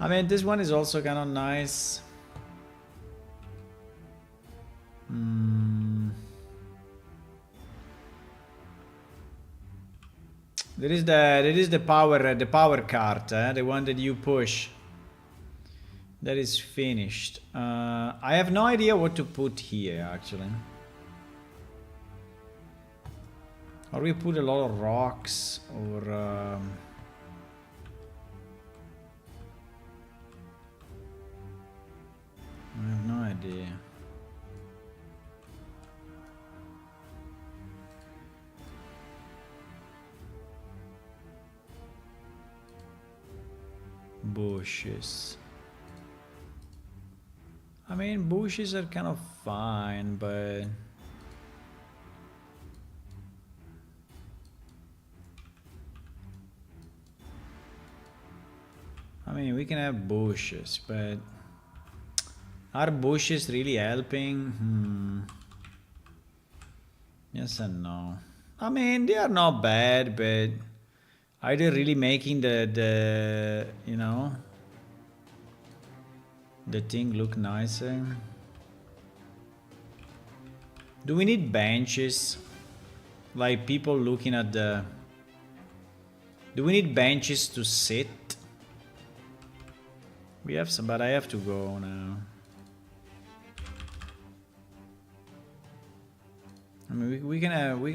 I mean, this one is also kind of nice. There is the power cart, the one that you push. That is finished. I have no idea what to put here, actually. Or we put a lot of rocks, or... I have no idea. Bushes. I mean, bushes are kind of fine, but... I mean, we can have bushes, but... Are bushes really helping? Yes and no. I mean, they are not bad, but... Are they really making the you know... the thing look nicer? Do we need benches? Like people looking at the... Do we need benches to sit? We have some, but I have to go now. I mean, we can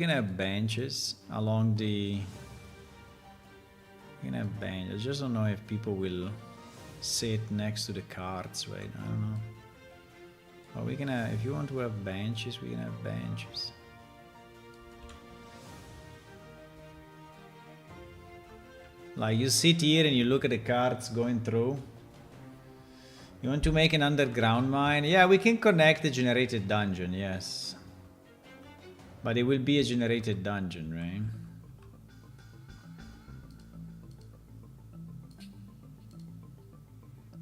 have benches along the... We can have benches. I just don't know if people will sit next to the carts, right? I don't know. But we can have, if you want to have benches, we can have benches. Like you sit here and you look at the carts going through. You want to make an underground mine? Yeah, we can connect the generated dungeon, yes. But it will be a generated dungeon, right?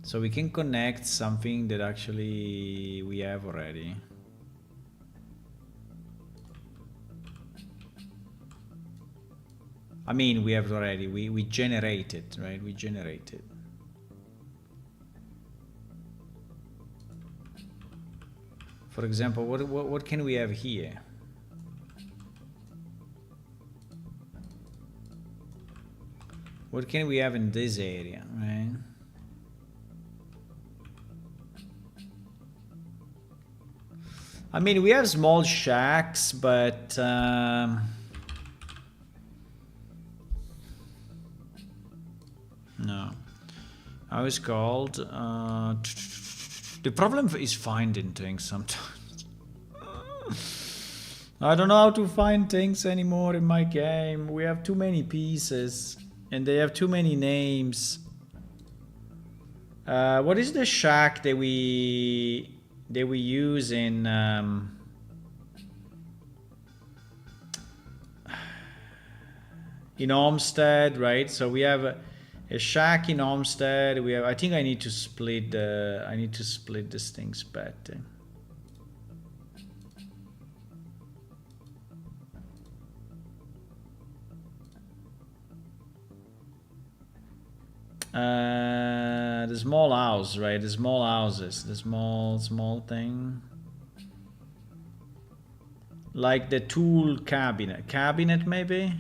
So we can connect something that actually we have already. I mean, we have already, we generate it, right? We generate it. For example, what can we have here? What can we have in this area, right? I mean, we have small shacks, but no. How is it called? The problem is finding things sometimes. I don't know how to find things anymore in my game. We have too many pieces. And they have too many names. What is the shack that we use in Olmsted, right? So we have a shack in Olmsted. We have. I think I need to split the. I need to split these things better. The small house, right? The small houses, the small thing. Like the tool cabinet. Cabinet, maybe?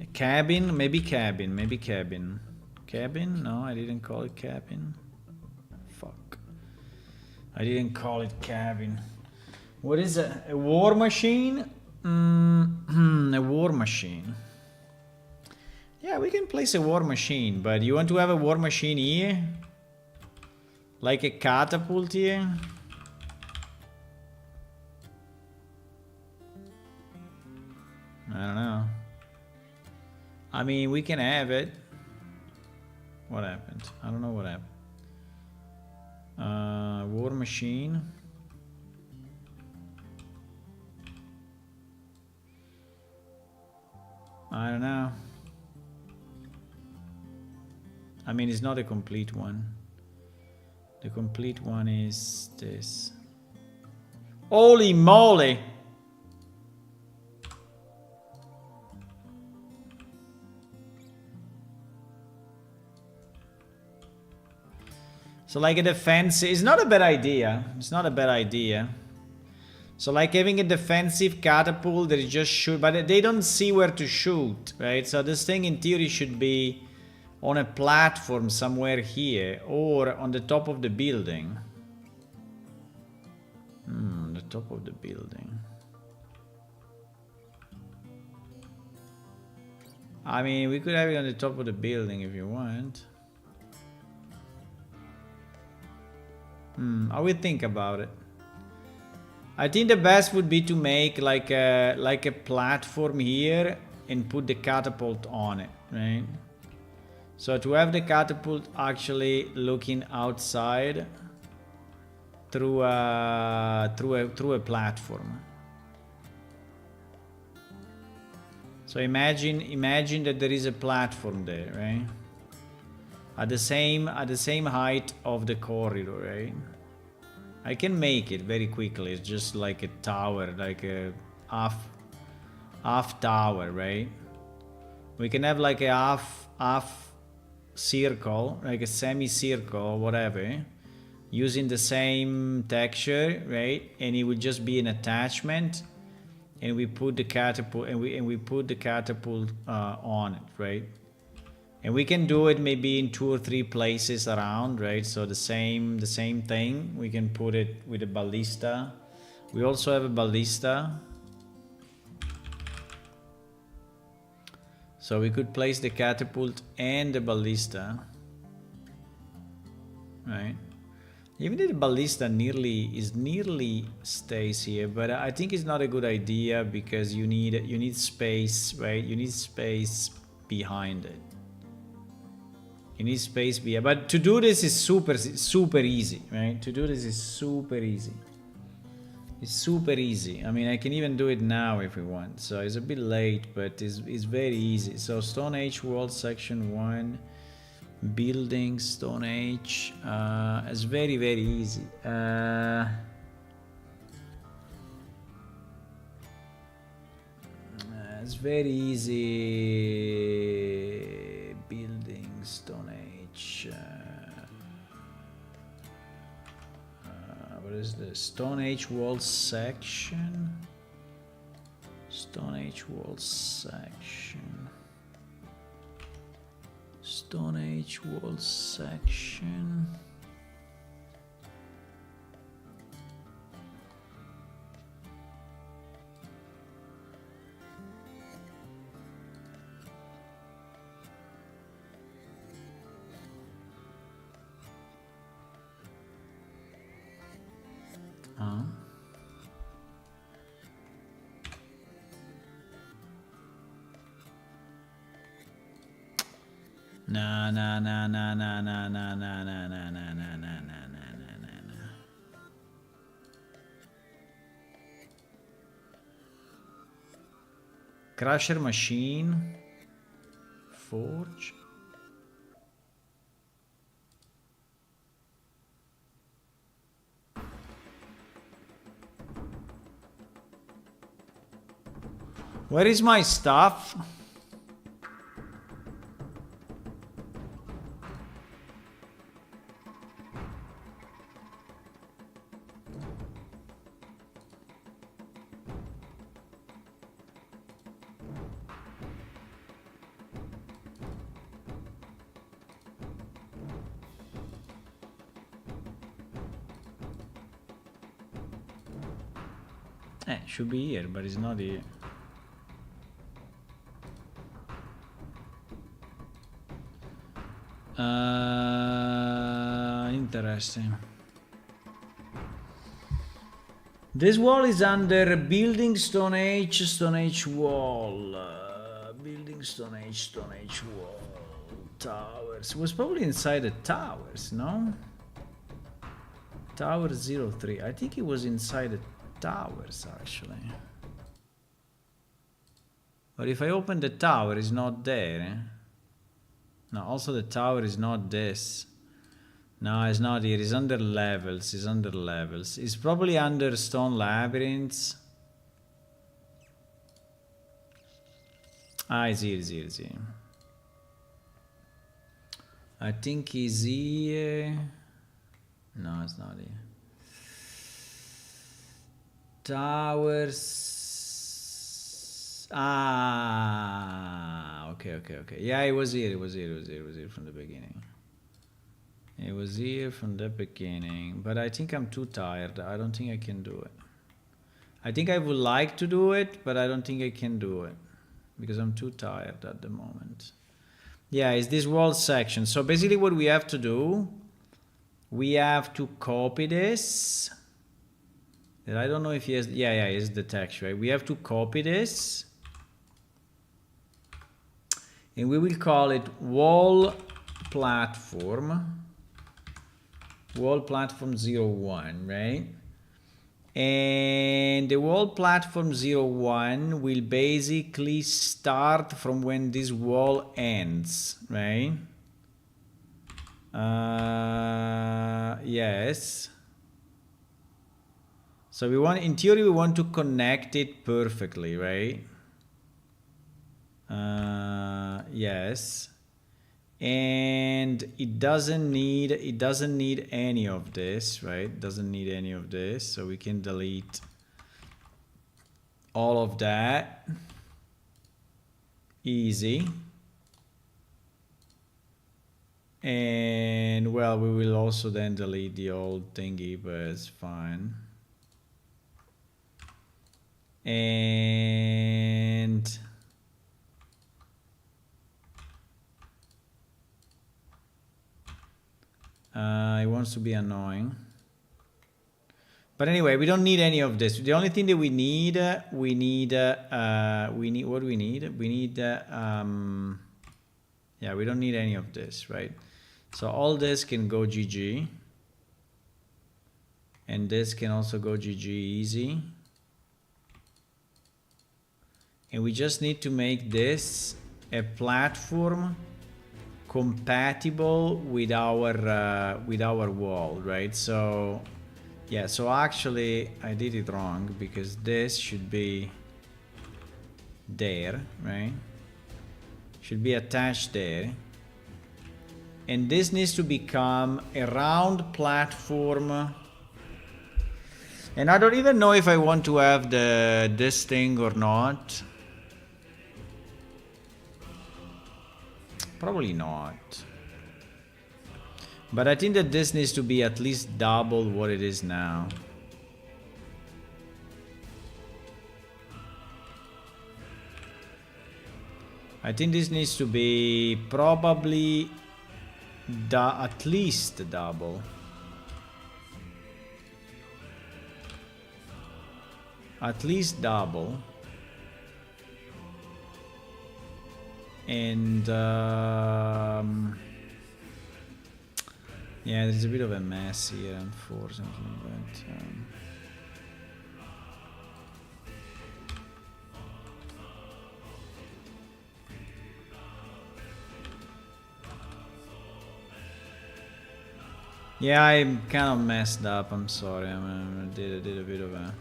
A cabin? Maybe cabin. Maybe cabin. Cabin? No, I didn't call it cabin. Fuck. I didn't call it cabin. What is it? A war machine? A war machine. Yeah, we can place a war machine, but you want to have a war machine here? Like a catapult here? I don't know. I mean, we can have it. What happened? I don't know what happened. War machine. I don't know. I mean, it's not a complete one. The complete one is this. Holy moly! So like a defense is not a bad idea. It's not a bad idea. So like having a defensive catapult that is just shoot, but they don't see where to shoot, right? So this thing in theory should be on a platform somewhere here or on the top of the building. The top of the building. I mean, we could have it on the top of the building if you want. I will think about it. I think the best would be to make like a platform here and put the catapult on it, right? So to have the catapult actually looking outside through a platform. So imagine that there is a platform there, right? At the same height of the corridor, right? I can make it very quickly. It's just like a tower, like a half tower, right? We can have like a half circle, like a semicircle, whatever, using the same texture, right? And it would just be an attachment, and we put the catapult and we put the catapult on it, right? And we can do it maybe in 2 or 3 places around, right? So the same thing. We can put it with a ballista. We also have a ballista. So we could place the catapult and the ballista, right? Even if the ballista nearly stays here, but I think it's not a good idea because you need space, right? You need space behind it. You need space behind. But to do this is super easy, right? To do this is super easy. It's super easy. I mean, I can even do it now if we want. So it's a bit late, but it's very easy. So Stone Age World Section 1. Building Stone Age. It's very easy. It's very easy. Building Stone Age. What is this? Stone Age World Section. Stone Age World Section. Stone Age World Section. No. Crusher machine. Forge. Where is my stuff? Should be here, but it's not here. Interesting. This wall is under building Stone Age wall. Building Stone Age wall. Towers. It was probably inside the towers, no? Tower 03. I think it was inside the towers actually. But if I open the tower, it's not there. Eh? No, also the tower is not this. No, it's not here. It's under levels. It's under levels. It's probably under stone labyrinths. Ah, it's here, it's here, it's here. I think it's here. No, it's not here. Towers. Ah, okay. Yeah, it was here, it was here from the beginning. It was here from the beginning, but I think I'm too tired. I don't think I can do it. I think I would like to do it, but I don't think I can do it because I'm too tired at the moment. Yeah, it's this wall section. So basically what we have to do, we have to copy this. And I don't know if he has, yeah, it's the text, right? We have to copy this. And we will call it wall platform 01, right? And the wall platform 01 will basically start from when this wall ends, right? Yes. So we want, in theory, we want to connect it perfectly, right? Yes. And it doesn't need any of this, right? Doesn't need any of this, so we can delete all of that. Easy. And well, we will also then delete the old thingy, but it's fine. And it wants to be annoying. But anyway, we don't need any of this. The only thing that we need, what do we need? Yeah, we don't need any of this, right? So all this can go GG. And this can also go GG easy. And we just need to make this a platform compatible with our wall, right? So yeah, so actually I did it wrong because this should be there, right? Should be attached there. And this needs to become a round platform. And I don't even know if I want to have this thing or not. Probably not. But I think that this needs to be at least double what it is now. I think this needs to be probably at least double. At least double. And yeah, there's a bit of a mess here, unfortunately, but yeah, I'm kind of messed up. I'm sorry. I did a bit of a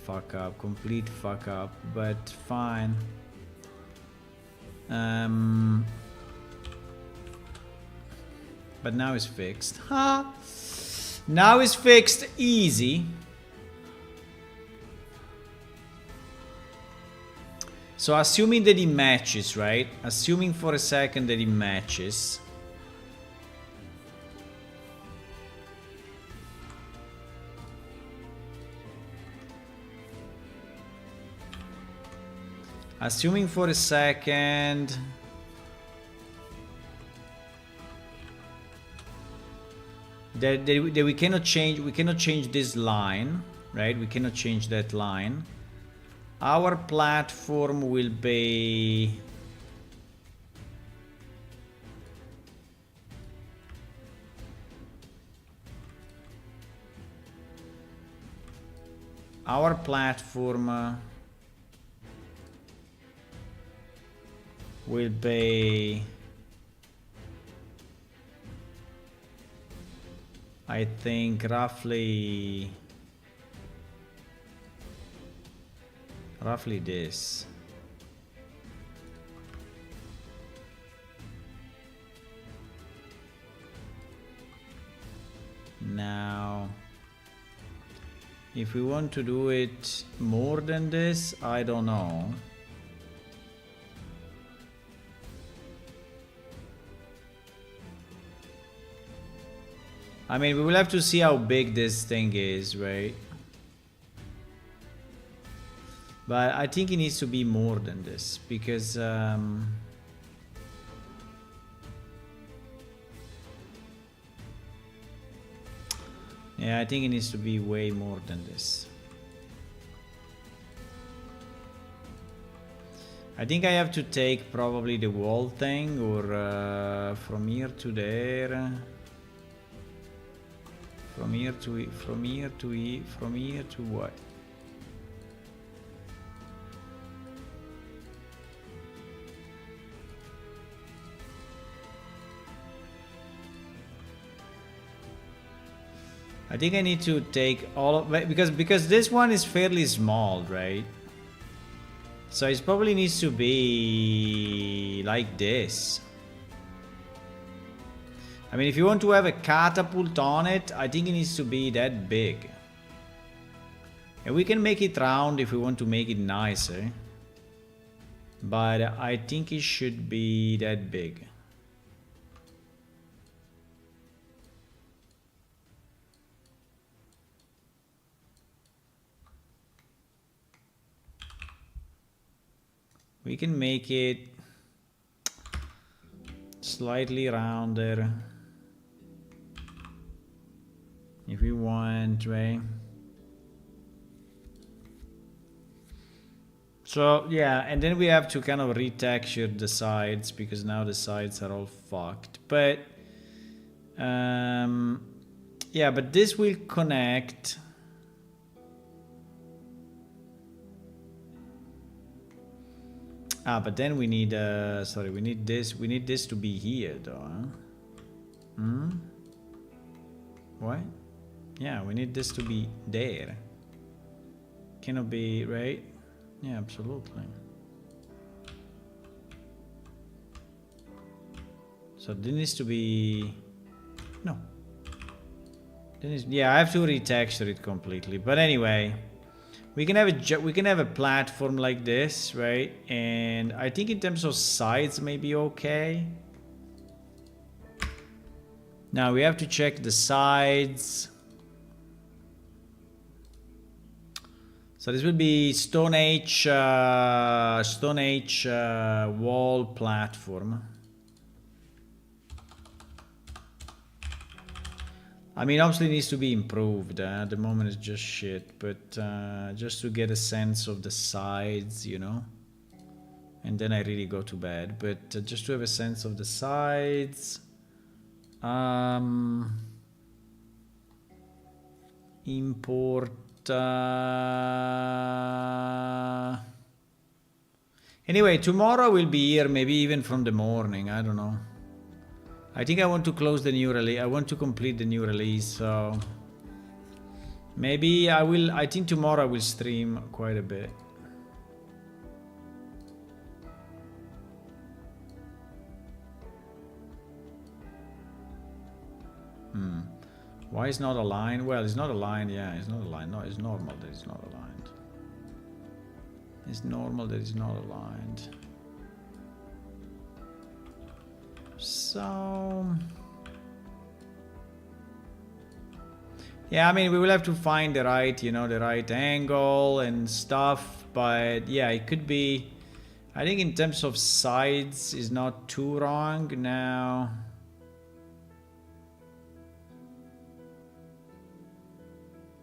fuck up, complete fuck up, but fine. But now it's fixed. Ha! Now it's fixed. Easy. So assuming that it matches, right? Assuming for a second that it matches. Assuming for a second that we cannot change this line, right? We cannot change that line. Our platform will be will be, I think, roughly this. Now, if we want to do it more than this, I don't know. I mean, we will have to see how big this thing is, right? But I think it needs to be more than this, because yeah, I think it needs to be way more than this. I think I have to take probably the wall thing, or from here to there. From here to from here to what? I think I need to take all of, because this one is fairly small, right? So it probably needs to be like this. I mean, if you want to have a catapult on it, I think it needs to be that big. And we can make it round if we want to make it nicer. But I think it should be that big. We can make it slightly rounder if we want, right? So yeah, and then we have to kind of retexture the sides, because now the sides are all fucked. But yeah, but this will connect. Ah, but then we need sorry, we need this to be here though, huh? What? Yeah, we need this to be there. Cannot be, right? Yeah, absolutely. So this needs to be, no. Then yeah, I have to retexture it completely. But anyway, we can have a platform like this, right? And I think in terms of sides, maybe okay. Now we have to check the sides. So this will be Stone Age wall platform. I mean, obviously it needs to be improved. At the moment it's just shit, but just to get a sense of the sides, you know. And then I really go to bed. But just to have a sense of the sides. Import. Anyway, tomorrow we'll be here, maybe even from the morning. I don't know. I think I want to close the new release. I want to complete the new release, so maybe I will. I think tomorrow I will stream quite a bit. Why is not aligned? Well, it's not aligned. Yeah, it's not aligned. No, it's normal that it's not aligned. It's normal that it's not aligned. So yeah, I mean, we will have to find the right, you know, the right angle and stuff. But yeah, it could be. I think in terms of sides is not too wrong now.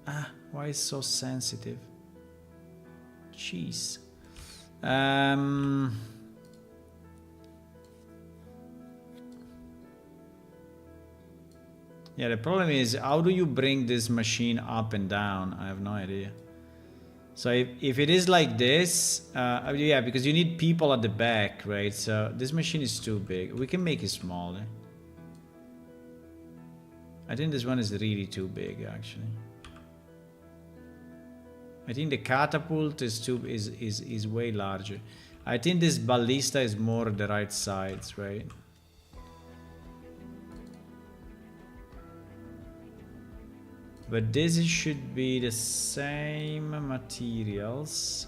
Ah, why is it so sensitive? Jeez. Yeah, the problem is, how do you bring this machine up and down? I have no idea. So if it is like this, yeah, because you need people at the back, right? So this machine is too big. We can make it smaller. I think this one is really too big, actually. I think the catapult is way larger. I think this ballista is more the right size, right? But this should be the same materials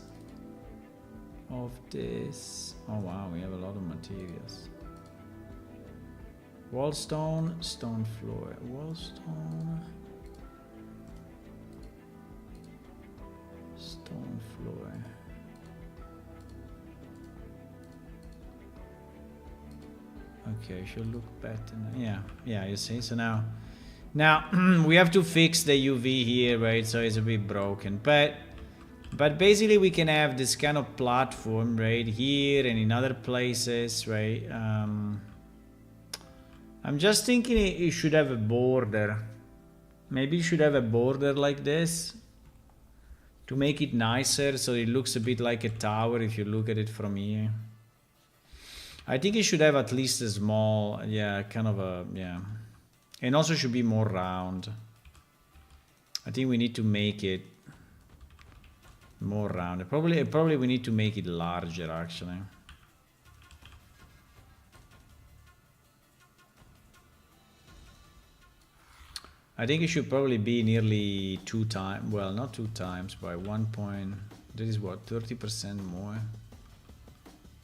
of this. Oh wow, we have a lot of materials. Wall stone, stone floor, wall stone, stone floor. Okay, should look better now. Yeah, you see. So now we have to fix the UV here, right? So it's a bit broken, but basically we can have this kind of platform right here and in other places, right? I'm just thinking it should have a border. Maybe it should have a border like this to make it nicer, so it looks a bit like a tower if you look at it from here. I think it should have at least a small, yeah, kind of a, yeah. And also should be more round. I think we need to make it more round. Probably we need to make it larger, actually. I think it should probably be nearly 2 times, well, not 2 times, by 1 point, that is what, 30% more?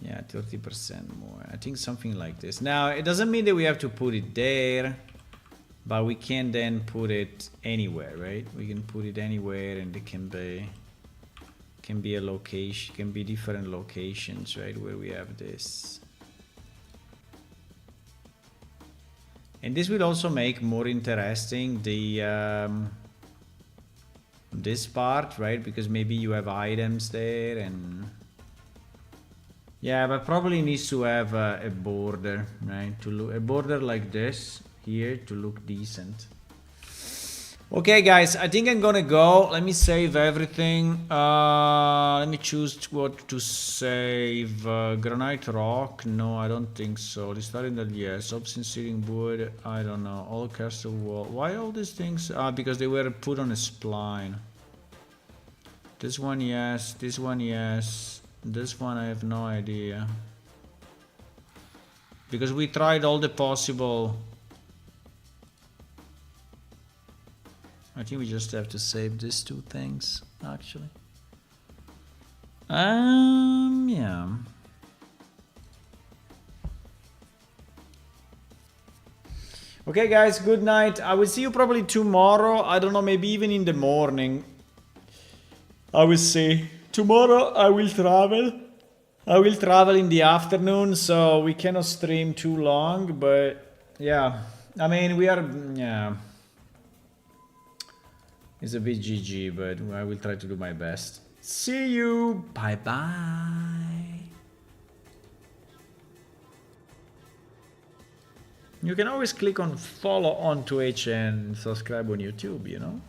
Yeah, 30% more. I think something like this. Now, it doesn't mean that we have to put it there, but we can then put it anywhere, right? We can put it anywhere, and it can be a location, can be different locations, right, where we have this. And this will also make more interesting the this part, right? Because maybe you have items there, and yeah, but probably needs to have a border, right? To look a border like this here to look decent. Okay, guys, I think I'm gonna go. Let me save everything. Let me choose what to save. Granite rock? No, I don't think so. Restarting that, yes. Obsidian sealing wood? I don't know. All castle wall. Why all these things? Because they were put on a spline. This one, yes. This one, yes. This one, I have no idea. Because we tried all the possible... I think we just have to save these 2 things, actually. Yeah. Okay, guys, good night. I will see you probably tomorrow. I don't know, maybe even in the morning. I will see. Tomorrow I will travel. I will travel in the afternoon, so we cannot stream too long, but yeah. I mean, we are, yeah. It's a bit GG, but I will try to do my best. See you. Bye bye. You can always click on follow on Twitch and subscribe on YouTube, you know?